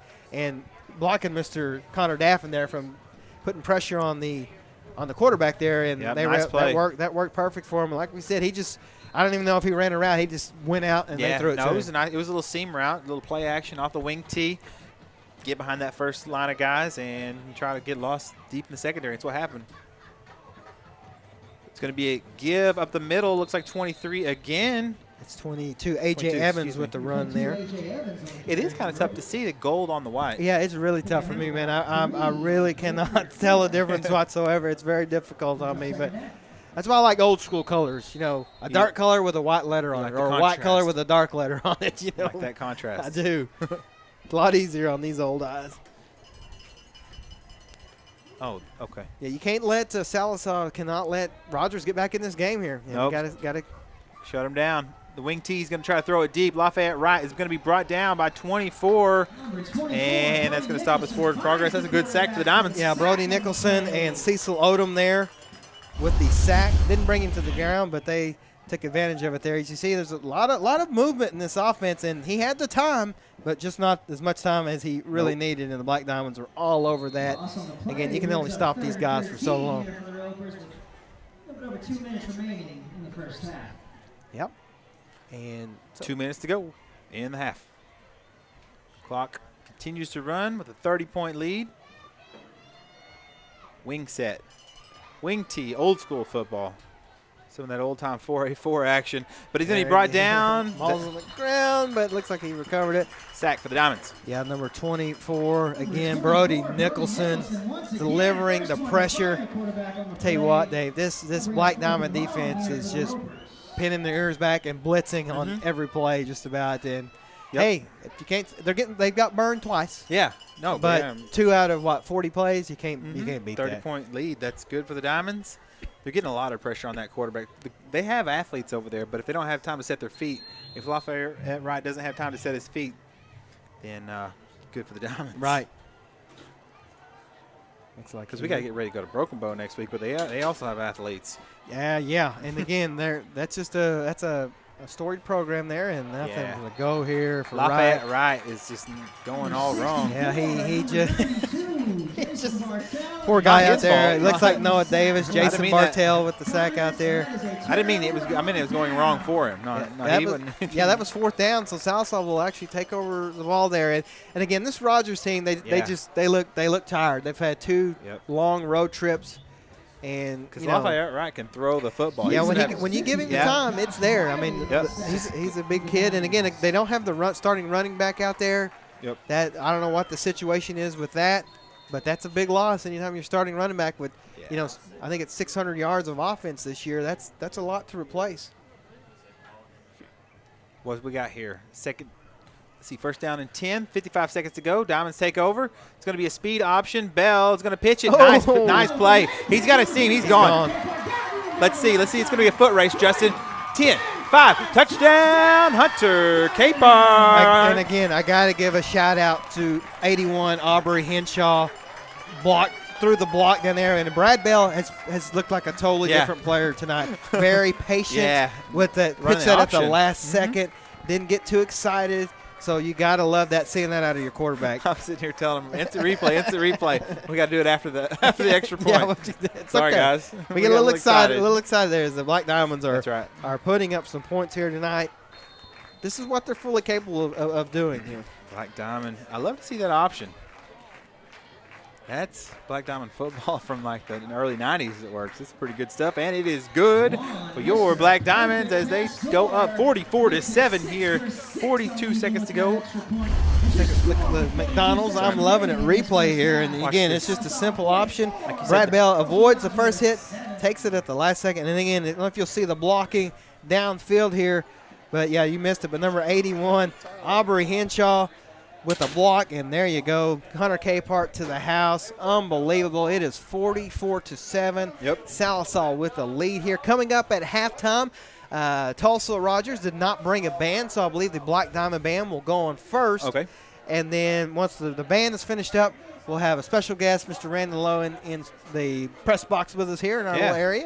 A: blocking Mr. Connor Daffin there from putting pressure on the quarterback there. And
B: nice play.
A: That worked perfect for him. Like we said, I don't even know if he ran a route. He just went out and they threw it to him.
B: It was a little seam route, a little play action off the wing T. Get behind that first line of guys and try to get lost deep in the secondary. That's what happened. It's going to be a give up the middle. Looks like 23 again.
A: It's 22. A.J. Evans with the run there.
B: It is kind of tough to see the gold on the white.
A: Yeah, it's really tough for me, man. I really cannot tell a difference whatsoever. It's very difficult on me, but that's why I like old school colors. You know, a dark color with a white letter on it, or a white color with a dark letter on it. You know,
B: like that contrast.
A: I do. It's a lot easier on these old eyes.
B: Oh, okay.
A: Yeah, you can't let Sallisaw cannot let Rogers get back in this game here. You know,
B: Nope.
A: Got to
B: shut him down. The wing T is going to try to throw it deep. Lafayette right is going to be brought down by 24, and that's going to stop his forward progress. That's a good sack for the Diamonds.
A: Yeah, Brody Nicholson and Cecil Odom there with the sack. Didn't bring him to the ground, but they took advantage of it there. As you see, there's a lot of movement in this offense, and he had the time, but just not as much time as he really needed, and the Black Diamonds were all over that. Again, you can only stop these guys for so long.
D: Over 2 minutes remaining in the first half.
A: Yep. And
B: 2 minutes to go in the half. Clock continues to run with a 30-point lead. Wing set. Wing T, old school football. Some of that old-time 4A4 action. But he's going to be brought down.
A: Ball's on the ground, but it looks like he recovered it.
B: Sack for the Diamonds.
A: Yeah, number 24, again, Brody Nicholson delivering the pressure. I'll tell you what, Dave, this Black Diamond defense is just pinning their ears back and blitzing on every play just about. And, hey, if you can't, they've got burned twice.
B: Yeah. No,
A: but 2 out of 40 plays, you can't beat
B: 30-point lead. That's good for the Diamonds. They're getting a lot of pressure on that quarterback. They have athletes over there, but if they don't have time to set their feet, if Lafayette Wright doesn't have time to set his feet, then good for the Diamonds.
A: Right.
B: Because we got to get ready to go to Broken Bow next week, but they also have athletes.
A: Yeah. And again, that's a storied program there, and nothing to go here for
B: Lafayette Wright is just going all wrong.
A: Yeah, he just poor guy out there. It looks like Noah Davis, Jason Bartell with the sack out there.
B: I didn't mean it was. I mean it was going wrong for him.
A: That was 4th down. So Sallisaw will actually take over the ball there. And again, this Rogers team, they look tired. They've had 2 long road trips. And
B: because Lafayette Wright can throw the football.
A: Yeah, when you give him the time, it's there. I mean, he's a big kid, and again, they don't have the starting running back out there.
B: Yep.
A: That I don't know what the situation is with that, but that's a big loss. Anytime you're starting running back with, I think it's 600 yards of offense this year. That's a lot to replace.
B: What we got here? Let's see, first down and 10, 55 seconds to go. Diamonds take over. It's going to be a speed option. Bell is going to pitch it. Nice play. He's got a seam. He's gone. Let's see. It's going to be a foot race, Justin. 10, 5, touchdown, Hunter Capar.
A: And again, I got to give a shout out to 81 Aubrey Henshaw. Through the block down there, and Brad Bell has looked like a totally different player tonight. Very patient with that pitch that at the last second. Didn't get too excited. So you got to love that, seeing that out of your quarterback.
B: I'm sitting here telling him, instant replay. We got to do it after the extra point. Sorry, guys.
A: We get a little excited. A little excited there as the Black Diamonds are putting up some points here tonight. This is what they're fully capable of doing here.
B: Black Diamond. I love to see that option. That's Black Diamond football from like the early 90s. It works. It's pretty good stuff, and it is good for your Black Diamonds as they go up 44-7 here. 42 seconds to go.
A: The McDonald's, I'm loving it. Replay here, and again, it's just a simple option. Brad Bell avoids the first hit, takes it at the last second. And again, I don't know if you'll see the blocking downfield here, but yeah, you missed it. But number 81, Aubrey Henshaw with a block, and there you go. Hunter Capehart to the house. Unbelievable. It is 44-7.
B: Yep.
A: Sallisaw with the lead here. Coming up at halftime, Tulsa Rogers did not bring a band, so I believe the Black Diamond Band will go on first.
B: Okay.
A: And then once the band is finished up, we'll have a special guest, Mr. Randy Lowe, in the press box with us here in our little area.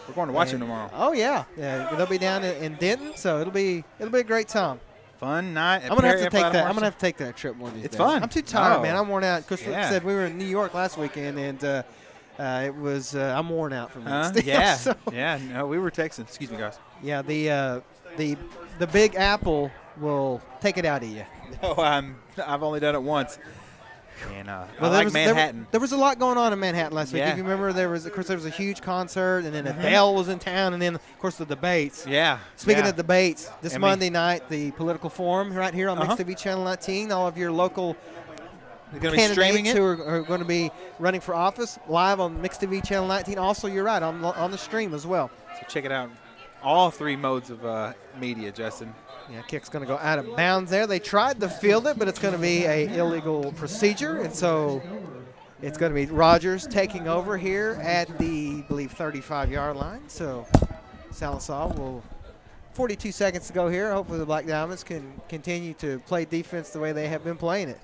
B: We're going to watch him tomorrow.
A: Oh, yeah. They'll be down in Denton, so it'll be a great time.
B: Fun night.
A: I'm gonna have to take that. I'm gonna have to take that trip one of these days.
B: It's fun.
A: I'm too tired, man. I'm worn out. Because like
B: Yeah.
A: I said, we were in New York last weekend, and it was I'm worn out from that. Still,
B: Yeah.
A: so.
B: Yeah. No, we were texting. Excuse me, guys.
A: Yeah. The Big Apple will take it out of you.
B: No, I've only done it once. And I
A: Well,
B: like Manhattan.
A: There was a lot going on in Manhattan last week.
B: Yeah.
A: If you remember, there was a huge concert, and then Adele was in town, and then of course the debates.
B: Yeah.
A: Speaking
B: yeah.
A: of debates, this
B: I mean-
A: Monday night, the political forum right here on Mix TV Channel 19. All of your local
B: They're going to be streaming
A: candidates
B: it.
A: who are going to be running for office live on Mix TV Channel 19. Also, you're right, on the stream as well.
B: So check it out. All three modes of media, Justin.
A: Yeah, kick's going to go out of bounds there. They tried to field it, but it's going to be an illegal procedure, and so it's going to be Rogers taking over here at the, I believe, 35-yard line. So Sallisaw will 42 seconds to go here. Hopefully the Black Diamonds can continue to play defense the way they have been playing it.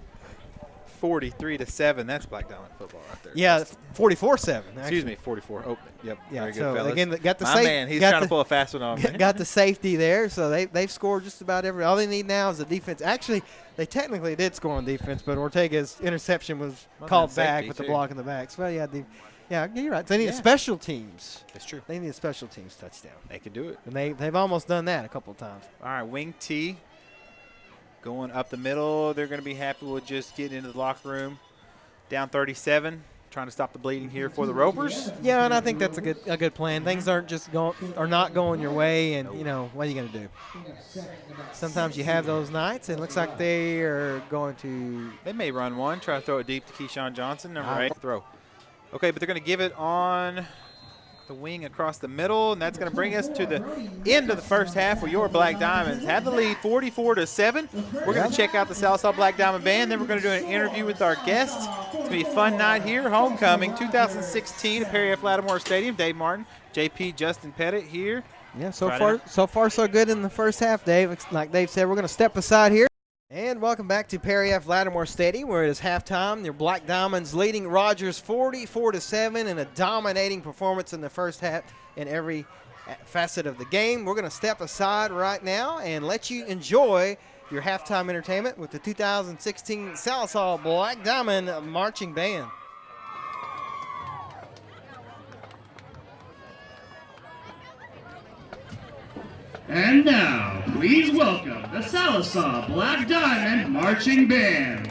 B: 43-7. That's Black Diamond football right there.
A: Yeah, 44-7.
B: Excuse me, 44. Oh, yep.
A: Yeah,
B: Very good,
A: so
B: fellas.
A: again, got the
B: My man, he's trying to pull a fast one on me.
A: Got the safety there, so they've scored just about every. All they need now is the defense. Actually, they technically did score on defense, but Ortega's interception was called back with the block in the back. So yeah, you're right. They need special teams.
B: That's true.
A: They need a special teams touchdown,
B: They can do it.
A: and they've almost done that a couple of times.
B: All right, wing T going up the middle. They're going to be happy with just getting into the locker room. Down 37, trying to stop the bleeding here for the Ropers.
A: Yeah, and I think that's a good plan. Things are not going your way, and what are you going to do? Sometimes you have those nights, and it looks like they are going to.
B: They may run one, try to throw it deep to Keyshawn Johnson, number 8. Throw. Okay, but they're going to give it on the wing across the middle, and that's going to bring us to the end of the first half where your Black Diamonds have the lead 44-7. We're going to check out the Sallisaw Black Diamond Band, then we're going to do an interview with our guests. It's going to be a fun night here. Homecoming 2016 at Perry F. Lattimore Stadium. Dave Martin, JP, Justin Pettit here.
A: Yeah, so far so good in the first half, Dave. Like Dave said, we're going to step aside here. And welcome back to Perry F. Lattimore Stadium, where it is halftime. Your Black Diamonds leading Rogers 44-7 in a dominating performance in the first half in every facet of the game. We're going to step aside right now and let you enjoy your halftime entertainment with the 2016 Sallisaw Black Diamond Marching Band.
E: And now, please welcome the Sallisaw Black Diamond Marching Band.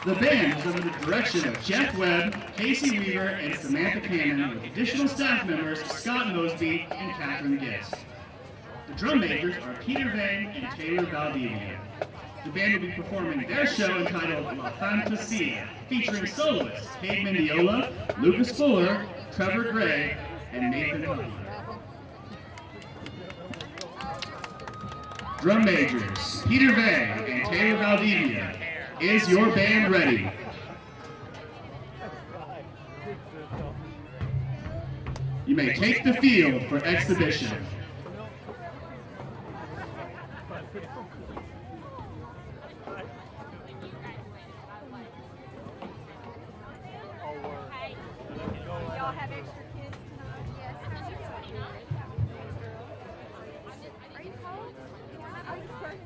E: The band is under the direction of Jeff Webb, Casey Weaver, and Samantha Cannon, with additional staff members Scott Mosby and Catherine Gist. The drum majors are Peter Vang and Taylor Valdivia. The band will be performing their show entitled La Fantasia, featuring soloists Cade Mendiola, Lucas Fuller, Trevor Gray, and Nathan Huffman. Drum majors, Peter Vang and Taylor Valdivia. Is your band ready? You may take the field for exhibition.
F: Y'all have extra kids tonight? Yes. Are you cold? Are you scared?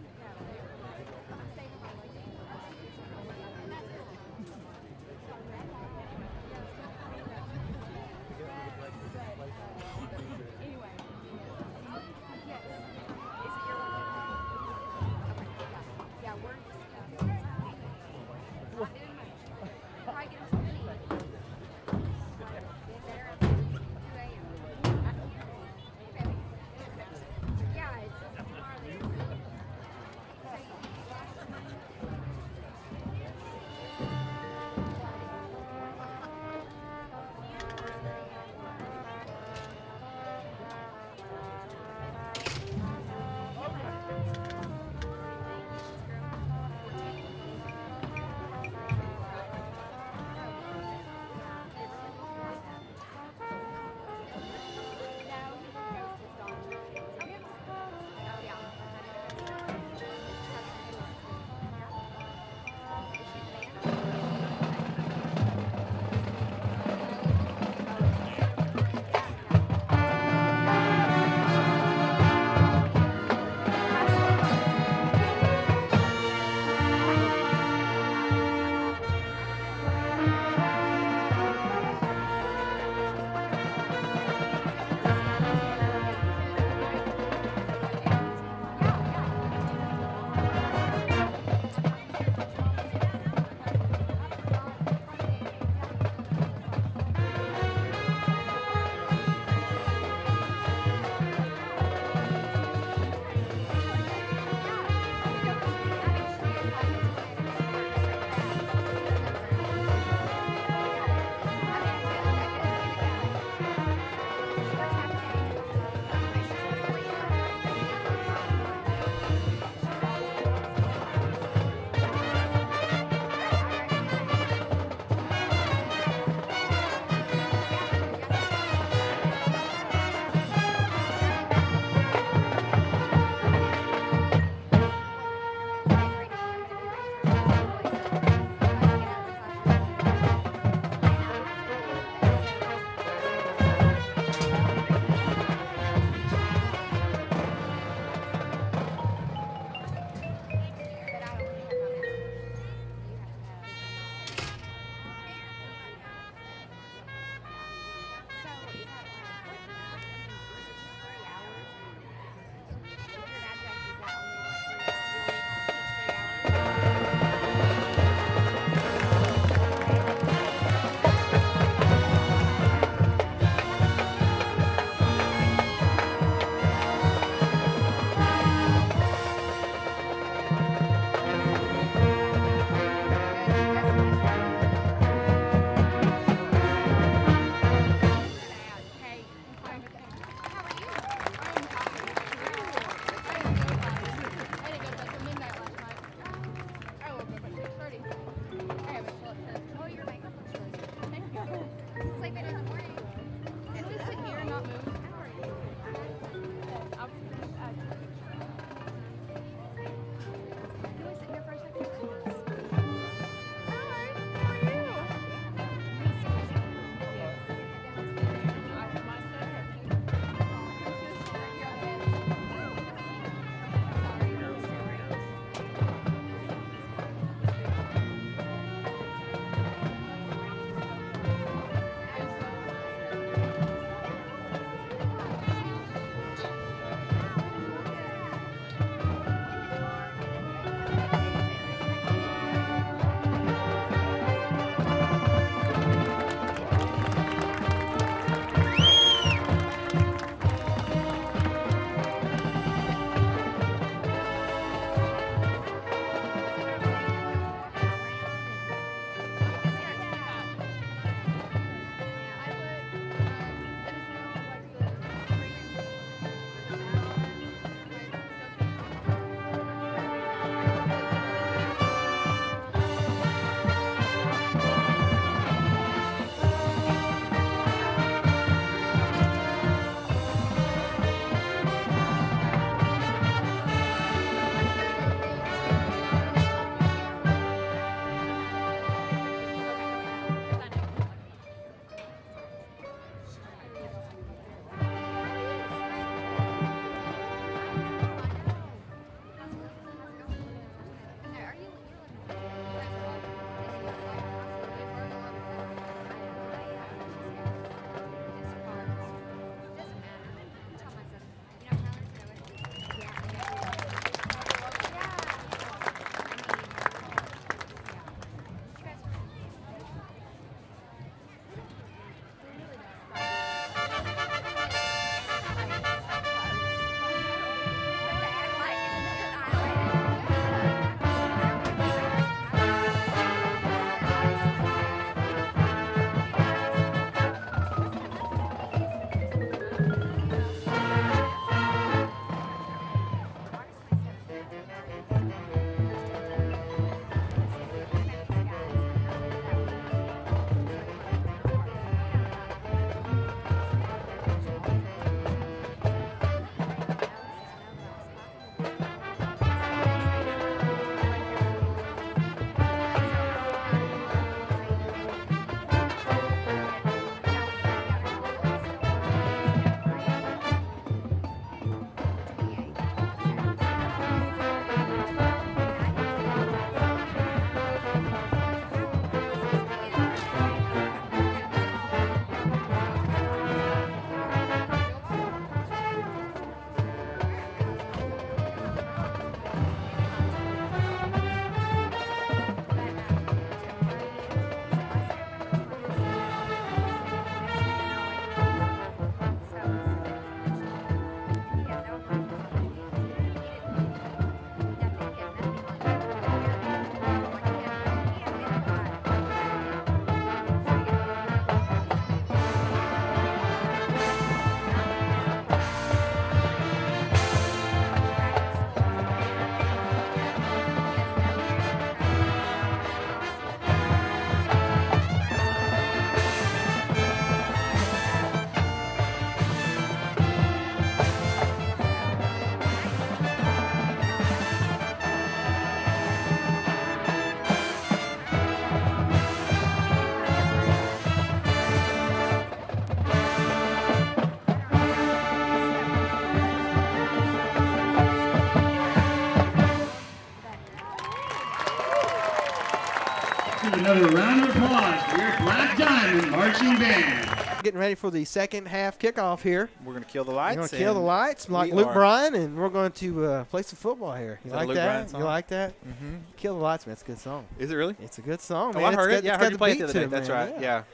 E: another round of applause for your Black Diamond Marching Band.
A: Getting ready for the second half kickoff here.
B: We're going to kill the lights.
A: We're going to kill the lights like Luke Bryan, and we're going to play some football here. You like that? You like that?
B: Mm-hmm.
A: Kill the lights, man. It's a good song.
B: Is it really?
A: It's a good song,
B: Oh,
A: man.
B: I heard it. Yeah, I heard you play it the other day.
A: It,
B: That's right. Yeah.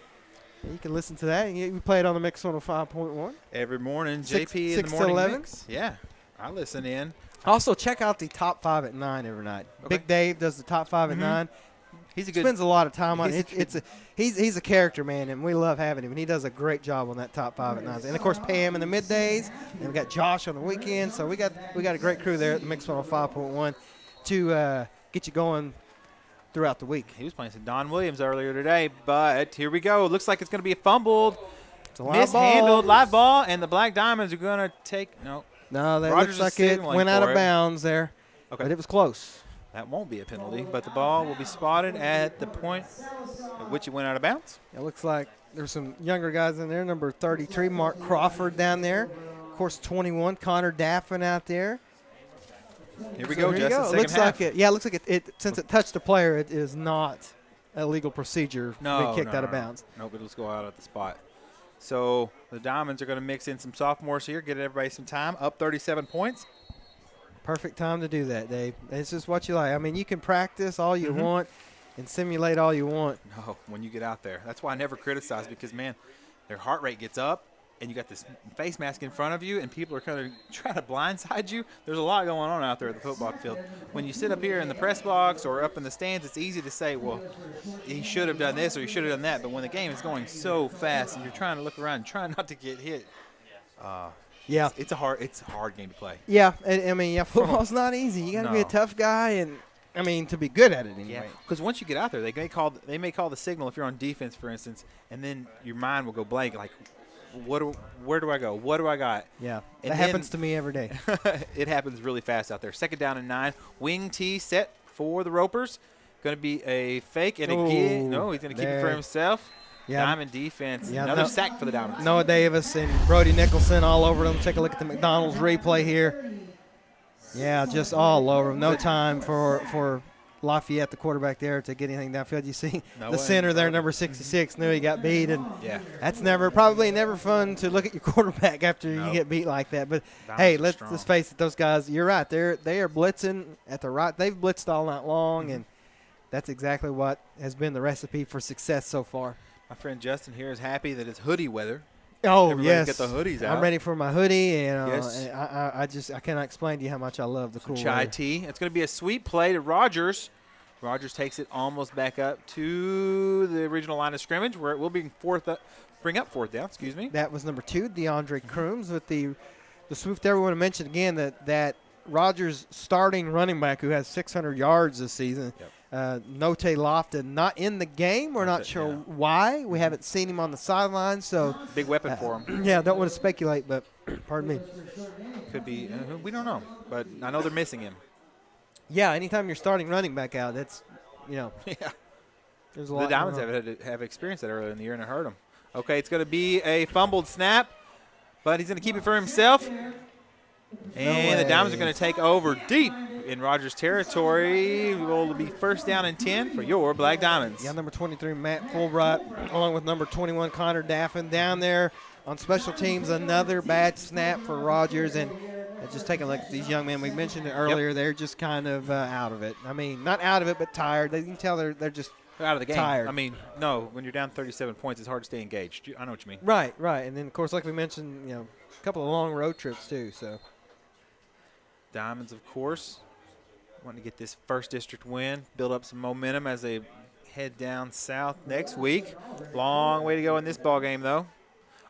A: You can listen to that. We play it on the Mix 105.1.
B: Every morning,
A: Six
B: JP in the morning
A: 11.
B: mix. Yeah, I listen in.
A: Also, check out the top 5 at 9 every night.
B: Okay.
A: Big Dave does the top 5 at 9.
B: He's a good.
A: Spends a lot of time on it. He's a character, man, and we love having him. And he does a great job on that top 5 at 9. And of course, Pam in the middays, and we got Josh on the weekend. So we got a great crew there at the Mix 105.1 to get you going throughout the week.
B: He was playing some Don Williams earlier today, but here we go. Looks like it's going to be a fumbled,
A: it's a
B: mishandled live ball, and the Black Diamonds are going to take
A: No, that
B: Rogers
A: looks like it went out of bounds there, but it was close.
B: That won't be a penalty, but the ball will be spotted at the point at which it went out of bounds.
A: It looks like there's some younger guys in there. Number 33, Mark Crawford down there. Of course, 21, Connor Daffin out there.
B: Here we go,
A: Justin.
B: Second
A: looks
B: half.
A: like it. Yeah, it looks like it. Since it touched the player, it is not a legal procedure to be kicked out of bounds.
B: No, but let's go out at the spot. So the Diamonds are going to mix in some sophomores here, get everybody some time. Up 37 points.
A: Perfect time to do that, Dave. It's just what you like. I mean, you can practice all you want and simulate all you want.
B: No, when you get out there. That's why I never criticize, because, man, their heart rate gets up, and you got this face mask in front of you, and people are kind of trying to blindside you. There's a lot going on out there at the football field. When you sit up here in the press box or up in the stands, it's easy to say, well, he should have done this or he should have done that. But when the game is going so fast and you're trying to look around and trying not to get hit,
A: yeah,
B: it's a hard game to play.
A: Yeah, I mean, football's not easy. You got to be a tough guy, and I mean, to be good at it anyway.
B: Yeah, because once you get out there, they may call the signal if you're on defense, for instance, and then your mind will go blank, like, where do I go? What do I got?
A: Yeah,
B: and
A: that happens to me every day.
B: It happens really fast out there. Second down and 9. Wing T set for the Ropers. Going to be a fake and again. No, he's going to keep it for himself.
A: Yeah.
B: Diamond defense. Yeah, another sack for the Diamonds.
A: Noah Davis and Brody Nicholson all over them. Take a look at the McDonald's replay here. Yeah, just all over them. No time for Lafayette, the quarterback there, to get anything downfield. You see the center there, number 66, knew he got beat. And that's probably never fun to look at your quarterback after you get beat like that. But, hey, let's face it, those guys, you're right. They are blitzing at the right. They've blitzed all night long, and that's exactly what has been the recipe for success so far.
B: My friend Justin here is happy that it's hoodie weather.
A: Oh,
B: Everybody
A: yes.
B: Get the hoodies out.
A: I'm ready for my hoodie, and I cannot explain to you how much I love the cool
B: chai
A: weather.
B: tea. It's going to be a sweep play to Rogers. Rogers takes it almost back up to the original line of scrimmage, where it will be bring up fourth down. Excuse me.
A: That was number 2, DeAndre Crooms with the swoop there. We want to mention again that Rogers starting running back, who has 600 yards this season.
B: Yep.
A: Note Lofton not in the game. We're not sure why. We haven't seen him on the sideline. So
B: big weapon for him.
A: Yeah, don't want to speculate, but pardon me.
B: Could be. We don't know, but I know they're missing him.
A: Yeah, anytime you're starting running back out, that's
B: Yeah.
A: There's a lot.
B: The Diamonds have experienced that earlier in the year, and it hurt them. Okay, it's going to be a fumbled snap, but he's going to keep it for himself. And the Diamonds are going to take over deep in Rogers' territory. It will be first down and 10 for your Black Diamonds.
A: Yeah, number 23, Matt Fulbright, along with number 21, Connor Daffin, down there on special teams. Another bad snap for Rogers. And just taking a look at these young men. We mentioned it earlier. They're just kind of out of it. I mean, not out of it, but tired. You can tell they're just
B: out of the game.
A: Tired.
B: I mean, no, when you're down 37 points, it's hard to stay engaged. I know what you mean.
A: Right. And then, of course, like we mentioned, a couple of long road trips too. So
B: Diamonds, of course, wanting to get this first district win, build up some momentum as they head down south next week. Long way to go in this ball game, though.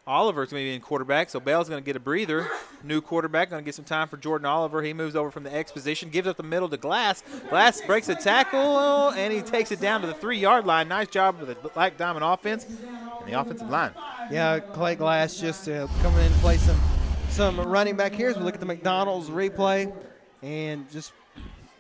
B: Oliver's going to be in quarterback, so Bell's going to get a breather. New quarterback, going to get some time for Jordan Oliver. He moves over from the X position, gives up the middle to Glass. Glass breaks a tackle, and he takes it down to the 3-yard line. Nice job with the Black Diamond offense and the offensive line.
A: Yeah, Clay Glass just coming in to play some running back here as we look at the McDonald's replay. And just,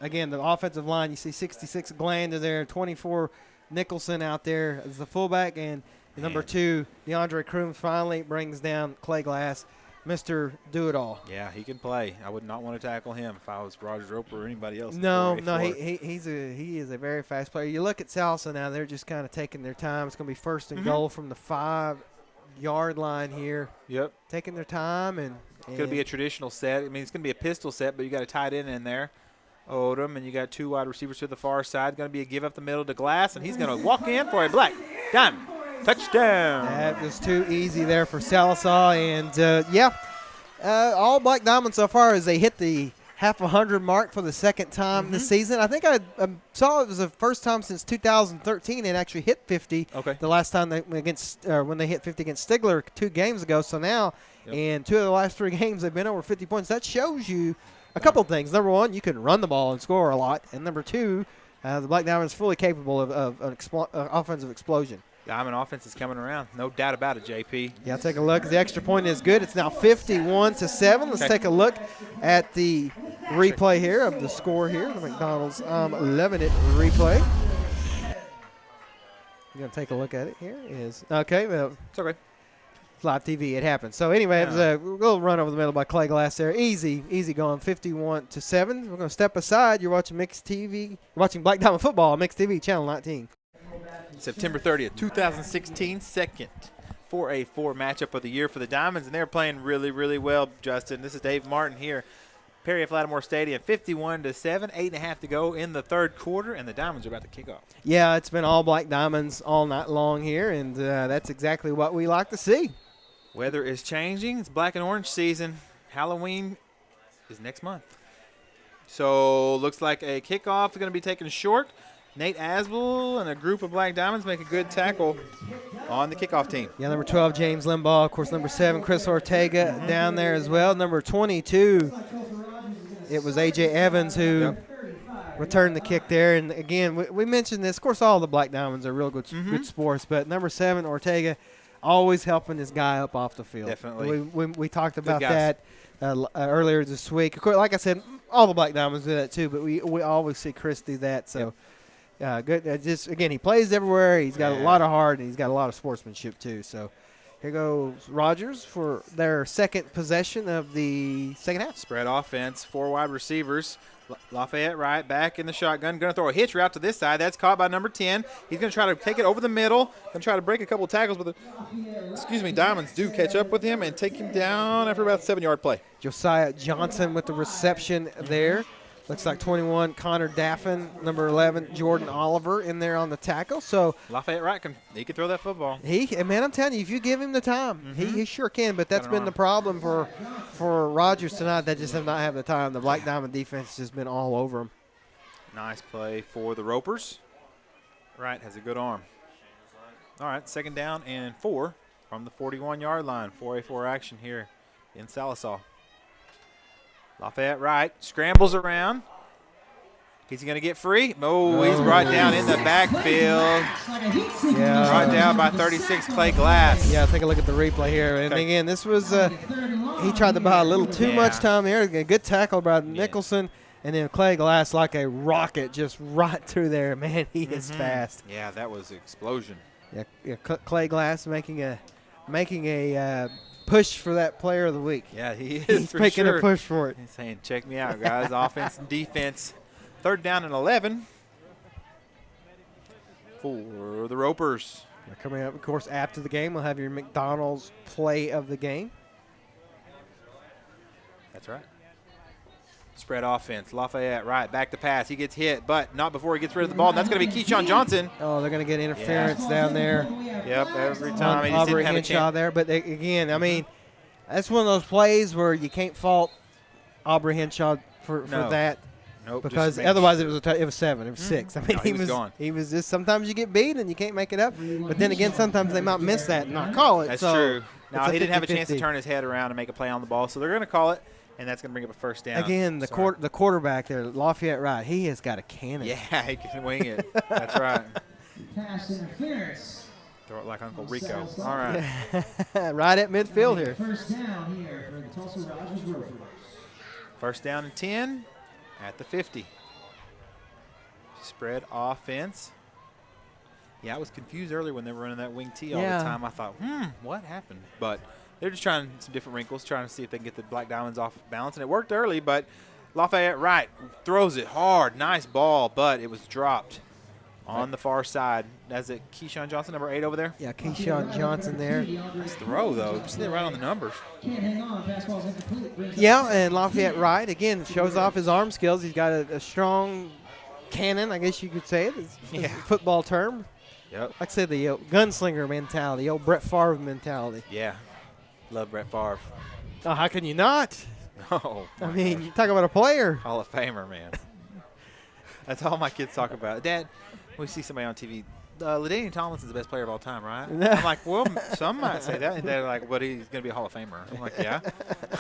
A: again, the offensive line, you see 66 Glander there, 24 Nicholson out there as the fullback, and number 2, DeAndre Crooms finally brings down Clay Glass. Mr. Do-It-All.
B: Yeah, he can play. I would not want to tackle him if I was Rogers Roper or anybody else.
A: No, he is a very fast player. You look at Sallisaw now; they're just kind of taking their time. It's going to be first and goal from the 5-yard line here.
B: Yep,
A: taking their time and
B: it's going to be a traditional set. I mean, it's going to be a pistol set, but you got a tight end in there, Odom, and you got 2 wide receivers to the far side. Going to be a give up the middle to Glass, and he's going to walk in for a black diamond touchdown.
A: That was too easy there for Sallisaw, and all Black Diamonds so far as they hit the half 100 mark for the second time this season. I think I saw it was the first time since 2013 it actually hit 50.
B: Okay.
A: The last time when they hit 50 against Stigler 2 games ago. So now in 2 of the last 3 games they've been over 50 points. That shows you a couple things. Number 1, you can run the ball and score a lot, and number 2, the Black Diamonds fully capable of an offensive explosion.
B: Diamond offense is coming around. No doubt about it, JP.
A: Yeah, take a look. The extra point is good. It's now 51-7. Let's take a look at the replay here of the score here. The McDonald's 11-minute replay. You're going to take a look at it here. Okay. Well,
B: it's okay.
A: It's live TV. It happens. So, anyway, it was a little run over the middle by Clay Glass there. Easy going, 51-7. We're going to step aside. You're watching Mixed TV. You're watching Black Diamond Football on Mixed TV, Channel 19.
B: September 30th, 2016, second 4A4 matchup of the year for the Diamonds, and they're playing really, really well, Justin. This is Dave Martin here. Perry at Lattimore Stadium, 51-7, 8.5 to go in the third quarter, and the Diamonds are about to kick off.
A: Yeah, it's been all Black Diamonds all night long here, and that's exactly what we like to see.
B: Weather is changing. It's black and orange season. Halloween is next month. So looks like a kickoff is going to be taken short. Nate Asbel and a group of Black Diamonds make a good tackle on the kickoff team.
A: Yeah, number 12, James Limbaugh. Of course, number 7, Chris Ortega down there as well. Number 22, it was A.J. Evans who returned the kick there. And, again, we mentioned this. Of course, all the Black Diamonds are real good sports. But number 7, Ortega, always helping this guy up off the field.
B: Definitely.
A: We talked about that earlier this week. Of course, like I said, all the Black Diamonds do that too. But we always see Chris do that. So. Yep. Good. Again, he plays everywhere. He's got a lot of heart, and he's got a lot of sportsmanship too. So here goes Rogers for their second possession of the second half.
B: Spread offense, 4 wide receivers. Lafayette right back in the shotgun. Going to throw a hitch route to this side. That's caught by number 10. He's going to try to take it over the middle. Going to try to break a couple of tackles, but Diamonds do catch up with him and take him down after about a 7-yard play.
A: Josiah Johnson with the reception there. Looks like 21, Connor Daffin, number 11, Jordan Oliver in there on the tackle. So
B: Lafayette Wright can throw that football.
A: Man, I'm telling you, if you give him the time, he sure can. But that's been the problem for Rogers tonight. They just have not had the time. The Black Diamond defense has just been all over him.
B: Nice play for the Ropers. Wright has a good arm. All right, second down and 4 from the 41-yard line. 4A4 action here in Sallisaw. Lafayette Wright scrambles around. Is he going to get free? Oh, he's brought down in the backfield.
A: Yeah.
B: Brought down by 36, Clay Glass.
A: Yeah, take a look at the replay here. And again, this was he tried to buy a little too much time here. A good tackle by Nicholson. And then Clay Glass like a rocket just right through there. Man, he is fast.
B: Yeah, that was an explosion.
A: Yeah, Clay Glass making a push for that player of the week.
B: Yeah, he is.
A: He's making a push for it.
B: He's saying, check me out, guys. Offense and defense. Third down and 11 for the Ropers.
A: Coming up, of course, after the game, we'll have your McDonald's play of the game.
B: That's right. Spread offense. Lafayette right back to pass. He gets hit, but not before he gets rid of the ball. And that's going to be Keyshawn Johnson.
A: Oh, they're going to get interference down there.
B: Yep, every time. He just didn't have a chance
A: there. But again, I mean, that's one of those plays where you can't fault Aubrey Henshaw for that.
B: Nope,
A: because otherwise it was 7. It was 6. I mean,
B: he was gone.
A: He was just sometimes you get beat and you can't make it up. But then again, sometimes they might miss that and not call it.
B: That's true. Now he didn't have a chance to turn his head around and make a play on the ball, so they're going to call it. And that's going to bring up a first down.
A: Again, the quarterback there, Lafayette Wright, he has got a cannon.
B: Yeah, he can wing it. That's right.
D: Pass interference.
B: Throw it like Uncle Rico. All right.
A: Right at midfield here.
D: First down here for the Tulsa Rogers Rovers.
B: First down and 10 at the 50. Spread offense. Yeah, I was confused earlier when they were running that wing T all the time. I thought, what happened? But They're just trying some different wrinkles, trying to see if they can get the Black Diamonds off balance. And it worked early, but Lafayette Wright throws it hard. Nice ball, but it was dropped on the far side. That's it. Keyshawn Johnson, number 8 over there.
A: Yeah, Keyshawn Johnson there.
B: Nice throw, though. Just right on the numbers.
A: Yeah, and Lafayette Wright, again, shows off his arm skills. He's got a strong cannon, I guess you could say it. It's a football term.
B: Yep.
A: Like I said, the gunslinger mentality, old Brett Favre mentality.
B: Yeah. Love Brett Favre.
A: Oh, how can you not?
B: Oh,
A: I mean, you talk about a player.
B: Hall of Famer, man. That's all my kids talk about. Dad, we see somebody on TV, LaDainian Tomlinson's the best player of all time, right? I'm like, well, some might say that. And they're like, but he's going to be a Hall of Famer. I'm like, yeah.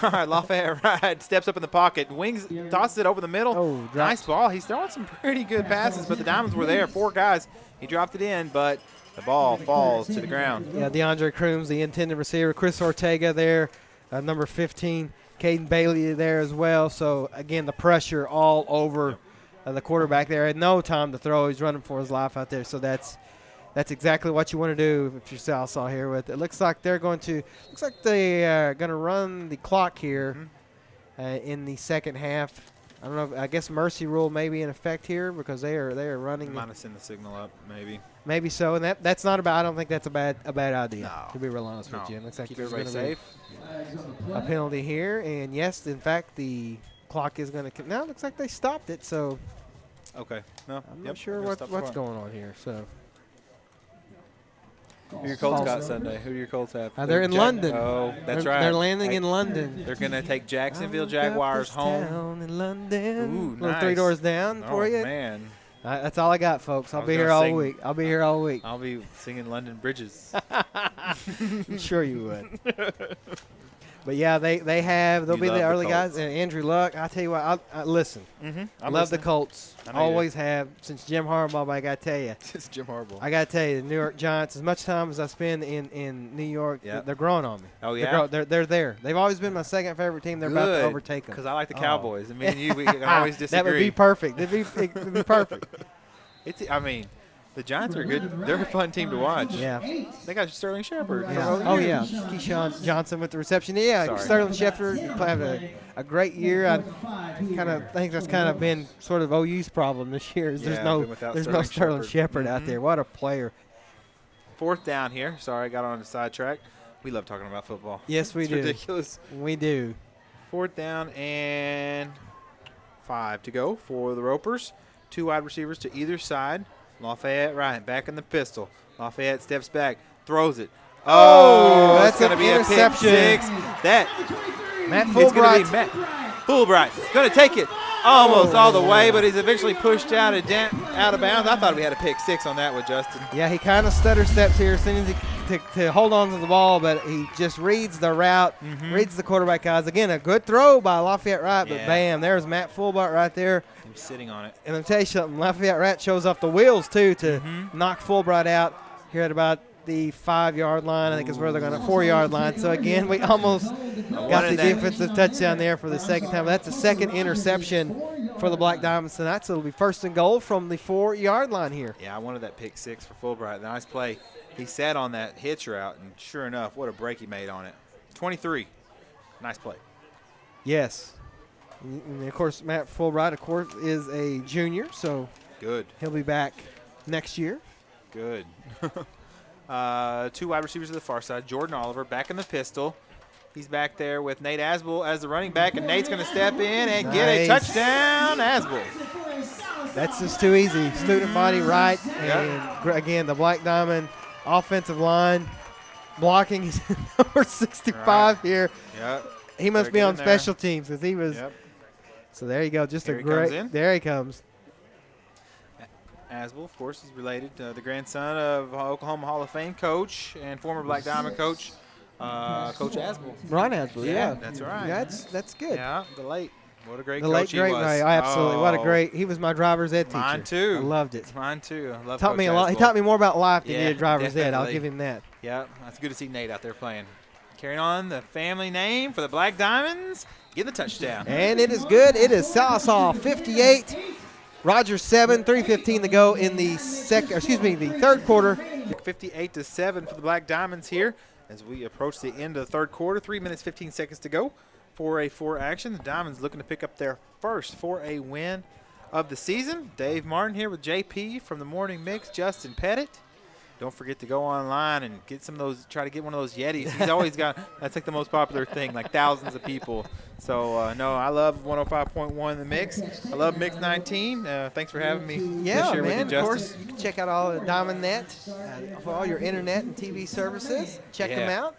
B: All right, Lafayette Wright steps up in the pocket, wings, tosses it over the middle.
A: Oh,
B: nice ball. He's throwing some pretty good passes, but the Diamonds were there. 4 guys. He dropped it in, but the ball falls to the ground.
A: Yeah, DeAndre Crooms, the intended receiver. Chris Ortega there, number 15. Caden Bailey there as well. So, again, the pressure all over the quarterback there. Had no time to throw. He's running for his life out there. So that's exactly what you want to do if you're Sallisaw here. With it looks like they're going to run the clock here in the second half. I don't know. I guess mercy rule may be in effect here because they are running.
B: Might have sent the signal up, maybe.
A: Maybe so, and that's not I don't think that's a bad idea.
B: No.
A: To be real honest with you, it looks like
B: keep
A: there's
B: everybody
A: gonna be
B: safe.
A: a penalty here, and yes, in fact, the clock is going to. Now it looks like they stopped it, so
B: Okay. No.
A: I'm not sure what's going on here. So.
B: Who your Colts got Sunday? Who do your Colts have?
A: They're in London.
B: Oh, that's right.
A: They're landing in London.
B: They're going to take Jacksonville Jaguars home.
A: Down in London.
B: Ooh,
A: Little
B: nice.
A: 3 doors down for you.
B: Oh, man.
A: That's all I got, folks. I'll be here all week. I'll be here all week.
B: I'll be singing London Bridges.
A: I'm sure you would. But yeah, they'll be the early guys. And Andrew Luck, I tell you what, I listen. I love the Colts. Always have since Jim Harbaugh. But I got to tell you,
B: It's Jim Harbaugh.
A: I got to tell you, the New York Giants. As much time as I spend in New York, they're growing on me.
B: Oh yeah,
A: they're there. They've always been my second favorite team. They're about to overtake them.
B: Because I like the Cowboys. And me and you, we can always disagree.
A: That would be perfect. It'd be perfect.
B: The Giants are good. They're a fun team to watch.
A: Yeah.
B: They got Sterling Shepard.
A: Yeah. Oh, yeah. Keyshawn Johnson with the reception. Yeah,
B: Sorry.
A: Sterling Shepard had a great year. I kind of think that's kind of been sort of OU's problem this year. Is there's no Sterling Shepard out there. What a player.
B: 4th down here. Sorry, I got on the sidetrack. We love talking about football.
A: Yes, we do.
B: It's ridiculous.
A: We do.
B: 4th down and 5 to go for the Ropers. 2 wide receivers to either side. Lafayette Wright back in the pistol. Lafayette steps back, throws it. Oh,
A: that's
B: going to be a pick
A: interception.
B: 6.
A: Matt
B: It's going to
A: Fulbright.
B: be Matt Fulbright. Going to take it almost all the way, but he's eventually pushed out of bounds. I thought we had a pick 6 on that with Justin.
A: Yeah, he kind of stutter steps here as soon as he to hold on to the ball, but he just reads the route, reads the quarterback guys. Again, a good throw by Lafayette Wright, but bam, there's Matt Fulbright right there.
B: He was sitting on it.
A: And I'll tell you something, Lafayette Wright shows off the wheels, too, to knock Fulbright out here at about the 5-yard line. I think is where they're going to 4-yard line. So, again, we almost got the defensive touchdown there for the second time. That's the second interception for the Black Diamonds tonight. So, it'll be 1st and goal from the 4-yard line here.
B: Yeah, I wanted that pick 6 for Fulbright. Nice play. He sat on that hitch route, and sure enough, what a break he made on it. 23. Nice play.
A: Yes. And, of course, Matt Fulbright, of course, is a junior, so
B: Good.
A: he'll be back next year.
B: Good. 2 wide receivers to the far side. Jordan Oliver back in the pistol. He's back there with Nate Asbel as the running back, and Nate's going to step in and get a touchdown. Asbel.
A: That's just too easy. Student body right, and again, the Black Diamond offensive line blocking is number 65 here.
B: Yep.
A: He must be on special teams because he was.
B: Yep.
A: So there you go. Just
B: Here
A: a
B: he comes
A: great.
B: in.
A: There he comes.
B: Asbel, of course, is related to the grandson of Oklahoma Hall of Fame coach and former Black Diamond coach, Coach Asbel.
A: Ron Asbel, yeah.
B: That's right.
A: That's good.
B: Yeah, the late. What a great
A: The
B: coach
A: late
B: he
A: great
B: was.
A: Ray. Absolutely. What a
B: Oh,
A: great. He was my driver's ed teacher.
B: Mine too.
A: I loved it.
B: Mine too. I love
A: Taught
B: Coach
A: me a lot. He
B: Asbel.
A: taught me more about life than he
B: Yeah,
A: did driver's ed. I'll
B: definitely.
A: give him that.
B: Yeah, that's good to see Nate out there playing. Carrying on the family name for the Black Diamonds. Getting the touchdown.
A: And it is good. It is Sallisaw 58, Rogers 7, 3:15 to go in the third quarter.
B: 58-7 for the Black Diamonds here. as we approach the end of the third quarter. 3 minutes, 15 seconds to go. 4A4 action. The Diamonds looking to pick up their first 4A win of the season. Dave Martin here with JP from the Morning Mix, Justin Pettit. Don't forget to go online and get some of those, try to get one of those Yetis. He's always got, that's like the most popular thing, like thousands of people. So, no, I love 105.1 The Mix. I love Mix 19. Thanks for having me this year with you, Justin.
A: Of course, you can check out all the Diamond Net for all your internet and TV services. Check them out.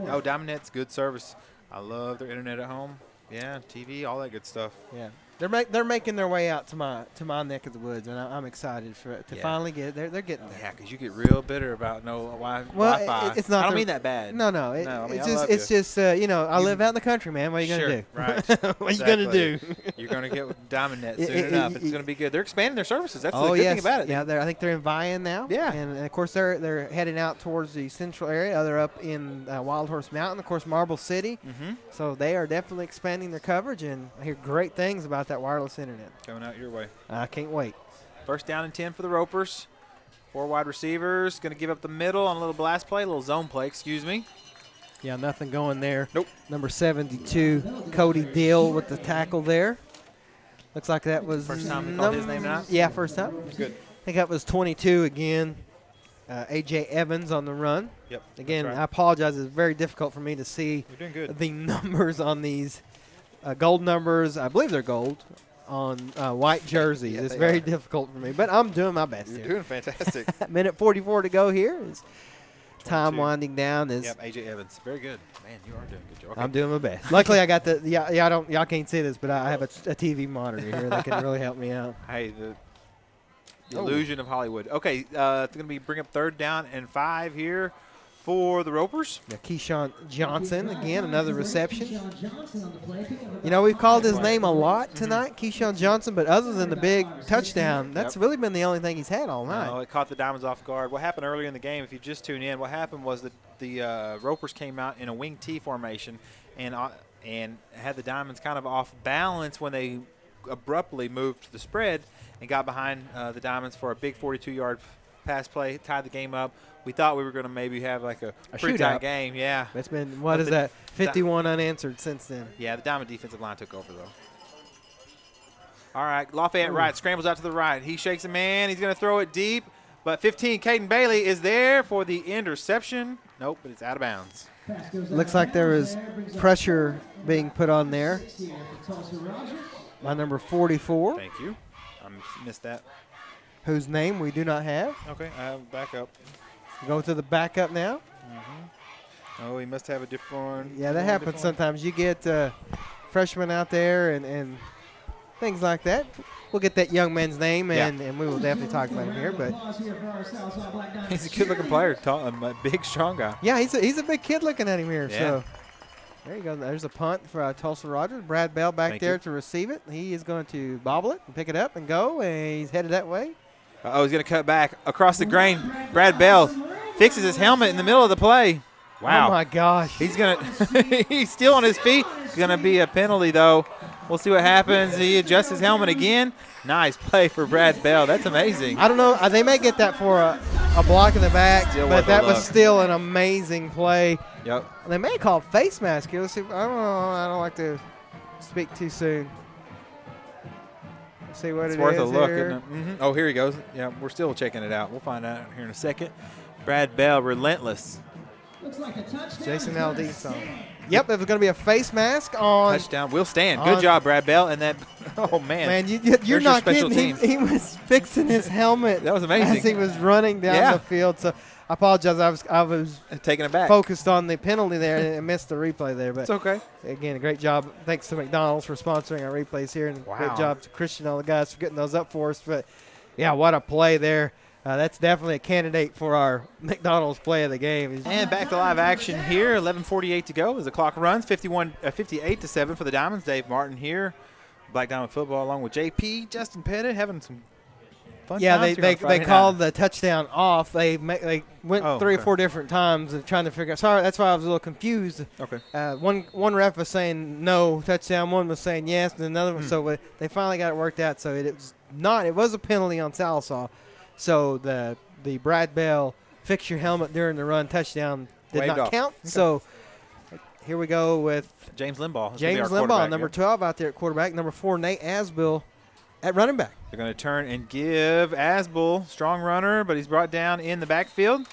B: Oh, Diamond Net's good service. I love their internet at home. Yeah, TV, all that good stuff.
A: Yeah. They're making their way out to my neck of the woods, and I'm excited to finally get it. They're getting there.
B: Yeah, because you get real bitter about no Wi-Fi.
A: Well, it's not.
B: I don't mean that bad.
A: No. It's just I live out in the country, man. What are you gonna do?
B: Right.
A: What are you gonna do?
B: You're gonna get with Diamond Net soon enough. It's gonna be good. They're expanding their services. That's the good thing about it.
A: Yeah, I think they're in Vian now.
B: Yeah.
A: And of course they're heading out towards the central area. They're up in Wild Horse Mountain, of course, Marble City.
B: Mm-hmm.
A: So they are definitely expanding their coverage, and I hear great things about that wireless internet.
B: Coming out your way.
A: I can't wait.
B: First down and 10 for the Ropers. 4 wide receivers. Going to give up the middle on a little blast play, a little zone play, excuse me.
A: Yeah, nothing going there.
B: Nope.
A: Number 72, Cody Deal with the tackle there. Looks like that was
B: first time we called his name out?
A: Yeah, first time.
B: Good.
A: I think that was 22 again. A.J. Evans on the run.
B: Yep.
A: Again,
B: right.
A: I apologize. It's very difficult for me to see
B: You're doing good.
A: the numbers on these gold numbers. I believe they're gold. On white jerseys.
B: Yeah,
A: it's very difficult for me, but I'm doing my best
B: You're
A: here.
B: doing fantastic.
A: Minute 44 to go here. Time winding down.
B: Yep, A.J. Evans. Very good. Man, you are doing a good job. Okay.
A: I'm doing my best. Luckily, I got the y'all can't see this, but I have a TV monitor here that can really help me out.
B: Hey, the illusion of Hollywood. Okay, it's going to be bring up 3rd down and 5 here for the Ropers.
A: Yeah, Keyshawn Johnson, again, another reception. We've called his name a lot tonight, Keyshawn Johnson, but other than the big touchdown, that's really been the only thing he's had all night.
B: No, it caught the Diamonds off guard. What happened earlier in the game, if you just tune in, what happened was that the Ropers came out in a wing T formation and had the Diamonds kind of off balance when they abruptly moved to the spread and got behind the Diamonds for a big 42-yard pass play, tied the game up. We thought we were going to maybe have like a pretty tight game. Yeah.
A: It's been, what is that, 51 unanswered since then.
B: Yeah, the Diamond defensive line took over, though. All right, Lafayette right, scrambles out to the right. He shakes a man. He's going to throw it deep. But 15, Caden Bailey is there for the interception. Nope, but it's out of bounds.
A: Looks like there was pressure being put on there by number 44.
B: Thank you. I missed that.
A: Whose name we do not have.
B: Okay, I have backup.
A: Go to the backup now.
B: Mm-hmm. Oh, he must have a different.
A: Yeah, that happens sometimes. You get freshmen out there and things like that. We'll get that young man's name, and we will definitely talk about him here. But
B: he's a good-looking player, tall, a big, strong guy.
A: Yeah, he's a big kid looking at him here.
B: Yeah.
A: So there you go. There's a punt for Tulsa Rogers. Brad Bell back there to receive it. He is going to bobble it and pick it up and go, and he's headed that way.
B: Oh, he's going to cut back across the grain. Brad Bell fixes his helmet in the middle of the play. Wow.
A: Oh, my gosh.
B: He's going to – he's still on his feet. It's going to be a penalty, though. We'll see what happens. He adjusts his helmet again. Nice play for Brad Bell. That's amazing.
A: I don't know. They may get that for a block in the back, but that was still an amazing play.
B: Yep.
A: They may call face mask here. Let's see. I don't know. I don't like to speak too soon. Let's see what
B: it's
A: it
B: worth
A: is
B: a look,
A: here.
B: isn't it? Mm-hmm. Oh, here he goes. Yeah, we're still checking it out. We'll find out here in a second. Brad Bell, relentless.
D: Looks like a touchdown.
A: Jason L.D. song. Yep, it was going to be a face mask on.
B: Touchdown. We'll stand. Good job, Brad Bell. And that, oh, man.
A: Man, you're not kidding. He was fixing his helmet.
B: That was amazing.
A: As he was running down the field. So I apologize. I was
B: taking it back.
A: Focused on the penalty there and missed the replay there. But
B: it's okay.
A: Again, a great job. Thanks to McDonald's for sponsoring our replays here. And great job to Christian and all the guys for getting those up for us. But, yeah, what a play there. That's definitely a candidate for our McDonald's play of the game.
B: And back to live action here. 11:48 to go as the clock runs. 58-7 for the Diamonds. Dave Martin here. Black Diamond football along with JP, Justin Pettit having some fun times
A: they called the touchdown off. They went 3 or 4 different times of trying to figure out. Sorry, that's why I was a little confused.
B: Okay.
A: One ref was saying no touchdown. One was saying yes, and another one. So they finally got it worked out. So it was not. It was a penalty on Sallisaw. So the Brad Bell fix your helmet during the run touchdown did
B: Waved
A: not
B: off.
A: count.
B: Okay.
A: So here we go with
B: James Limbaugh.
A: James Limbaugh, number 12 out there at quarterback. Number 4, Nate Asbill at running back.
B: They're going to turn and give Asbill, strong runner, but he's brought down in the backfield.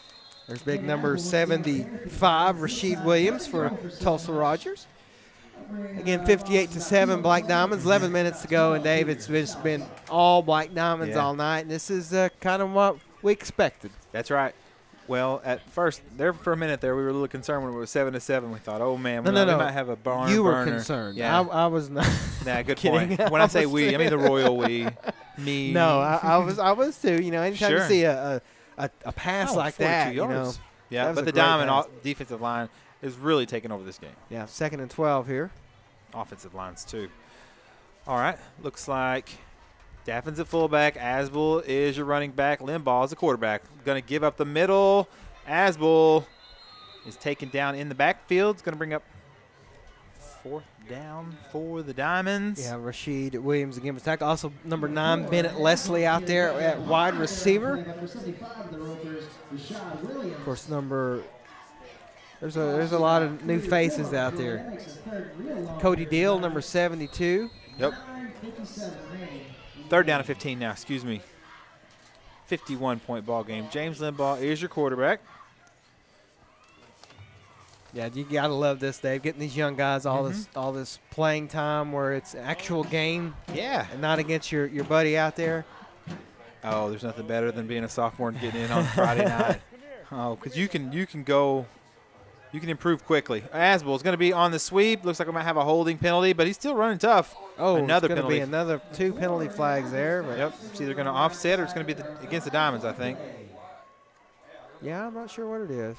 A: There's big number 75, Rasheed Williams for Tulsa Rogers. Again, 58-7, Black Diamonds. 11 minutes to go, and Dave, it's just been all Black Diamonds all night, and this is kind of what we expected.
B: That's right. Well, at first, there for a minute there, we were a little concerned when it was 7-7. We thought, oh man, we might have a barn
A: You were
B: burner.
A: concerned.
B: Yeah,
A: I was not.
B: Nah, good
A: kidding.
B: point. When I say we, I mean the royal we, me.
A: No, I was too. You know, anytime you
B: Sure.
A: see a pass like
B: 42
A: that,
B: yards.
A: you know.
B: Yeah,
A: that was
B: but
A: a
B: the
A: great
B: Diamond
A: pass.
B: defensive line is really taking over this game.
A: Yeah, 2nd and 12 here.
B: Offensive lines too. All right, looks like Daffin's at fullback. Asbill is your running back. Limbaugh is a quarterback. Going to give up the middle. Asbill is taken down in the backfield. It's going to bring up 4th down for the Diamonds.
A: Yeah, Rasheed Williams again was tackle. Also, number 9, Bennett Leslie out there at wide receiver.
D: Number 75 of the Rovers, Rashad Williams.
A: Of course, there's a lot of new faces out there. Cody Deal, number 72.
B: Yep. 3rd down and 15 now, excuse me. 51-point ball game. James Limbaugh is your quarterback.
A: Yeah, you gotta love this, Dave. Getting these young guys all this playing time where it's an actual game.
B: Yeah.
A: And not against your buddy out there.
B: Oh, there's nothing better than being a sophomore and getting in on Friday night. Oh, because you can improve quickly. Asbill is going to be on the sweep. Looks like we might have a holding penalty, but he's still running tough.
A: Oh,
B: another
A: it's going to
B: penalty.
A: be another 2 penalty flags there. But
B: Yep, it's either going to offset or it's going to be against the Diamonds, I think.
A: yeah, I'm not sure what it is.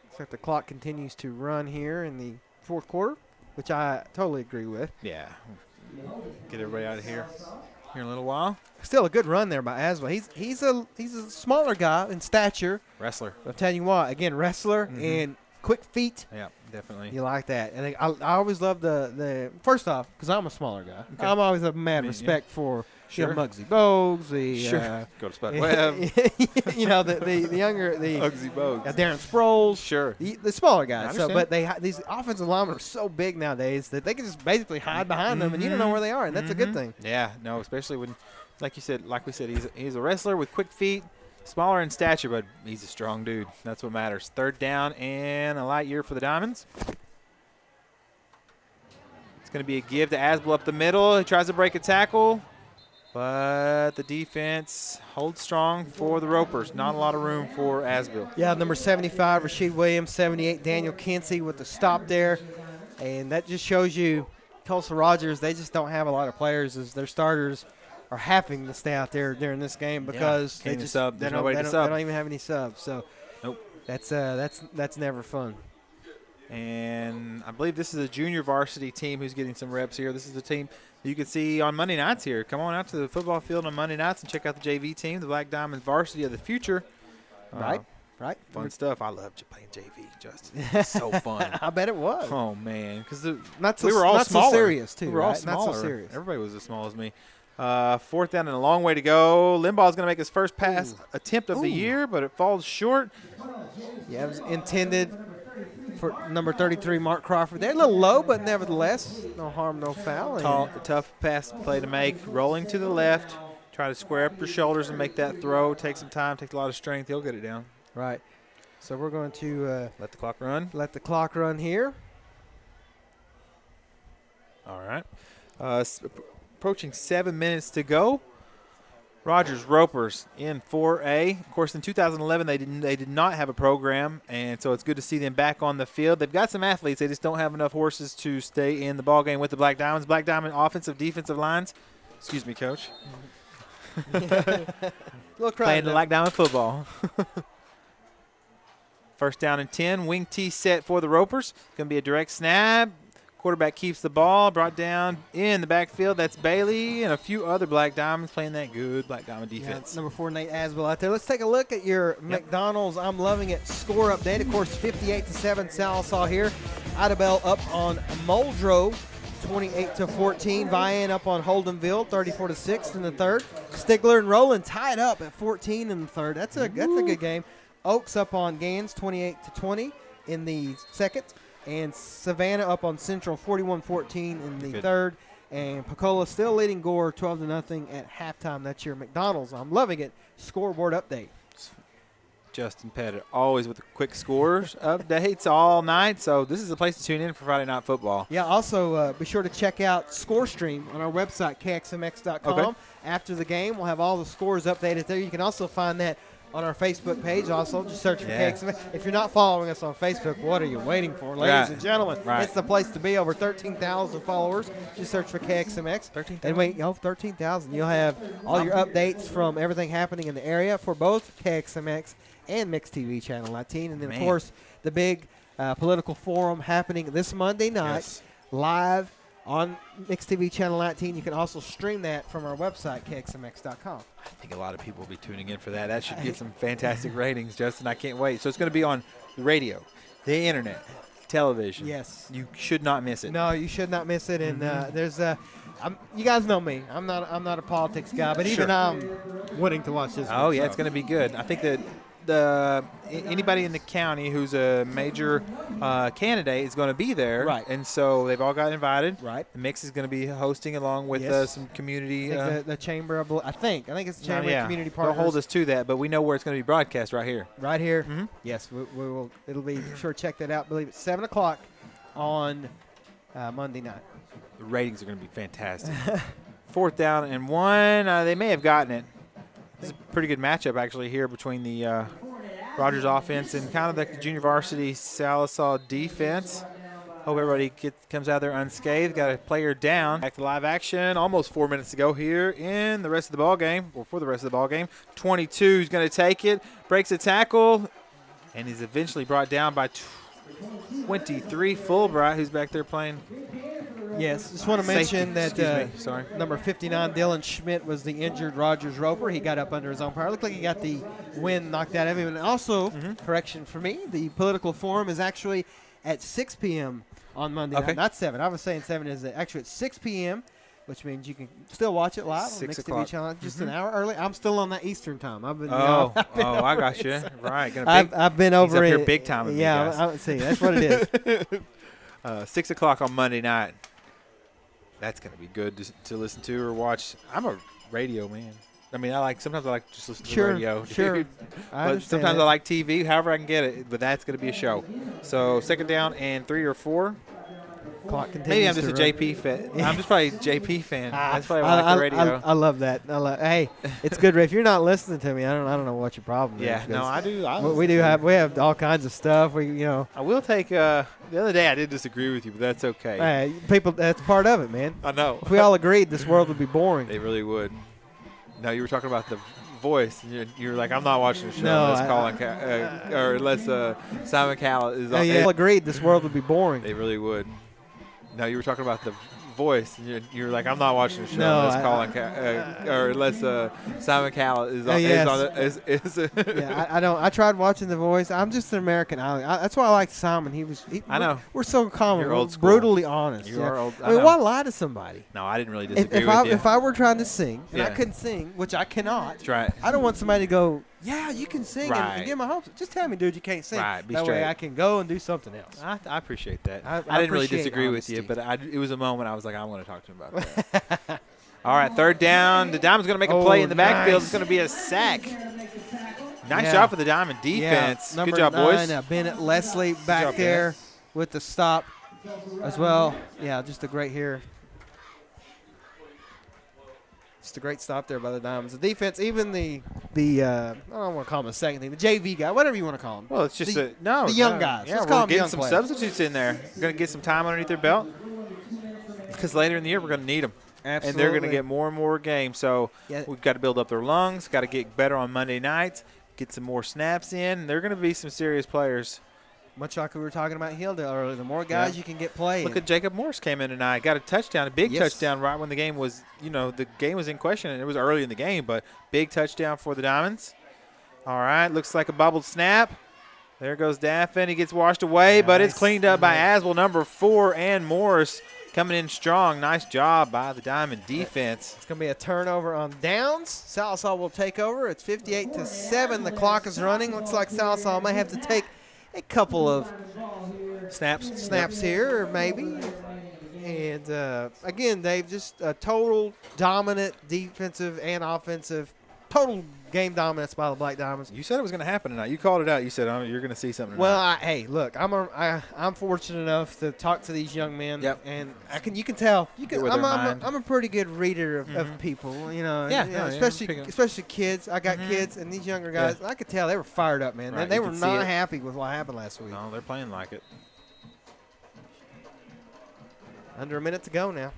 A: Looks like the clock continues to run here in the 4th quarter, which I totally agree with.
B: Yeah. Get everybody out of here in a little while.
A: Still a good run there by Asbill. He's a smaller guy in stature.
B: Wrestler.
A: But I'm telling you what, again, wrestler and quick feet.
B: Yeah, definitely.
A: You like that. And I always love the first off, because I'm a smaller guy,
B: Okay.
A: I'm always a mad
B: Yeah.
A: respect for
B: Sure.
A: Muggsy Bogues,
B: Go to Spud Webb.
A: the younger,
B: Uggsy Bogues.
A: Darren Sproles.
B: Sure.
A: The smaller guys.
B: I
A: So,
B: understand.
A: but these offensive linemen are so big nowadays that they can just basically hide behind them, and you don't know where they are, and that's a good thing.
B: Yeah, no, especially when, like we said, he's a wrestler with quick feet, smaller in stature, but he's a strong dude. That's what matters. 3rd down and a light year for the Diamonds. It's going to be a give to Asbill up the middle. He tries to break a tackle, but the defense holds strong for the Ropers. Not a lot of room for Asbill.
A: Yeah, number 75, Rasheed Williams, 78, Daniel Kinsey with the stop there. And that just shows you Tulsa Rogers, they just don't have a lot of players as their starters are having to stay out there during this game because
B: Can't
A: they just
B: sub.
A: they
B: There's
A: don't,
B: nobody
A: they
B: to
A: don't- they
B: sub.
A: don't even have any subs. So
B: Nope.
A: that's never fun.
B: And I believe this is a junior varsity team who's getting some reps here. This is the team you can see on Monday nights here. Come on out to the football field on Monday nights and check out the JV team, the Black Diamonds varsity of the future.
A: Right.
B: Fun stuff. I love playing JV, Justin. It's so fun.
A: I bet it was.
B: Oh, man. Because
A: Not so,
B: we were all
A: not
B: smaller.
A: so serious, too.
B: We were all
A: right?
B: smaller.
A: Not so serious.
B: Everybody was as small as me. 4th down and a long way to go. Limbaugh's going to make his first pass attempt of the year, but it falls short.
A: Yeah, it was intended for number 33, Mark Crawford. They're a little low, but nevertheless, no harm, no foul.
B: Tall, tough pass play to make. Rolling to the left. Try to square up your shoulders and make that throw. Take some time. Takes a lot of strength. He'll get it down.
A: Right. So we're going to
B: Let the clock run.
A: let the clock run here.
B: All right. Approaching 7 minutes to go. Rogers Ropers in 4A. Of course, in 2011, they did not have a program, and so it's good to see them back on the field. They've got some athletes. They just don't have enough horses to stay in the ballgame with the Black Diamonds. Black Diamond offensive, defensive lines. Excuse me, Coach. Playing the Black Diamond football. 1st down and 10. Wing T set for the Ropers. Going to be a direct snap. Quarterback keeps the ball, brought down in the backfield. That's Bailey and a few other Black Diamonds playing that good Black Diamond defense.
A: Number 4, Nate Asbill out there. Let's take a look at your McDonald's I'm Loving It score update. Of course, 58-7 Sallisaw here. Idabel up on Muldrow, 28-14. Vian up on Holdenville, 34-6 in the 3rd. Stigler and Rowland tied up at 14 in the 3rd. That's a good game. Oaks up on Gans 28-20 in the second. And Savannah up on Central 41-14 in the third. And Pecola still leading Gore 12-0 at halftime. That's your McDonald's. I'm loving it. Scoreboard update.
B: Justin Pettit, always with the quick scores updates all night. So this is a place to tune in for Friday Night Football.
A: Yeah, also be sure to check out ScoreStream on our website, kxmx.com.
B: Okay.
A: After the game, we'll have all the scores updated there. You can also find that on our Facebook page. Also, just search for KXMX. If you're not following us on Facebook, what are you waiting for? Ladies and gentlemen, it's the place to be. Over 13,000 followers. Just search for KXMX. 13,000? And wait, 13,000. You'll have all your updates from everything happening in the area for both KXMX and Mix TV Channel 19. And then, of course, the big political forum happening this Monday night live on Mix TV Channel 19. You can also stream that from our website, kxmx.com.
B: I think a lot of people will be tuning in for that. That should get some fantastic ratings, Justin. I can't wait. So it's going to be on the radio, the internet, television.
A: Yes.
B: You should not miss it.
A: No, you should not miss it. And there's you guys know me. I'm not a politics guy, but even I'm wanting to watch this.
B: Oh, yeah, it's going to be good. I think that anybody in the county who's a major candidate is going to be there.
A: Right.
B: And so they've all got invited.
A: Right.
B: The Mix is going to be hosting along with some community.
A: The Chamber of, I think it's the Chamber of Community Partners.
B: Don't hold us to that, but we know where it's going to be broadcast right here.
A: Right here. Mm-hmm. Yes, we will. It'll be sure check that out. I believe it's 7 o'clock on Monday night.
B: The ratings are going to be fantastic. 4th down and 1. They may have gotten it. This is a pretty good matchup, actually, here between the Rogers offense and kind of the junior varsity Sallisaw defense. Hope everybody comes out there unscathed. Got a player down. Back to live action. Almost 4 minutes to go here in the rest of the ball game, or for the rest of the ball game. 22 is going to take it, breaks a tackle, and he's eventually brought down by 23 Fulbright, who's back there playing.
A: Yes, just want to mention that
B: Sorry.
A: number 59, Dylan Schmidt, was the injured Rogers Roper. He got up under his own power. Looked like he got the wind knocked out of him. And also, correction for me, the political forum is actually at 6 p.m. on Monday night, not 7. I was saying 7 is actually at 6 p.m., which means you can still watch it live on Mix TV Channel just an hour early. I'm still on that Eastern time. I've been.
B: I got you. Right.
A: I've been over
B: he's
A: it.
B: up here big time with me,
A: guys. I see. That's what it is.
B: 6 o'clock on Monday night. That's going to be good to listen to or watch. I'm a radio man. I mean, sometimes I like just listen to the radio.
A: Sure.
B: But sometimes I like TV, however I can get it. But that's going to be a show. So 2nd down and 3 or 4.
A: Clock continues.
B: Maybe I'm just a JP fan. I'm just probably a JP fan. That's probably why I like the radio.
A: I love that. Hey, it's good. If you're not listening to me, I don't know what your problem is.
B: Yeah, no, I do.
A: We have all kinds of stuff.
B: I will take. The other day I did disagree with you, but that's okay.
A: Hey, people, that's part of it, man.
B: I know.
A: If we all agreed, this world would be boring.
B: They really would. No, you were talking about the Voice. And you're like, I'm not watching the show unless Simon Cowell is on.
A: All agreed, this world would be boring.
B: They really would. No, you were talking about the Voice. And you're like, I'm not watching the show unless Simon Cowell is on.
A: I tried watching The Voice. I'm just an American Idol. That's why I like Simon.
B: I know.
A: We're so common.
B: You're old school.
A: Brutally honest.
B: You are old.
A: I mean, why lie to somebody?
B: No, I didn't really disagree with you.
A: If I were trying to sing and I couldn't sing, which I cannot.
B: That's right.
A: I don't want somebody to go, yeah, you can sing and get my hopes. Just tell me, dude, you can't sing.
B: Right, be
A: that
B: straight.
A: way I can go and do something else.
B: I appreciate that.
A: I
B: didn't really disagree
A: honesty.
B: with you, but it was a moment I was like, I want to talk to him about that. All right, 3rd down. The Diamond's going to make a play in the backfield. It's going to be a sack. Nice job for the Diamond defense.
A: Good
B: job,
A: 9,
B: boys.
A: Bennett Leslie back there with the stop as well. Yeah, just a great here. Just a great stop there by the Diamonds. The defense, even the I don't want to call him a second team, the JV guy, whatever you want to call him.
B: Well, it's just
A: the young guys.
B: Yeah,
A: Let's call
B: we're
A: them
B: getting
A: young
B: some
A: players.
B: substitutes in there. We're going to get some time underneath their belt because later in the year we're going to need them.
A: Absolutely.
B: And they're going to get more and more games. So we've got to build up their lungs, got to get better on Monday nights, get some more snaps in. They're going to be some serious players.
A: Much like we were talking about Hilldale earlier, the more guys you can get playing.
B: Look at Jacob Morris came in tonight, got a touchdown, a big touchdown right when the game was, the game was in question, and it was early in the game, but big touchdown for the Diamonds. All right, looks like a bubbled snap. There goes Daffin. He gets washed away, but it's cleaned up by Aswell, number 4, and Morris coming in strong. Nice job by the Diamond defense.
A: It's going to be a turnover on downs. Sallisaw will take over. It's 58-7. The clock is running. Looks like Sallisaw may have to take a couple of snaps here, or maybe. And, again, Dave, just a total dominant defensive and offensive, total game dominance by the Black Diamonds.
B: You said it was going to happen tonight. You called it out. You said, oh, you're going to see something tonight.
A: Well, hey, look, I'm fortunate enough to talk to these young men, and you can tell. I'm a pretty good reader of people, especially kids. I got kids, and these younger guys, I could tell they were fired up, man.
B: Right,
A: they were not happy with what happened last week.
B: No, they're playing like it.
A: Under a minute to go now.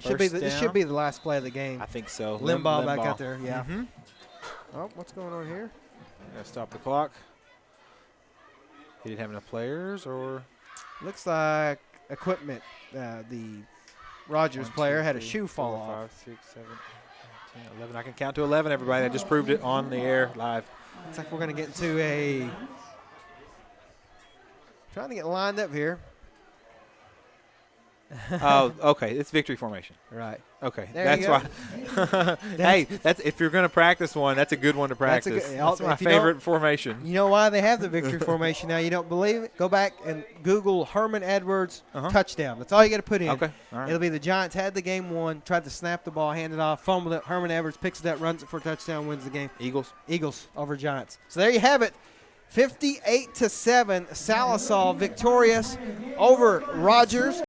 A: This should be the last play of the game.
B: I think so.
A: Limbaugh back out there, yeah. Oh, what's going on here?
B: Gotta stop the clock. He didn't have enough players, or?
A: Looks like equipment. The Rogers player had a shoe fall off.
B: 5, 6, 7, 8, 10, 11. I can count to 11, everybody. I just proved it on the air live.
A: Looks like we're going to get into a – trying to get lined up here.
B: Oh, okay. It's victory formation.
A: Right.
B: Okay.
A: There
B: That's why. Hey, if you're going to practice one, that's a good one to practice. That's my favorite formation.
A: You know why they have the victory formation now? You don't believe it? Go back and Google Herman Edwards touchdown. That's all you got to put in.
B: Okay. All right.
A: It'll be the Giants had the game won, tried to snap the ball, hand it off, fumbled it. Herman Edwards picks it up, runs it for a touchdown, wins the game. Eagles over Giants. So there you have it. 58-7, Sallisaw victorious over Rogers.